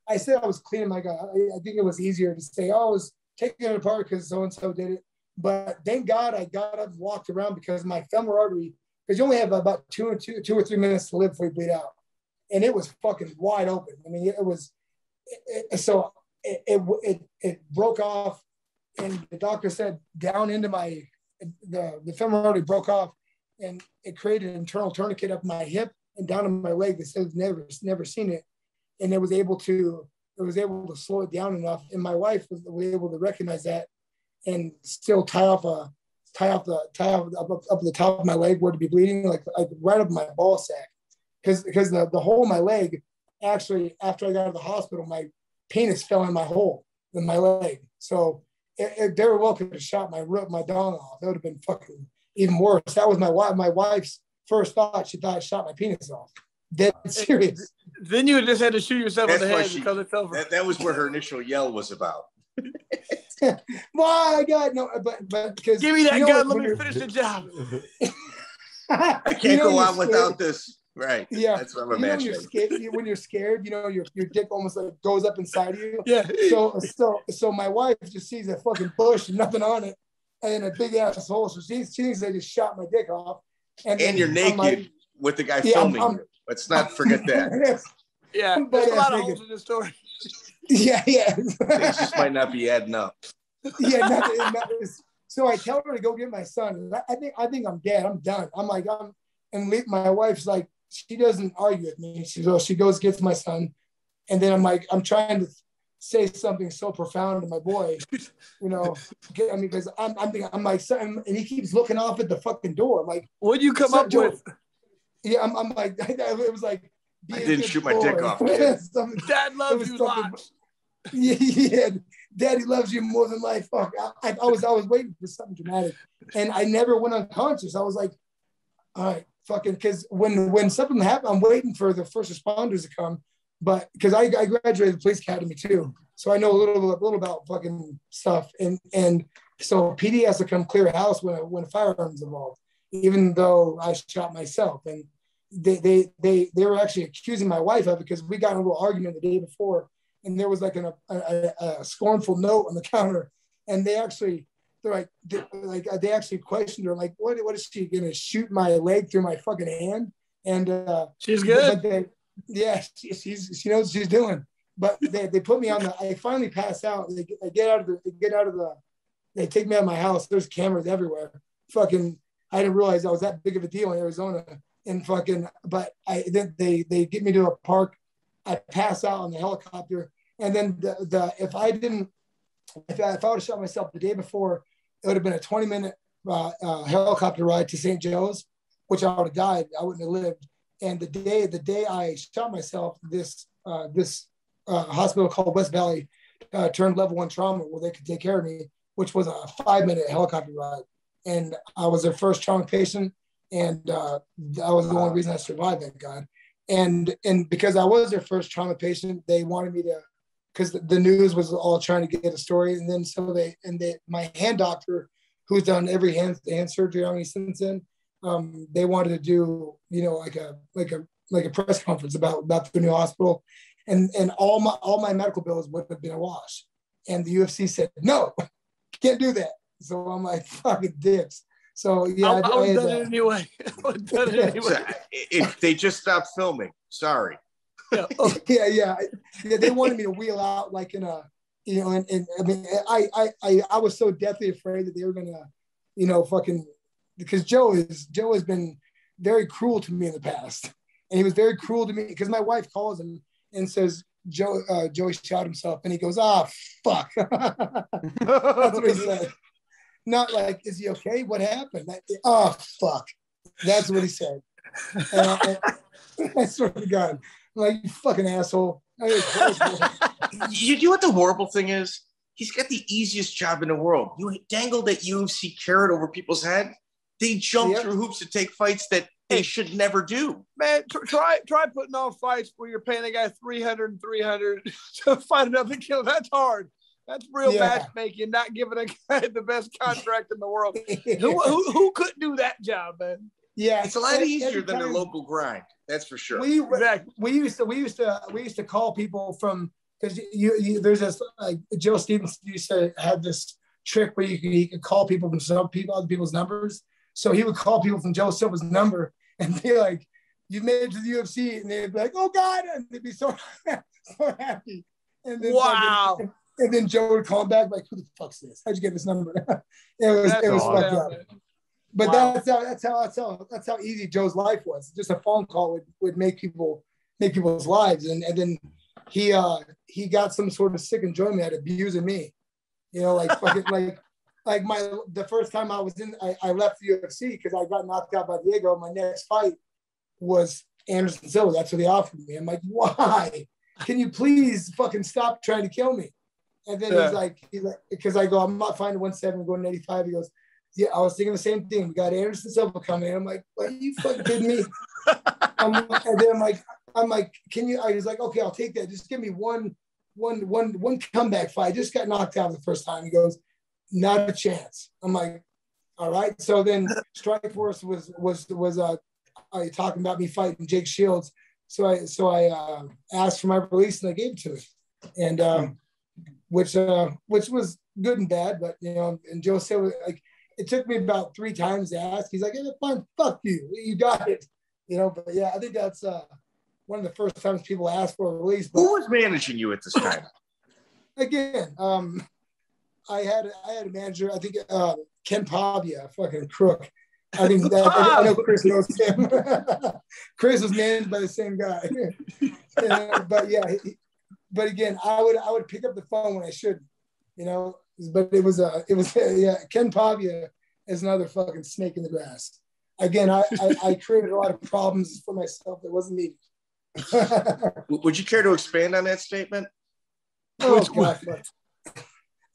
I I said I was cleaning my gut. I think it was easier to say, oh, I was taking it apart because so-and-so did it. But thank God I got up and walked around because my femoral artery, because you only have about two or 3 minutes to live before you bleed out. And it was fucking wide open. I mean, it broke off, and the doctor said down into the femoral artery broke off, and it created an internal tourniquet up my hip and down in my leg. They said never seen it, and it was able to slow it down enough. And my wife was able to recognize that and still tie up up the top of my leg where to be bleeding, like right up my ball sack, because the hole in my leg, actually after I got out of the hospital, my penis fell in my hole in my leg. So they were welcome to shot my dong off. That would have been fucking even worse. That was my wife's first thought. She thought I shot my penis off. Dead serious. Then you just had to shoot yourself in the head because it's over. That was what her initial yell was about. My God, no, but because give me that gun. Let me finish the job. I can't go on without this. Right. Yeah. That's what I'm imagining. When you're scared, your dick almost like goes up inside of you. Yeah. So my wife just sees a fucking bush and nothing on it, and a big ass hole. So she thinks they just shot my dick off. And you're naked with the guy filming. Let's not forget that. Yeah. There's a lot of holes in this story. Yeah. Things just might not be adding up. Yeah. So I tell her to go get my son. I think I'm dead. I'm done. And my wife's like, she doesn't argue with me. She goes, gets my son. And then I'm like, I'm trying to say something so profound to my boy, because I'm like, son, and he keeps looking off at the fucking door. I'm like, what'd you come up with? Yeah, I'm like, it was like, I didn't shoot my dick off. Dad loves you lots. Yeah, Daddy loves you more than life. Fuck, I was waiting for something dramatic, and I never went unconscious. I was like, all right, fucking, because when something happened, I'm waiting for the first responders to come, but because I graduated the police academy too, so I know a little about fucking stuff, and so PD has to come clear a house when a firearm's involved, even though I shot myself, and they were actually accusing my wife of it because we got in a little argument the day before, and there was like a scornful note on the counter, and they actually questioned her, like, what is she gonna shoot my leg through my fucking hand? And she's good. She knows what she's doing. But they put me on I finally pass out. They take me out of my house. There's cameras everywhere. Fucking, I didn't realize I was that big of a deal in Arizona. And fucking, but then they get me to a park. I pass out on the helicopter, and then if I would have shot myself the day before, it would have been a 20-minute helicopter ride to St. Joe's, which I would have died. I wouldn't have lived. And the day I shot myself, this hospital called West Valley turned level 1 trauma where they could take care of me, which was a 5-minute helicopter ride. And I was their first trauma patient, and that was the only reason I survived, thank God. And because I was their first trauma patient, they wanted me to, because the news was all trying to get a story. And then my hand doctor, who's done every hand surgery on me since then, they wanted to do, like a press conference about the new hospital, and all my medical bills would have been a wash. And the UFC said, no, can't do that. So I'm like, fucking dicks. So yeah, I would have done it anyway. If they just stopped filming, sorry. Yeah. Yeah. They wanted me to wheel out like in a, and I mean, I was so deathly afraid that they were gonna, fucking, because Joe has been very cruel to me in the past, and he was very cruel to me because my wife calls him and says Joey shot himself, and he goes, fuck. That's what he said. Not like, is he okay? What happened? Fuck. That's what he said. And I swear to God, I'm like, you fucking asshole. You know what the horrible thing is? He's got the easiest job in the world. You dangle that UFC carrot over people's head. They jump through hoops to take fights that they should never do. Man, try putting on fights where you're paying a guy 300 to fight another kill. That's hard. That's real matchmaking, not giving a guy the best contract in the world. Who couldn't do that job, man? Yeah, it's a lot easier than a local grind. That's for sure. We used to call people from because there's this like Joe Stevens used to have this trick where he could call people from other people's numbers. So he would call people from Joe Silva's number and be like, "You made it to the UFC," and they'd be like, "Oh God," and they'd be so happy. And then, wow. And then Joe would call him back like, "Who the fuck's this? How'd you get this number?" it was fucked up. But wow. that's how easy Joe's life was. Just a phone call would make people's lives, and then he got some sort of sick enjoyment out of abusing me. You know, like fucking like the first time I left the UFC because I got knocked out by Diego. My next fight was Anderson Silva. That's what they offered me. I'm like, why? Can you please fucking stop trying to kill me? And then he's like, because I go, I'm not fighting 170, going 85. He goes, yeah, I was thinking the same thing. We got Anderson Silva coming in. I'm like, what, are you fucking kidding me? And then I'm like, can you? I was like, okay, I'll take that. Just give me one comeback fight. I just got knocked out the first time. He goes, not a chance. I'm like, all right. So then Strikeforce was talking about me fighting Jake Shields. So I asked for my release and they gave it to me, and which was good and bad. But you know, and Joe said like it took me about 3 times to ask. He's like, hey, fine, fuck you, you got it. You know, but yeah, I think that's one of the first times people ask for a release. But who was managing you at this time? Again, I had a manager. I think Ken Pavia, fucking crook. I think that I know Chris knows him. Chris was managed by the same guy. But yeah, but again, I would pick up the phone when I shouldn't, you know. But it was yeah. Ken Pavia is another fucking snake in the grass. Again, I created a lot of problems for myself that wasn't needed. Would you care to expand on that statement? Oh God,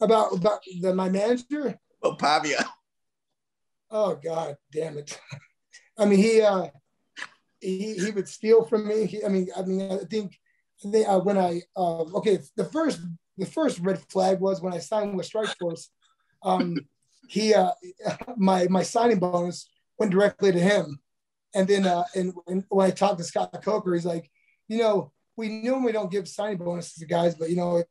about my manager? Oh, Pavia. Oh God, damn it! I mean, he would steal from me. I think when I the first red flag was when I signed with Strikeforce. My signing bonus went directly to him, and then and when I talked to Scott Coker, he's like, you know, we normally don't give signing bonuses to guys, but you know,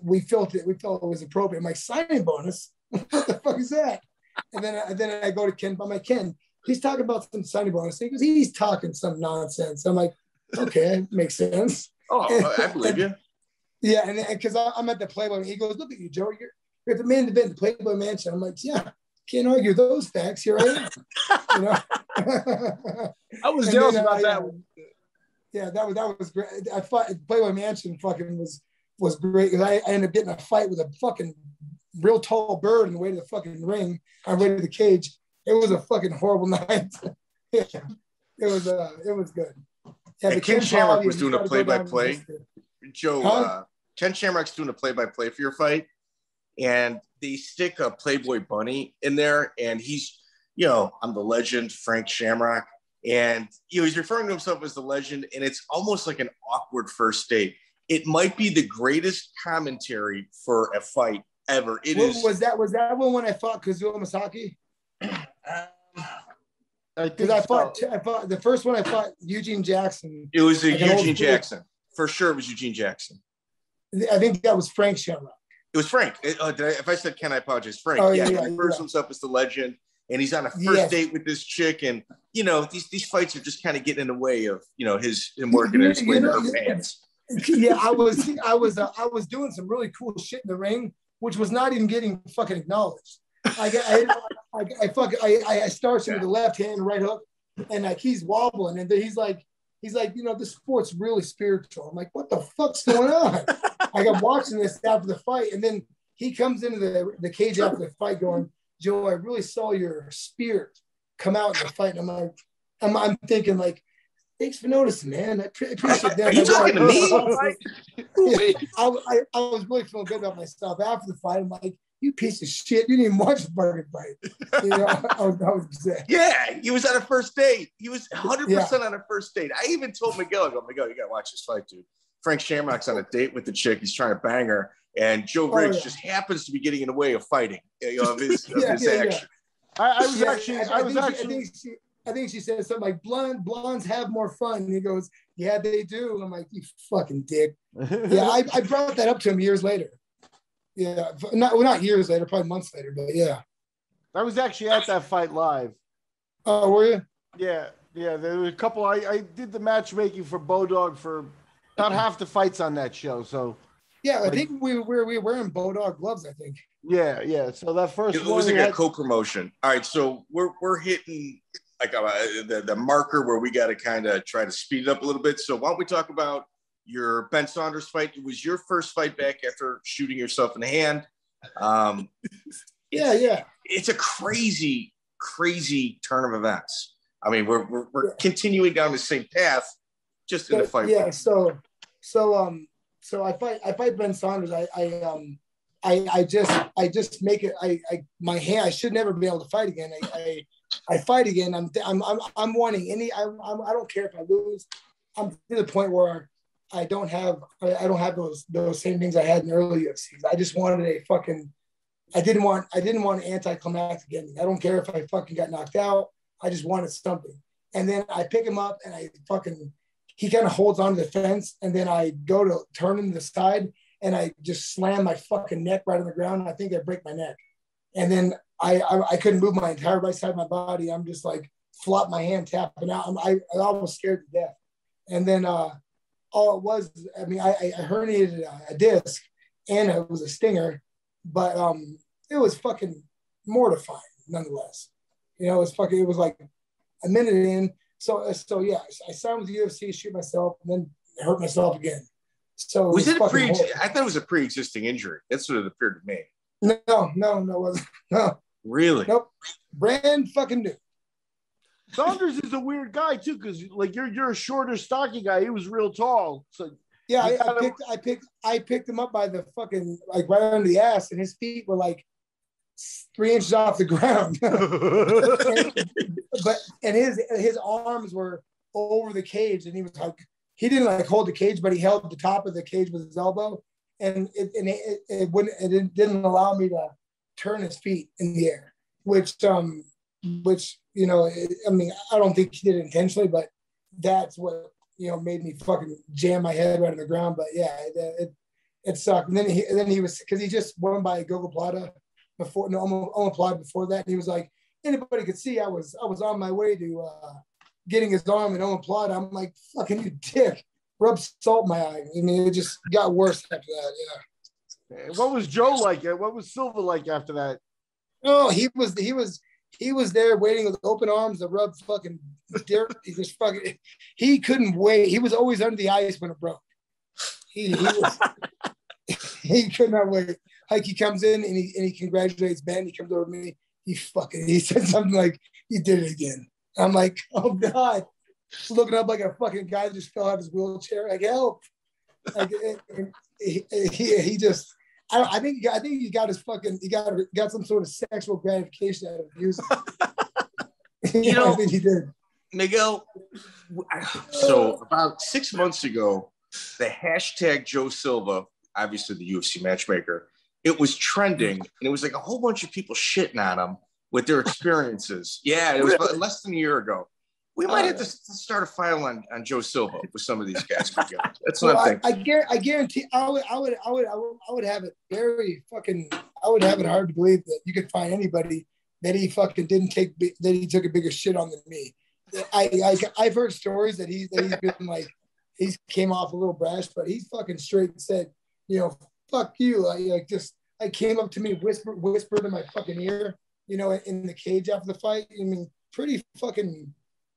we felt it was appropriate. My signing bonus, what the fuck is that? And then I go to Ken. I'm like, Ken, he's talking about some signing bonus. He goes, he's talking some nonsense. I'm like, okay, makes sense. Oh, I believe you. Yeah, and because I'm at the Playboy, and he goes, look at you, Joe. You're at the main event, the Playboy Mansion. I'm like, yeah, can't argue those facts. Here I am. You know? I was jealous about that one. Yeah, that was great. I thought Playboy Mansion fucking was great because I ended up getting a fight with a fucking real tall bird on the way to the fucking ring. On the way to the cage. It was a fucking horrible night. Yeah, it was good. Yeah, and Ken Shamrock was doing a play-by-play. Joe, Ken Shamrock's doing a play-by-play for your fight, and they stick a Playboy bunny in there, and he's, you know, I'm the legend, Frank Shamrock, and you know he's referring to himself as the legend, and it's almost like an awkward first date. It might be the greatest commentary for a fight ever. Was that one when I fought Kazuo Masaki? Because I fought the first one I fought Eugene Jackson. It was Eugene Jackson. For sure, it was Eugene Jackson. I think that was Frank Shamrock. It was Frank. If I said Ken, I apologize. Frank. Oh, he refers himself as the legend, and he's on a first date with this chick, and you know these fights are just kind of getting in the way of him working his way to her pants. Yeah, I was doing some really cool shit in the ring, which was not even getting fucking acknowledged. I start him with the left hand, right hook, and like he's wobbling, and then he's like, you know, this sport's really spiritual. I'm like, what the fuck's going on? I got watching this after the fight, and then he comes into the cage after the fight, going, Joe, I really saw your spirit come out in the fight. And I'm like, I'm thinking like, thanks for noticing, man. I appreciate that. Are you talking to me? I was really feeling good about myself after the fight. I'm like, you piece of shit. You didn't even watch the fucking fight. You know, I was upset. Yeah, he was on a first date. He was 100% on a first date. I even told Miguel, I go, Miguel, you got to watch this fight, dude. Frank Shamrock's on a date with the chick. He's trying to bang her. And Joe Riggs just happens to be getting in the way of fighting, of his action. I think she said something like, blondes have more fun. And he goes, Yeah, they do. I'm like, you fucking dick. Yeah, I brought that up to him years later. Yeah, not years later, probably months later, but yeah. I was actually at that fight live. Oh, were you? Yeah. There were a couple. I did the matchmaking for Bodog for about half the fights on that show. So yeah, I think we were wearing Bodog gloves. I think. Yeah. So that first it was like a co-promotion. All right, so we're hitting like the marker where we got to kind of try to speed it up a little bit. So why don't we talk about your Ben Saunders fight? It was your first fight back after shooting yourself in the hand. Yeah. It's a crazy turn of events. I mean, we're continuing down the same path, just in the fight. Yeah. So I fight Ben Saunders. I just make it. My hand. I should never be able to fight again. I fight again. I'm wanting any. I don't care if I lose. I'm to the point where I don't have those same things I had in early UFCs. I just wanted a fucking. I didn't want an anticlimactic ending. I don't care if I fucking got knocked out. I just wanted something. And then I pick him up and he kind of holds onto the fence, and then I go to turn him to the side and I just slam my fucking neck right on the ground. I think I break my neck. And then I couldn't move my entire right side of my body. I'm just like flop my hand tapping out. I almost scared to death. And then all it was, I mean, I herniated a disc and it was a stinger, but it was fucking mortifying nonetheless. You know, it was like a minute in. So yeah, I signed with the UFC, shoot myself, and then hurt myself again. So was it I thought it was a pre-existing injury. That's what it appeared to me. No, it wasn't. No. Really? Nope. Brand fucking new. Saunders is a weird guy too, because like you're a shorter, stocky guy. He was real tall. So yeah, I picked him up by the fucking like right under the ass, and his feet were like 3 inches off the ground. and his arms were over the cage, and he was like, he didn't like hold the cage, but he held the top of the cage with his elbow, and it didn't allow me to turn his feet in the air, which you know, I mean, I don't think he did it intentionally, but that's what, you know, made me fucking jam my head right on the ground. But yeah, it sucked. And then he was, because he just won by Gogo Plata before, Omoplata before that. And he was like, anybody could see I was on my way to getting his arm in Omoplata. I'm like, fucking you dick. Rub salt in my eye. I mean, it just got worse after that. Yeah. What was Joe like? What was Silva like after that? Oh, he was there waiting with open arms to rub fucking dirt. He couldn't wait. He was always under the ice when it broke. He could not wait. Like he comes in and he congratulates Ben. He comes over to me. He said something like, "You did it again." I'm like, "Oh God!" Looking up like a fucking guy that just fell out of his wheelchair. Like, help! Like he just. I think he got his fucking. He got some sort of sexual gratification out of abuse. You know, I think he did. Miguel. So about 6 months ago, the hashtag Joe Silva, obviously the UFC matchmaker, it was trending, and it was like a whole bunch of people shitting on him with their experiences. Yeah, it was about less than a year ago. We might have to start a file on Joe Silva with some of these guys. That's what I'm thinking. I guarantee I would have it very fucking. I would have it hard to believe that you could find anybody that he fucking didn't take, that he took a bigger shit on than me. I've heard stories that he's been like, he came off a little brash, but he fucking straight said, you know, fuck you. I came up to me, whispered in my fucking ear, you know, in the cage after the fight. I mean, pretty fucking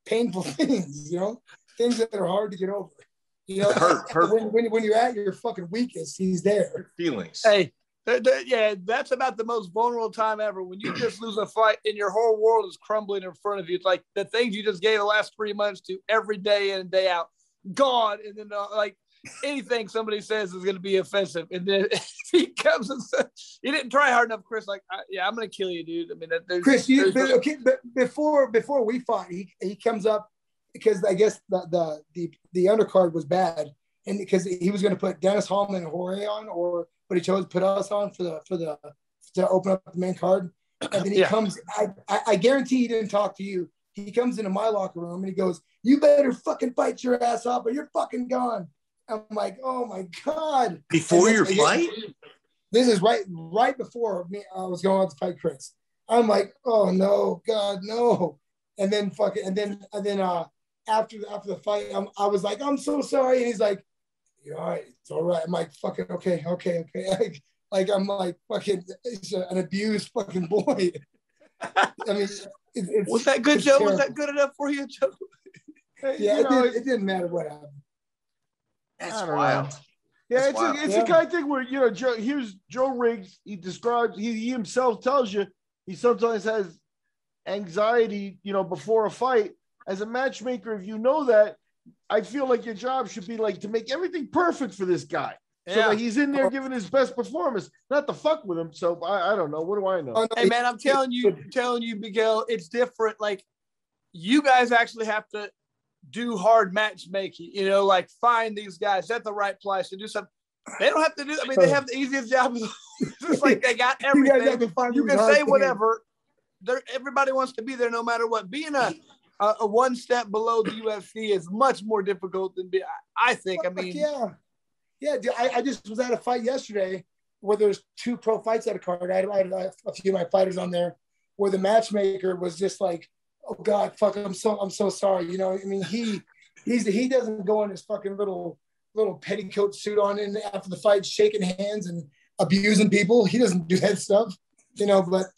painful things, you know, things that are hard to get over. You know, when you're at your fucking weakest, he's there. Feelings. Hey, yeah, that's about the most vulnerable time ever. When you just lose a fight and your whole world is crumbling in front of you. It's like the things you just gave the last 3 months to every day in and day out, gone. And then like anything somebody says is going to be offensive. And then he comes and says, "You didn't try hard enough, Chris." Like, yeah, I'm going to kill you, dude. I mean, Chris, but before we fought, he comes up because I guess the undercard was bad, and because he was going to put Dennis Hallman and Jorge on, but he chose to put us on to open up the main card. And then he comes. I guarantee he didn't talk to you. he comes into my locker room and he goes, "You better fucking fight your ass off or you're fucking gone." I'm like, "Oh my God." Before your fight? This is right before me. I was going out to fight Chris. I'm like, "Oh no, God, no." And then after the fight, I was like, "I'm so sorry." And he's like, "You're all right. It's all right." I'm like, "Fucking okay." Like I'm like fucking an abused fucking boy. I mean, was that good, Joe? Terrible. Was that good enough for you, Joe? Yeah, it didn't matter what happened. That's wild. Yeah, That's it's the kind of thing where, you know, here's Joe Riggs. He describes, he himself tells you he sometimes has anxiety, you know, before a fight. As a matchmaker, if you know that, I feel like your job should be like to make everything perfect for this guy. So that he's in there giving his best performance, not to fuck with him. So I don't know. What do I know? Hey man, I'm telling you, Miguel, it's different. Like, you guys actually have to do hard matchmaking, you know, like find these guys at the right place and do something. They don't have to do. I mean, they have the easiest job. It's like they got everything. You can say whatever. Everybody wants to be there no matter what. Being a one step below the UFC is much more difficult than I think. I mean, yeah. I just was at a fight yesterday where there's 2 pro fights at a card. I had a few of my fighters on there where the matchmaker was just like, "Oh God, fuck, I'm so sorry." You know, I mean, he doesn't go in his fucking little petticoat suit on in after the fight, shaking hands and abusing people. He doesn't do that stuff, you know. But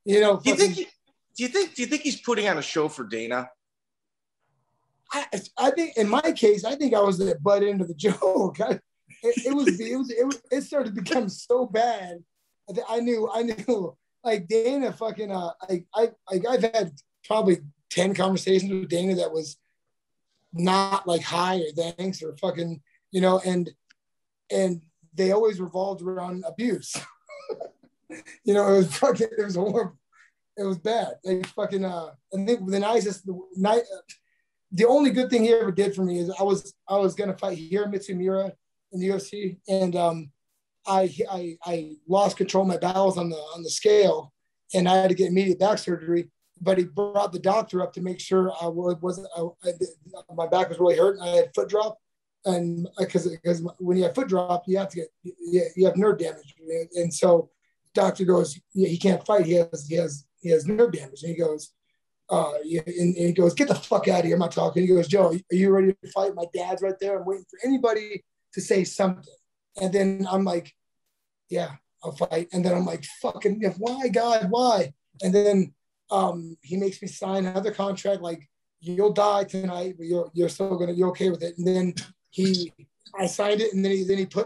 you know, do you think he's putting on a show for Dana? I think in my case, I think I was the butt end of the joke. It started to become so bad that I knew like Dana fucking I've had probably 10 conversations with Dana that was not like hi or thanks or fucking, you know, and they always revolved around abuse. You know, it was horrible. It was bad. Like fucking and the only good thing he ever did for me is I was gonna fight here in Mitsumura in the UFC, and I lost control of my bowels on the scale, and I had to get immediate back surgery. But he brought the doctor up to make sure my back was really hurting. I had foot drop, and because when you have foot drop, you have nerve damage, and so doctor goes, "Yeah, he can't fight. He has nerve damage," and he goes. And he goes, "Get the fuck out of here." I'm not talking. He goes, "Joe, are you ready to fight? My dad's right there. I'm waiting for anybody to say something." And then I'm like, "Yeah, I'll fight." And then I'm like, "Fucking, why, God, why?" And then he makes me sign another contract, like, "You'll die tonight, but you're okay with it." And then I signed it, and then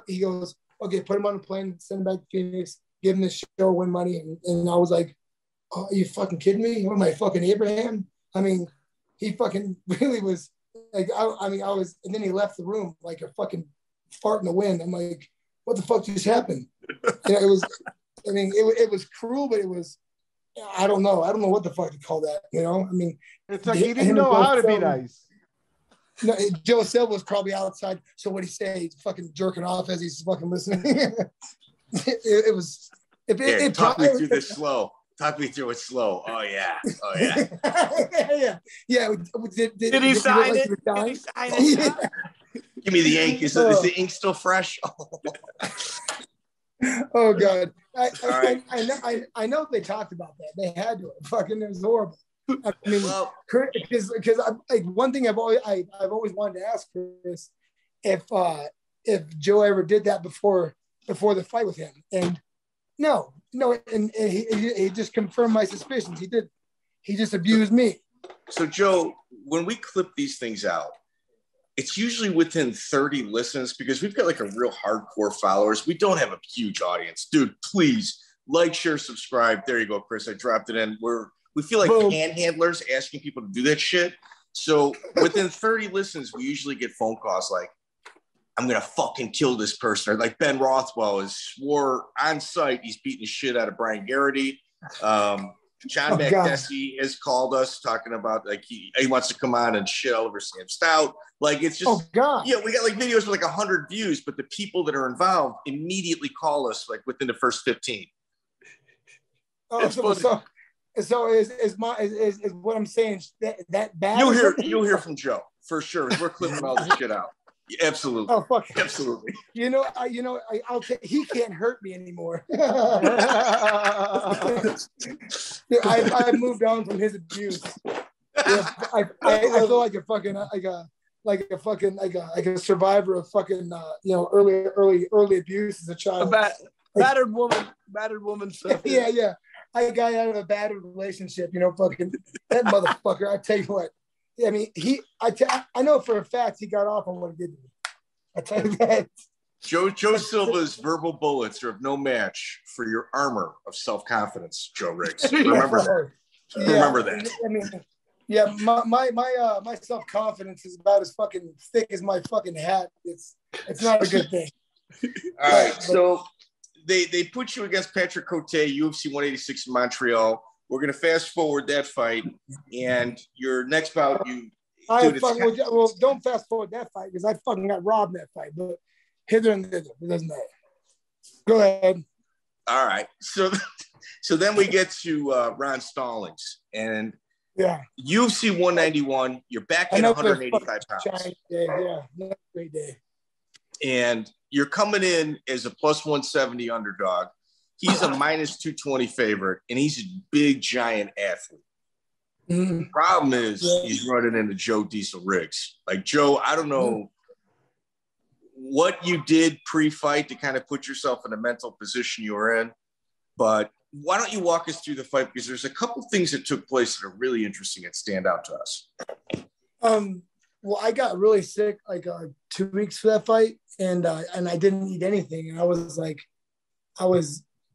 he goes, "Okay, put him on a plane, send him back to Phoenix, give him the show, win money." And I was like, "Oh, are you fucking kidding me? What am I, fucking Abraham?" I mean, he fucking really was like, I was, and then he left the room like a fucking fart in the wind. I'm like, what the fuck just happened? You know, it was cruel, but it was, I don't know what the fuck to call that. You know, I mean, it's like he didn't know how to be nice. No, Joe Silva was probably outside. So what he say? He's fucking jerking off as he's fucking listening. It was. Talk me through this slow. Talk me through it slow. Oh yeah. Yeah. Did he sign it? Did he sign it? Give me the ink. Is the ink still fresh? Oh God. I know they talked about that. They had to. Fucking, it was horrible. I mean, because one thing I've always wanted to ask Chris if Joe ever did that before the fight with him, and no, and he just confirmed my suspicions. He did. He just abused me. So Joe, when we clip these things out, it's usually within 30 listens because we've got like a real hardcore followers. We don't have a huge audience. Dude, please like, share, subscribe. There you go, Chris. I dropped it in. We feel like panhandlers asking people to do that shit. So within 30 listens, we usually get phone calls like, "I'm going to fucking kill this person." Or like Ben Rothwell has swore on site he's beating the shit out of Brian Garrity. John McDessie has called us talking about like he wants to come on and shit all over Sam Stout. Like it's just, we got like videos with like 100 views, but the people that are involved immediately call us like within the first 15. Oh, So is what I'm saying that bad? You'll hear from Joe for sure. We're clipping all this shit out. Absolutely. Oh fuck. Absolutely. I'll take. He can't hurt me anymore. I've moved on from his abuse. I feel like a fucking like a survivor of fucking early abuse as a child. Battered woman stuff. Yeah. I got out of a battered relationship, fucking that motherfucker. I tell you what. I mean, I know for a fact he got off on what he did to me. I tell you that. Joe Silva's verbal bullets are of no match for your armor of self-confidence, Joe Riggs. Remember that. Remember that. I mean, yeah, my self-confidence is about as fucking thick as my fucking hat. It's not a good thing. All right, so they put you against Patrick Cote, UFC 186 in Montreal. We're gonna fast forward that fight, and your next bout, don't fast forward that fight because I fucking got robbed in that fight. But hither and thither, it doesn't matter. Go ahead. All right, so then we get to Ron Stallings, and UFC 191. You're back in 185 pounds. Another great day. And you're coming in as a plus 170 underdog. He's a minus 220 favorite, and he's a big, giant athlete. The problem is he's running into Joe Diesel Riggs. Like, Joe, I don't know what you did pre-fight to kind of put yourself in a mental position you were in, but why don't you walk us through the fight? Because there's a couple things that took place that are really interesting and stand out to us. Well, I got really sick like 2 weeks for that fight, and I didn't eat anything, and I was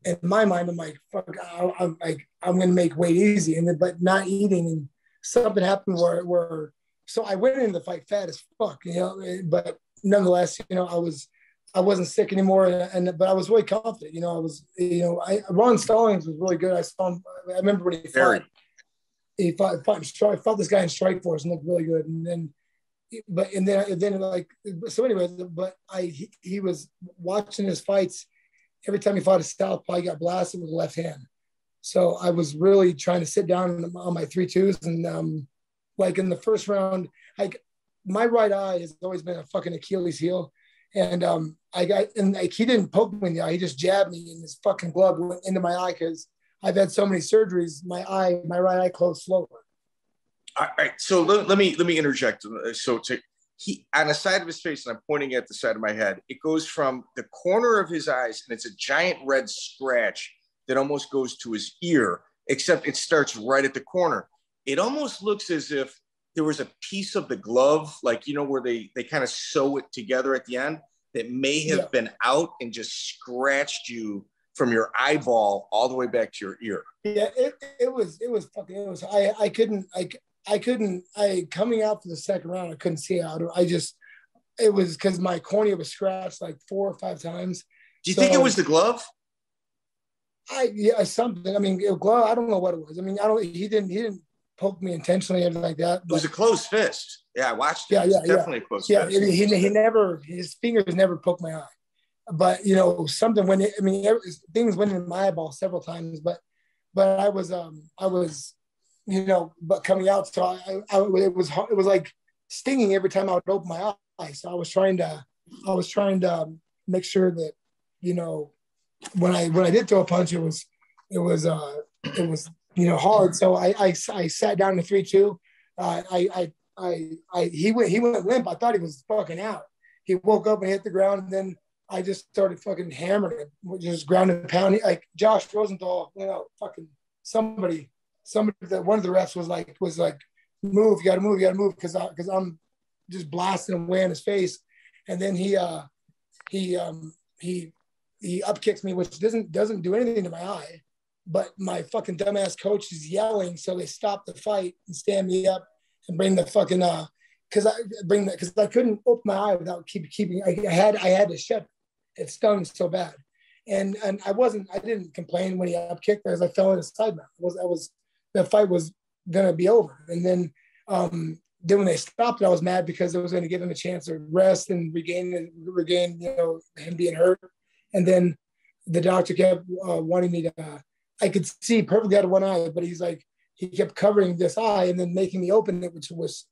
in my mind, I'm like, fuck, I'm gonna make weight easy, but not eating, and something happened where so I went into the fight fat as fuck, but nonetheless, I wasn't sick anymore, but I was really confident, Ron Stallings was really good. I saw him. I remember when he fought this guy in Strikeforce and looked really good, and then he was watching his fights. Every time he fought a southpaw, he got blasted with the left hand. So I was really trying to sit down on my 3-2s, and like in the first round, my right eye has always been a fucking Achilles heel, and he didn't poke me in the eye. He just jabbed me, and his fucking glove went into my eye because I've had so many surgeries. My right eye closed slower. All right, so let me interject. So on the side of his face, and I'm pointing at the side of my head, it goes from the corner of his eyes, and it's a giant red scratch that almost goes to his ear, except it starts right at the corner. It almost looks as if there was a piece of the glove, like, where they kind of sew it together at the end, that may have been out and just scratched you from your eyeball all the way back to your ear. Yeah, coming out for the second round, I couldn't see out. It was because my cornea was scratched like 4 or 5 times. Do you think it was the glove? Something. I mean, glove. I don't know what it was. I mean, he didn't poke me intentionally or anything like that. It was a closed fist. Yeah, I watched it. Yeah, definitely a closed fist. Yeah, his fingers never poked my eye. But something things went in my eyeball several times. But I was but coming out, so it was like stinging every time I would open my eyes. So I was trying to make sure that when I did throw a punch, it was hard. So I sat down to 3-2. He went limp. I thought he was fucking out. He woke up and hit the ground, and then I just started fucking hammering him, just ground and pound. Like Josh Rosenthal, fucking somebody that one of the refs was like, move, you gotta move, because I'm just blasting away in his face. And then he up kicks me, which doesn't do anything to my eye. But my fucking dumbass coach is yelling, so they stop the fight and stand me up and bring the fucking because I couldn't open my eye without keeping. I had to shut. It stung so bad, and I didn't complain when he up kicked because I fell in his side mount. The fight was gonna be over, and then when they stopped it, I was mad because it was going to give him a chance to rest and regain him being hurt. And then the doctor kept wanting me I could see perfectly out of one eye, but he's like, he kept covering this eye and then making me open it, which was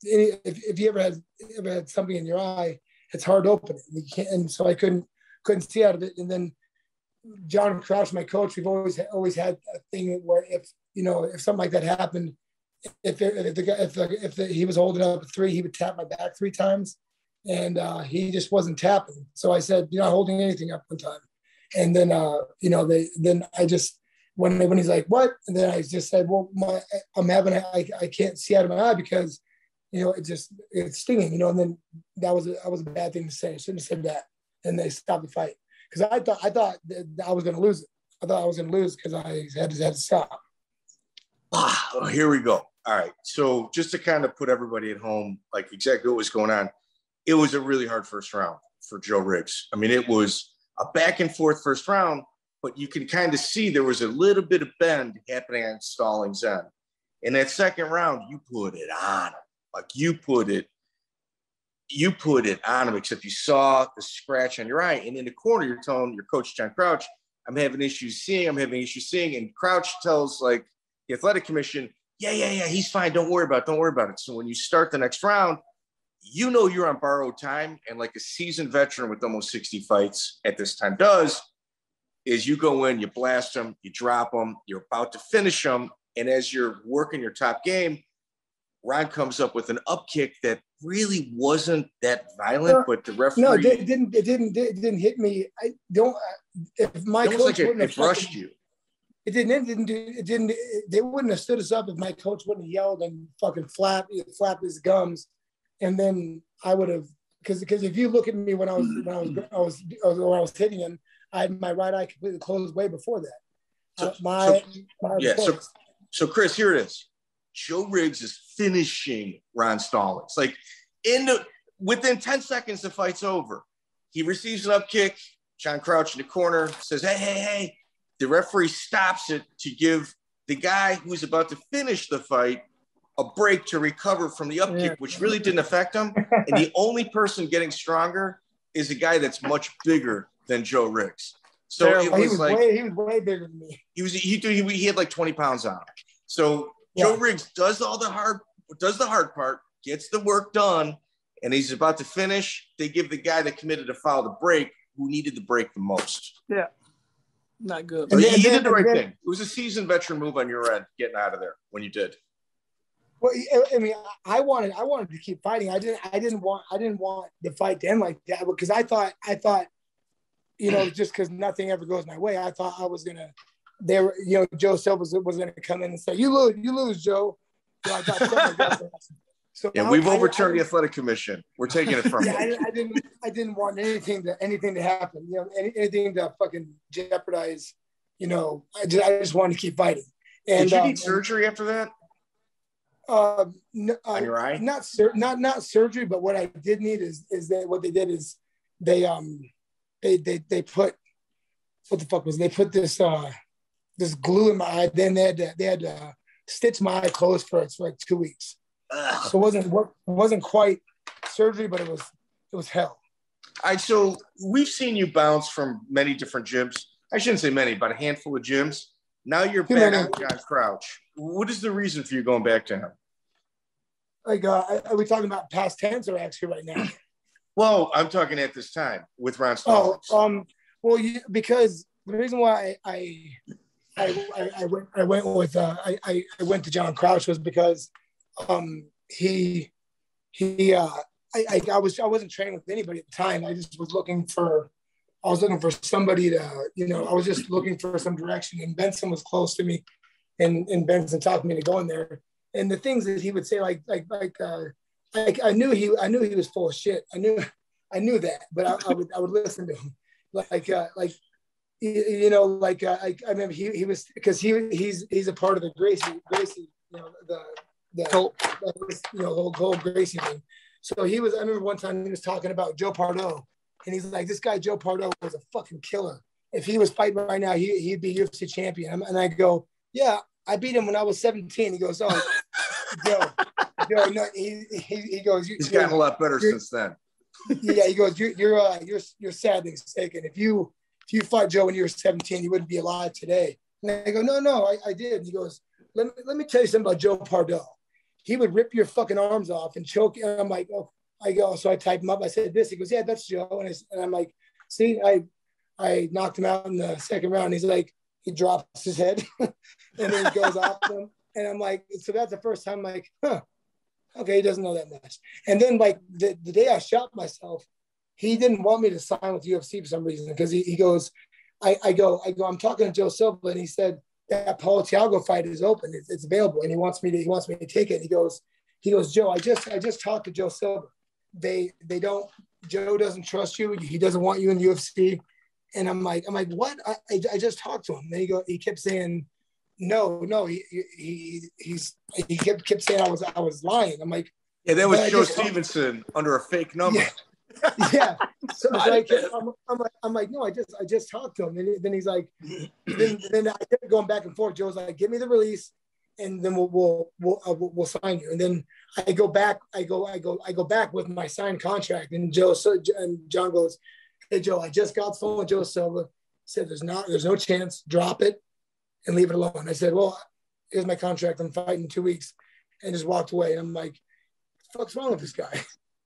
if you ever had something in your eye, it's hard to open it. You can't, and so I couldn't see out of it. And then John Crouch, my coach, we've always had a thing where if something like that happened, if he was holding up a 3, he would tap my back 3 times, and he just wasn't tapping. So I said, "You're not holding anything up one time." And then then I just when he's like, "What?" And then I just said, "Well, I can't see out of my eye because it's stinging." And then that was a bad thing to say. I shouldn't have said that. And they stopped the fight because I thought that I was going to lose it. I thought I was going to lose because I had to stop. Oh, here we go. All right. So just to kind of put everybody at home, like exactly what was going on, it was a really hard first round for Joe Riggs. I mean, it was a back and forth first round, but you can kind of see there was a little bit of bend happening on Stallings' end. In that second round, you put it on him. Like you put it on him, except you saw the scratch on your eye. And in the corner, you're telling your coach, John Crouch, I'm having issues seeing. And Crouch tells like the athletic commission, yeah, he's fine. Don't worry about it. So when you start the next round, you're on borrowed time. And like a seasoned veteran with almost 60 fights at this time does, is you go in, you blast them, you drop them, you're about to finish them. And as you're working your top game, Ron comes up with an up kick that really wasn't that violent, but the referee. No, it didn't hit me. I don't. If my coach wouldn't have brushed you. It didn't. They wouldn't have stood us up if my coach wouldn't have yelled and fucking flap his gums, and then I would have. Because if you look at me when I was hitting him, I had my right eye completely closed way before that. So Chris, here it is. Joe Riggs is finishing Ron Stallings. Like within 10 seconds, the fight's over. He receives an up kick. John Crouch in the corner says, hey. The referee stops it to give the guy who's about to finish the fight a break to recover from the up kick, which really didn't affect him. And the only person getting stronger is a guy that's much bigger than Joe Riggs. So he was way bigger than me. He had like 20 pounds on him. So Joe Riggs does the hard part, gets the work done, and he's about to finish. They give the guy that committed a foul the break, who needed the break the most. Yeah, not good. But you did the right thing. It was a seasoned veteran move on your end, getting out of there when you did. Well, I mean, I wanted to keep fighting. I didn't want the fight to end like that because I thought, just because nothing ever goes my way, I thought I was gonna. Joe Silva was going to come in and say, "You lose, Joe." So I thought so we've overturned the athletic commission. We're taking it from you. I didn't want anything to happen. Anything to fucking jeopardize. I just wanted to keep fighting. And, did you need surgery after that? No, on your eye? Not surgery, but what I did need is that what they did is they put what the fuck was they put this glue in my eye. Then they had to stitch my eye closed for like 2 weeks. Ugh. So it wasn't quite surgery, but it was hell. All right, so we've seen you bounce from many different gyms. I shouldn't say many, but a handful of gyms. Now you're back on John Crouch. What is the reason for you going back to him? Like, are we talking about past tense or actually right now? Well, I'm talking at this time with Ron Stallings. Because the reason why I went to John Crouch was because I wasn't training with anybody at the time. I just was looking for somebody to, I was just looking for some direction. And Benson was close to me, and Benson talked me to go in there. And the things that he would say, I knew he was full of shit. I knew that, but I would listen to him. I remember he was, because he's a part of the Gracie, the whole Gracie thing. So I remember one time he was talking about Joe Pardo, and he's like, this guy Joe Pardo was a fucking killer. If he was fighting right now, he'd be UFC champion. And I go, yeah, I beat him when I was 17. He goes, oh, Joe, no, he goes, he's gotten a lot better since then. Yeah, he goes, you're sadly mistaken. If you fought Joe when you were 17, you wouldn't be alive today. And I go, no, I did. And he goes, let me tell you something about Joe Pardo. He would rip your fucking arms off and choke. And I'm like, oh, I go, so I type him up. I said this. He goes, yeah, that's Joe. And I'm like, see, I knocked him out in the second round. He's like, he drops his head and then he goes off him. And I'm like, so that's the first time I'm like, huh, okay, he doesn't know that much. And then like the day I shot myself, he didn't want me to sign with UFC for some reason because he goes, I go, I'm talking to Joe Silva and he said that Paulo Thiago fight is open, it's available, and he wants me to take it. And he goes, Joe, I just talked to Joe Silva. Joe doesn't trust you. He doesn't want you in the UFC. And I'm like, what? I just talked to him. And he kept saying, no. He kept saying I was lying. I'm like, yeah, that was Joe Stevenson under a fake number. Yeah. So I'm like, no, I just talked to him. And then he's like, then I kept going back and forth. Joe's like, give me the release, and then we'll sign you. And then I go back with my signed contract. And John goes, hey Joe, I just got phone with Joe Silva. Said there's no chance. Drop it and leave it alone. I said, well, here's my contract. I'm fighting in 2 weeks, and just walked away. And I'm like, what the fuck's wrong with this guy?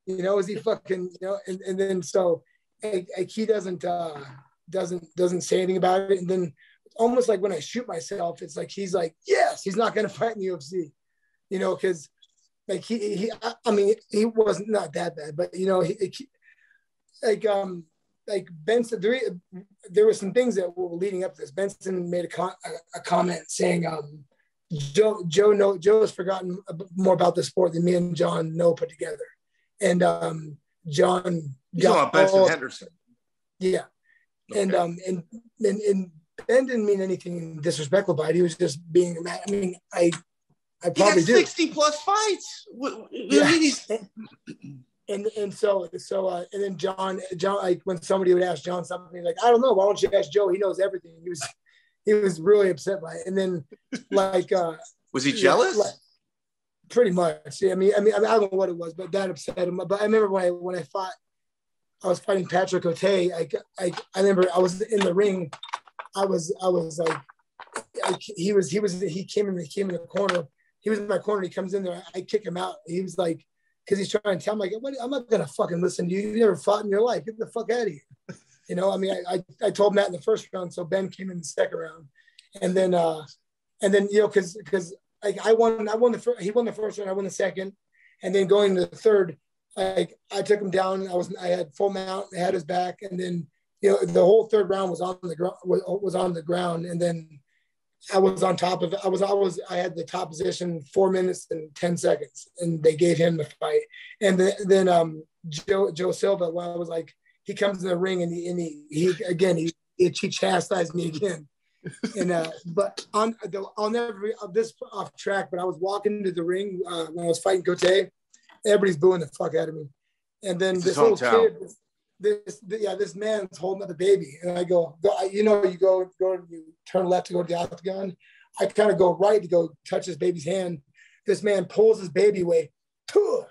Is he fucking, and then so he doesn't say anything about it. And then almost like when I shoot myself, it's like, he's like, yes, he's not going to fight in the UFC, because like he wasn't not that bad, but like Benson, there were some things that were leading up to this. Benson made a comment saying, Joe has forgotten more about the sport than me and John know put together. And John got Benson Henderson. Yeah. Okay. And Ben didn't mean anything disrespectful by it. He was just being mad. I mean, I probably do 60 plus fights. Yeah. And so and then John, like when somebody would ask John something, like, I don't know, why don't you ask Joe? He knows everything. He was really upset by it. And then like was he jealous? Like, pretty much. Yeah, I mean, I don't know what it was, but that upset him. But I remember when I was fighting Patrick Cote. I remember I was in the ring. I was like, he came in the corner. He was in my corner. He comes in there. I kick him out. He was like, because he's trying to tell me, like, I'm not gonna fucking listen to you. You never fought in your life. Get the fuck out of here. I mean, I told him that in the first round. So Ben came in the second round, and then because like he won the first round, I won the second, and then going to the third, like I took him down. I had full mount, I had his back, and then the whole third round was on the ground, and then I was on top of it. I had the top position 4 minutes and 10 seconds, and they gave him the fight. And then Joe Silva, when I was like, he comes in the ring and he chastised me again. And but I'll never this off track, but I was walking to the ring when I was fighting Cote. Everybody's booing the fuck out of me. And then this little kid, this man's holding up the baby, and I go, you turn left to go to the octagon. I kind of go right to go touch his baby's hand. This man pulls his baby away,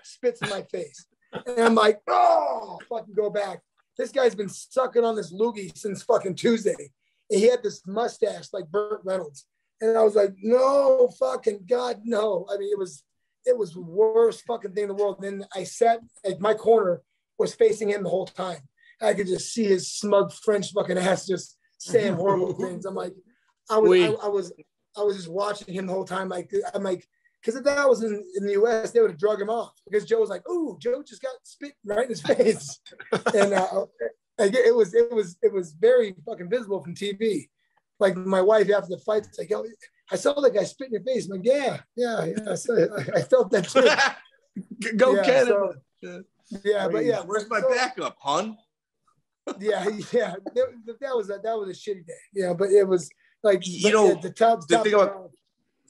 spits in my face, and I'm like, oh, fucking go back. This guy's been sucking on this loogie since fucking Tuesday. And he had this mustache like Burt Reynolds, and I was like, no, fucking God, no. I mean, it was the worst fucking thing in the world. And then I sat at my corner. Was facing him the whole time. I could just see his smug French fucking ass just saying horrible things. I'm like, I was just watching him the whole time. I'm like, because if that was in the US, they would have drug him off. Because Joe was like, "Ooh, Joe just got spit right in his face," and it was very fucking visible from TV. Like my wife after the fight, it's like, "Yo, I saw that guy spit in your face." I'm like, yeah. I felt that too. Go Ken. Yeah, but yeah, where's my backup, hon? Yeah. That was a shitty day. Yeah, but it was like the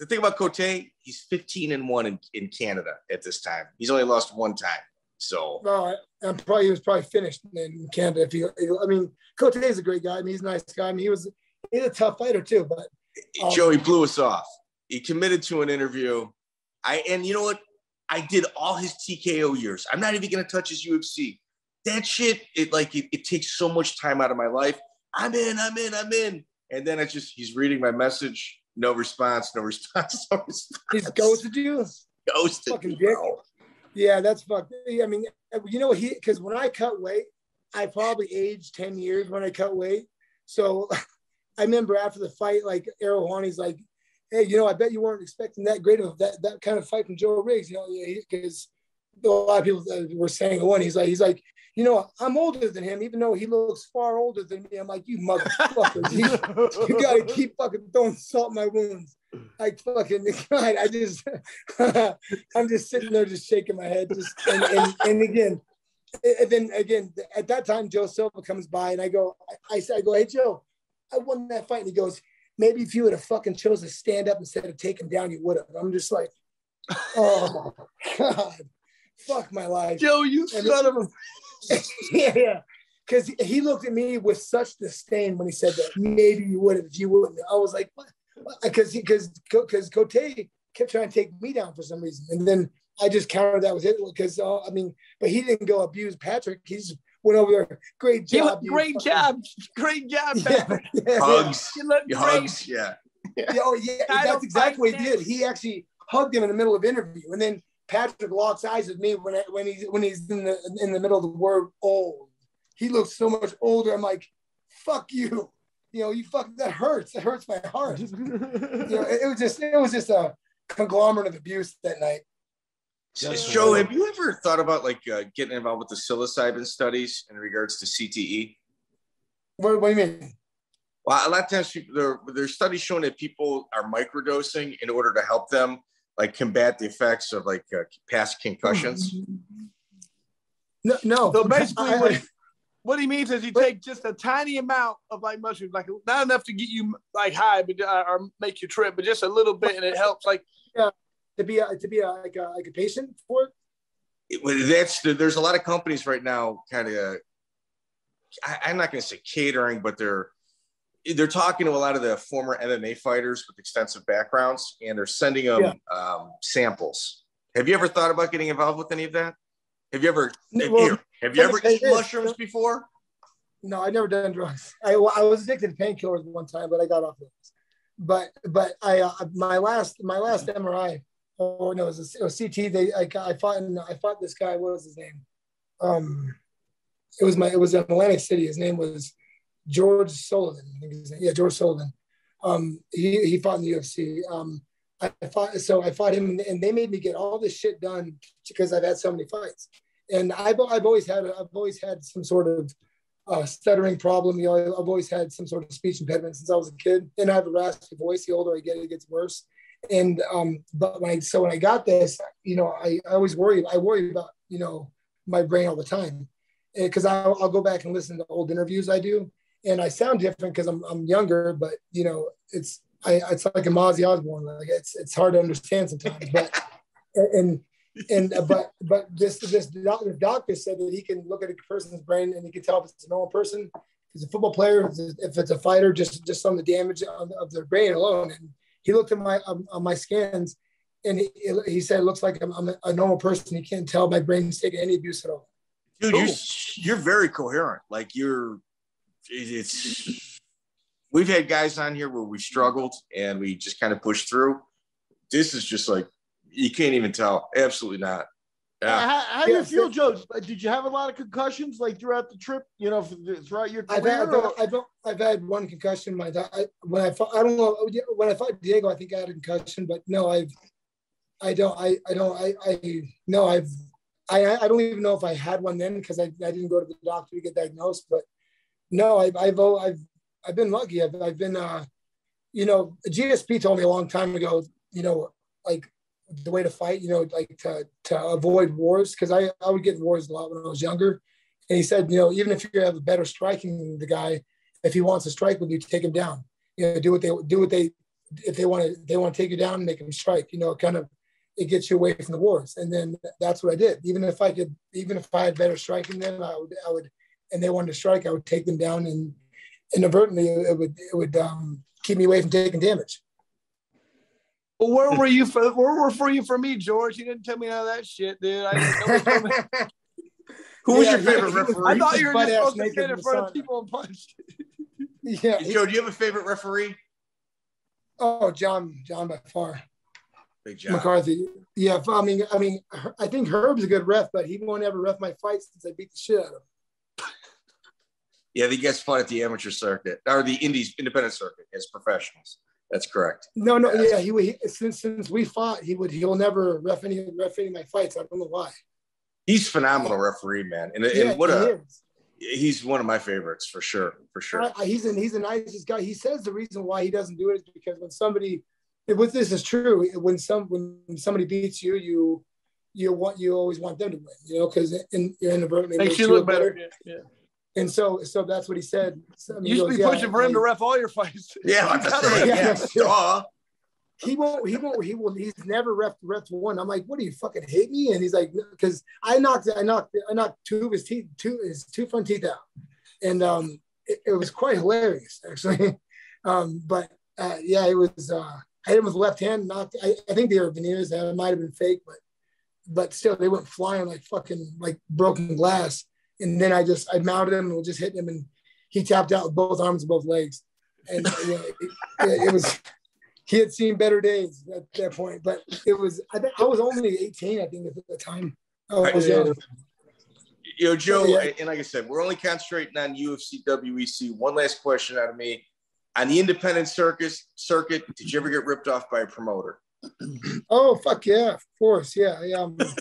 thing about Cote, he's 15-1 in Canada at this time. He's only lost one time. So he was probably finished in Canada. Cote is a great guy. I mean, he's a nice guy. I mean, he's a tough fighter too. But Joey blew us off. He committed to an interview. And you know what? I did all his TKO years. I'm not even going to touch his UFC. That shit, it takes so much time out of my life. I'm in. And then it's just, he's reading my message. No response, no response, no response. He's ghosted you? Ghosted. Fucking dick. Yeah, that's fucked. I mean, you know, because when I cut weight, I probably aged 10 years when I cut weight. So I remember after the fight, like Errol Horney's like, hey, you know, I bet you weren't expecting that great of that kind of fight from Joe Riggs, you know, because a lot of people were saying he's like, you know, I'm older than him, even though he looks far older than me. I'm like, you motherfuckers, you got to keep fucking throwing salt in my wounds. Like fucking, God, I'm just sitting there, just shaking my head, and again, at that time, Joe Silva comes by, and I go, hey Joe, I won that fight, and he goes, maybe if you would have fucking chose to stand up instead of take him down, you would have. I'm just like, oh God, fuck my life, Joe, you son of a. Yeah, because he looked at me with such disdain when he said that. Maybe you would have if you wouldn't. I was like, what? Because Cote kept trying to take me down for some reason, and then I just countered that with it. Because I mean, but he didn't go abuse Patrick. He just went over there. Great job. Great job, Patrick. Yeah. Hugs. You look great. Hugs. Yeah. Oh yeah, that's exactly what he did. He actually hugged him in the middle of interview, and then Patrick locks eyes with me when he's in the middle of the word old. He looks so much older. I'm like, fuck you. You know, that hurts. It hurts my heart. You know, it was just a conglomerate of abuse that night. So, Joe, have you ever thought about like getting involved with the psilocybin studies in regards to CTE? What do you mean? Well, a lot of times there's studies showing that people are microdosing in order to help them like combat the effects of like past concussions. No. So basically, what he means is you take just a tiny amount of like mushrooms, like not enough to get you like high, but or make you trip, but just a little bit, and it helps. Like, yeah, to be like a patient for it. There's a lot of companies right now, kind of. I'm not going to say catering, but they're talking to a lot of the former MMA fighters with extensive backgrounds, and they're sending them samples. Have you ever thought about getting involved with any of that? Have you ever eaten mushrooms before? No, I never done drugs. I was addicted to painkillers one time, but I got off those. But I my last MRI, or no, it was CT. I fought this guy. What was his name? It was in Atlantic City. His name was George Sullivan. I think his name. Yeah, George Sullivan. He fought in the UFC. I fought him, and they made me get all this shit done because I've had so many fights. And I've always had some sort of stuttering problem. You know, I've always had some sort of speech impediment since I was a kid, and I have a raspy voice. The older I get, it gets worse. And but when I got this, you know, I always worry. I worry about, you know, my brain all the time, because I'll go back and listen to old interviews I do, and I sound different because I'm younger. But you know, it's like a Ozzy Osbourne. Like it's hard to understand sometimes. But but this doctor said that he can look at a person's brain and he can tell if it's a normal person, if it's a football player, if it's a fighter, just on the damage of their brain alone. And he looked at my scans, and he said it looks like I'm a normal person. He can't tell my brain's taking any abuse at all. Dude, you're very coherent. Like we've had guys on here where we struggled and we just kind of pushed through. This is just like, you can't even tell. Absolutely not. Yeah. How do you feel, Joe? Did you have a lot of concussions like throughout the trip? You know, throughout your career? I've had one concussion. When I fought Diego, I think I had a concussion, but no, I don't even know if I had one then, because I didn't go to the doctor to get diagnosed. But no, I've been lucky. I've been you know, GSP told me a long time ago, you know, like the way to fight, you know, like to avoid wars, because I would get in wars a lot when I was younger. And he said, you know, even if you have a better striking than the guy, if he wants to strike with you, take him down. You know, if they want to take you down, make him strike. You know, it gets you away from the wars. And then that's what I did. Even if I had better striking than I would, and they wanted to strike, I would take them down, and inadvertently it would keep me away from taking damage. Well, where were you for me, George? You didn't tell me none of that shit, dude. Who was your favorite referee? I thought you were just supposed to stand in front of people and punch. Yeah. Joe, do you have a favorite referee? Oh, John by far. Big John McCarthy. Yeah, I mean, I think Herb's a good ref, but he won't ever ref my fights since I beat the shit out of him. Yeah, he gets fun at the amateur circuit or the independent circuit as professionals. That's correct. No, yeah, he since we fought, he'll never ref any of my fights. I don't know why. He's phenomenal referee, man, and he's one of my favorites for sure. He's the nicest guy. He says the reason why he doesn't do it is because when somebody, this is true, when somebody beats you, you always want them to win, because you're inadvertently makes you look better. Yeah. And so that's what he said. So, you should be pushing for him to ref all your fights. Yeah, I'm just saying. He won't. He's never ref one. I'm like, what do you fucking hate me? And he's like, because I knocked two of his teeth, two front teeth out, and it was quite hilarious actually. Yeah, it was. I hit him with left hand. I think they were veneers. That might have been fake, but still, they went flying like fucking like broken glass. And then I mounted him and was just hitting him, and he tapped out with both arms and both legs. And it was, he had seen better days at that point. But it was, I think I was only 18, I think, at the time. I was young. Joe, and like I said, we're only concentrating on UFC, WEC. One last question out of me. On the independent circuit, did you ever get ripped off by a promoter? Oh, fuck yeah, of course. Yeah. It's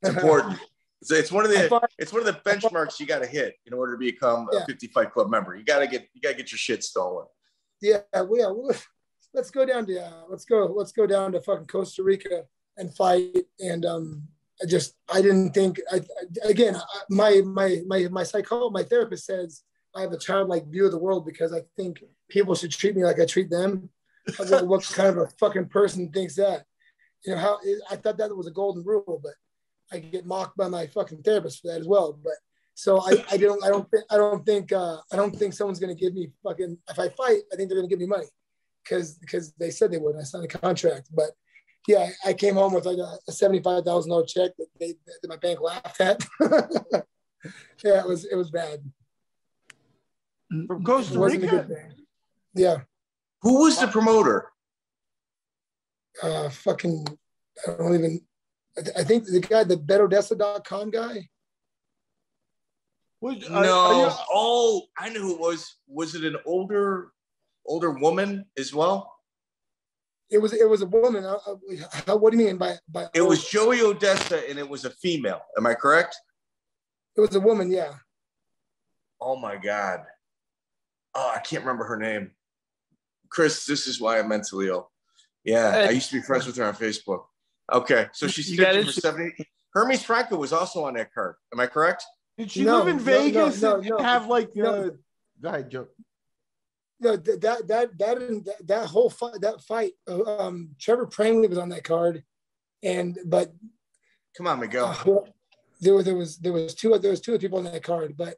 important. So it's one of the benchmarks you got to hit in order to become a 50 Fight Club member. You got to get your shit stolen. Yeah. Let's go down to fucking Costa Rica and fight. And I didn't think. My psychologist, my therapist says I have a childlike view of the world because I think people should treat me like I treat them. What kind of a fucking person thinks that? I thought that was a golden rule, but I get mocked by my fucking therapist for that as well. But so I don't think someone's gonna give me fucking, if I fight, I think they're gonna give me money because they said they would. I signed a contract. But yeah, I came home with like a $75,000 check that my bank laughed at. Yeah, it was bad. From Costa Rica? A good thing. Yeah. Who was the promoter? Fucking, I think the guy, the betodessa.com guy. I knew who it was. Was it an older woman as well? It was a woman. What do you mean by it was Joey Odessa and it was a female. Am I correct? It was a woman, yeah. Oh my God. Oh, I can't remember her name. Chris, this is why I'm mentally ill. Yeah, I used to be friends with her on Facebook. Okay, so she's stitching for 70. Hermes Franco was also on that card. Am I correct? Did she live in Vegas and have like go ahead, Joe. No, that whole fight, Trevor Prangley was on that card, but come on, Miguel. There was two people on that card, but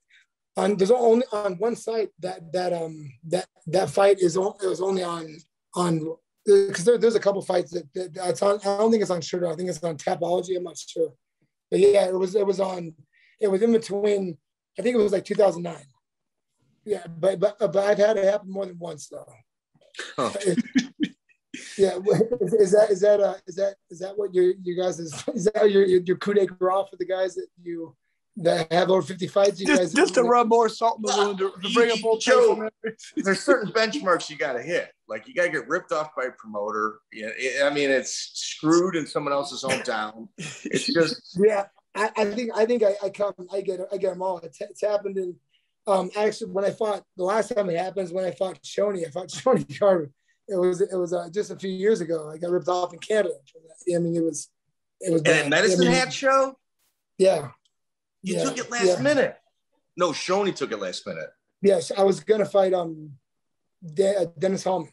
there's only on one site that fight it was only on because there's a couple fights that's on. I don't think it's on Shooter. I think it's on Tapology. I'm not sure, but yeah, it was in between. I think it was like 2009. Yeah, but I've had it happen more than once though. Oh. Yeah, is that what you guys is that your coup de grace for the guys that have over 50 fights? Just to rub more salt in the wound to bring up old Joe. There's certain benchmarks you got to hit. Like you got to get ripped off by a promoter. I mean, it's screwed in someone else's hometown. It's just I think I get them all. It's happened in. Actually, when I fought the last time it happens, when I fought Shoney Carter. It was just a few years ago. I got ripped off in Canada. I mean, it was. And at Medicine Hat show. Yeah. You took it last minute. No, Shoney took it last minute. Yes, I was gonna fight Dennis Hallman,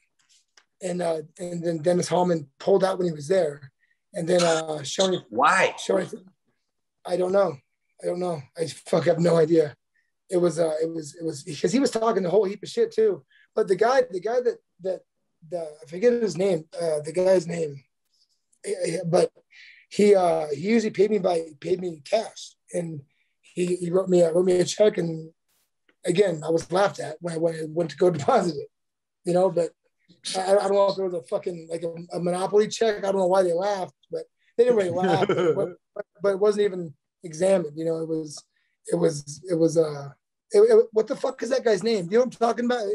and then Dennis Hallman pulled out when he was there, and then Shoney. Why? Shoney. I don't know. I have no idea. It was because he was talking a whole heap of shit too. But the guy that I forget his name, the guy's name, but he usually paid me cash, and he wrote me a check, and again, I was laughed at when I went to go deposit it, you know, but I don't know if it was a fucking like a Monopoly check. I don't know why they laughed, but they didn't really laugh, but it wasn't even examined. You know, what the fuck is that guy's name? You know what I'm talking about?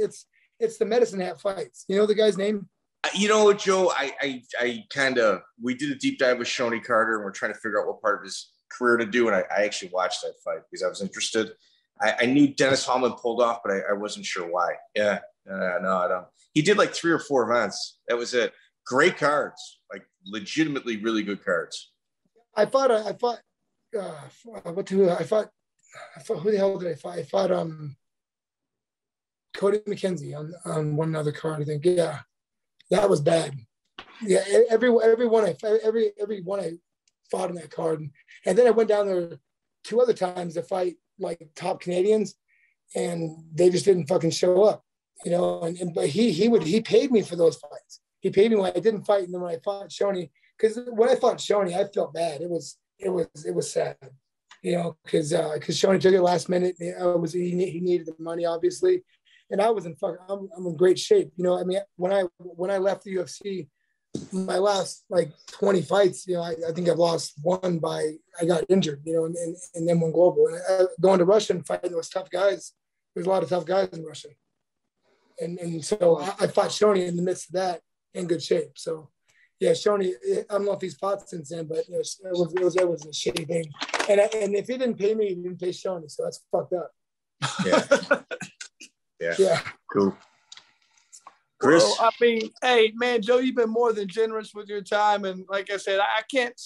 It's the Medicine Hat fights. You know the guy's name? You know what, Joe? We did a deep dive with Shoney Carter, and we're trying to figure out what part of his career to do. And I actually watched that fight because I was interested. I knew Dennis Hallman pulled off, but I wasn't sure why. Yeah, no, I don't. He did like 3 or 4 events. That was it. Great cards, like legitimately really good cards. I fought who the hell did I fight? I fought Cody McKenzie on one other card, I think. Yeah, that was bad. Yeah, every one I fought on that card, and then I went down there 2 other times to fight like top Canadians, and they just didn't fucking show up, you know. But he paid me for those fights. He paid me when I didn't fight, and then when I fought Shoney, because when I fought Shoney, I felt bad. It was sad, you know, because Shoney took it last minute. He needed the money, obviously, and I was I'm in great shape, you know. I mean, when I left the UFC, my last like 20 fights, you know, I think I've lost one by I got injured, you know, and then went global. And going to Russia and fighting those tough guys, there's a lot of tough guys in Russia, and so I fought Shoney in the midst of that in good shape. So yeah, Shoney, I don't know if he's fought since then, but you know, it was a shitty thing. And if he didn't pay me, he didn't pay Shoney, so that's fucked up. Yeah. Cool. Chris? Well, I mean, hey, man, Joe, you've been more than generous with your time. And like I said, I can't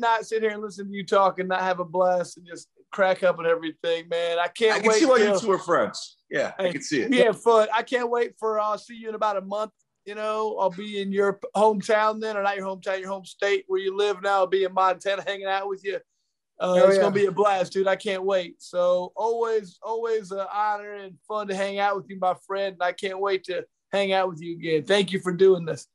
not sit here and listen to you talk and not have a blast and just crack up and everything, man. I can see why you two are friends. Yeah, I can see it. Yeah, fun. I can't wait for I'll see you in about a month. You know, I'll be in your hometown then, or not your hometown, your home state where you live now. I'll be in Montana hanging out with you. It's going to be a blast, dude. I can't wait. So always an honor and fun to hang out with you, my friend. And I can't wait to hang out with you again. Thank you for doing this.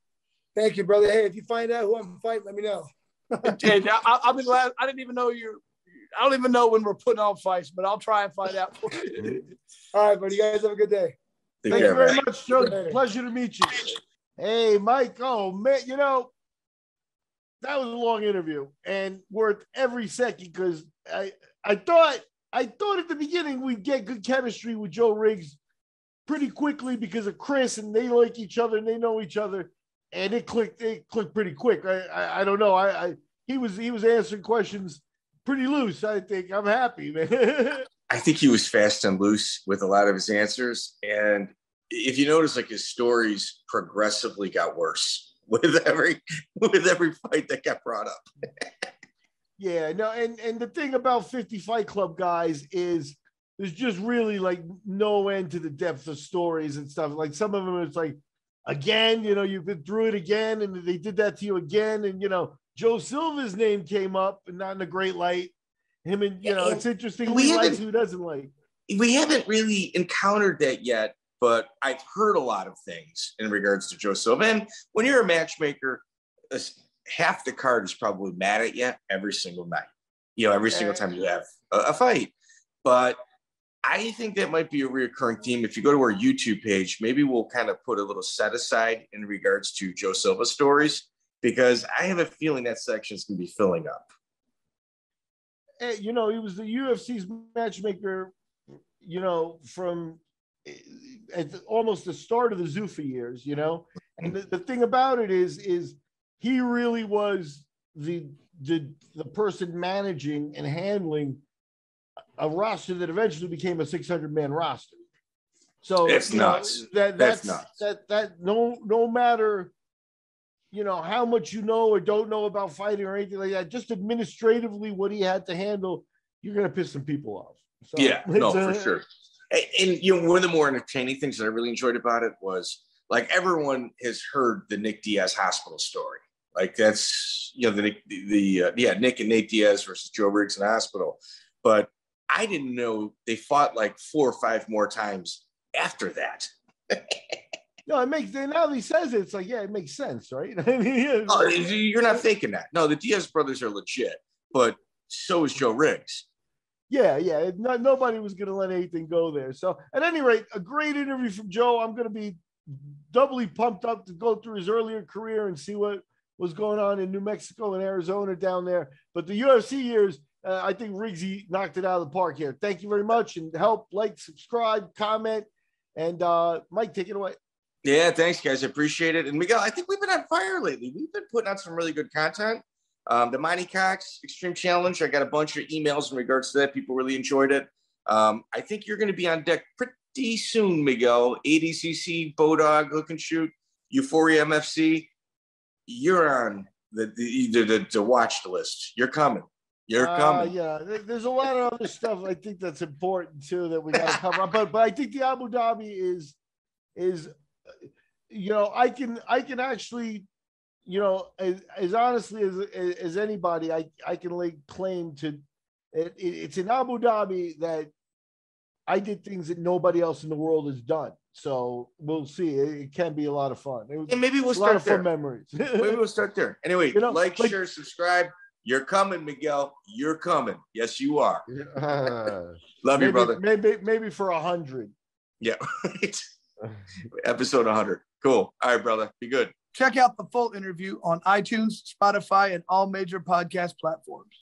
Thank you, brother. Hey, if you find out who I'm fighting, let me know. And I'll be glad. I don't even know when we're putting on fights, but I'll try and find out for you. All right, buddy. You guys have a good day. Thank you very much, Joe. Pleasure to meet you. Hey, Mike. Oh, man, you know, that was a long interview and worth every second because I thought at the beginning we'd get good chemistry with Joe Riggs pretty quickly because of Chris, and they like each other and they know each other, and it clicked pretty quick. I don't know. He was answering questions pretty loose. I think I'm happy, man. I think he was fast and loose with a lot of his answers. And if you notice, like, his stories progressively got worse with every fight that got brought up. Yeah, no, and the thing about 50 Fight Club guys is there's just really like no end to the depth of stories and stuff. Like some of them, it's like, again, you know, you've been through it again, and they did that to you again. And, you know, Joe Silva's name came up and not in a great light. Him and, you know, it's interesting who likes, who doesn't like. We haven't really encountered that yet, but I've heard a lot of things in regards to Joe Silva. And when you're a matchmaker, half the card is probably mad at you every single night, you know, every single time you have a fight. But I think that might be a reoccurring theme. If you go to our YouTube page, maybe we'll kind of put a little set aside in regards to Joe Silva stories, because I have a feeling that section is going to be filling up. Hey, you know, he was the UFC's matchmaker, you know, from at almost the start of the Zuffa years, you know. And the thing about it is he really was the person managing and handling a roster that eventually became a 600-man roster. So it's nuts. That's nuts. That no matter, you know, how much you know or don't know about fighting or anything like that, just administratively what he had to handle, you're going to piss some people off. So, yeah, no, for sure. And you know, one of the more entertaining things that I really enjoyed about it was, like, everyone has heard the Nick Diaz hospital story. Like, that's, you know, Nick and Nate Diaz versus Joe Riggs in the hospital. But I didn't know they fought like 4 or 5 more times after that. No, it makes, now he says it, it's like, yeah, it makes sense, right? Oh, you're not thinking that. No, the Diaz brothers are legit, but so is Joe Riggs. Yeah. Nobody was going to let anything go there. So at any rate, a great interview from Joe. I'm going to be doubly pumped up to go through his earlier career and see what was going on in New Mexico and Arizona down there. But the UFC years, I think Riggsy knocked it out of the park here. Thank you very much, and help, like, subscribe, comment, and Mike, take it away. Yeah, thanks, guys. I appreciate it. And Miguel, I think we've been on fire lately. We've been putting out some really good content. The Monte Cox Extreme Challenge, I got a bunch of emails in regards to that. People really enjoyed it. I think you're going to be on deck pretty soon, Miguel. ADCC, Bodog, Hook and Shoot, Euphoria MFC. You're on the watch list. You're coming. You're coming. Yeah, there's a lot of other stuff I think that's important too that we got to cover up. But I think the Abu Dhabi is I can actually, as honestly as anybody, I can lay claim to it. It's in Abu Dhabi that I did things that nobody else in the world has done. So we'll see. It can be a lot of fun. And maybe we'll start there. Fun memories. Maybe we'll start there. Anyway, share, subscribe. You're coming, Miguel. You're coming. Yes, you are. Love you, brother. Maybe for 100. Yeah. Episode 100. Cool. All right, brother. Be good. Check out the full interview on iTunes, Spotify, and all major podcast platforms.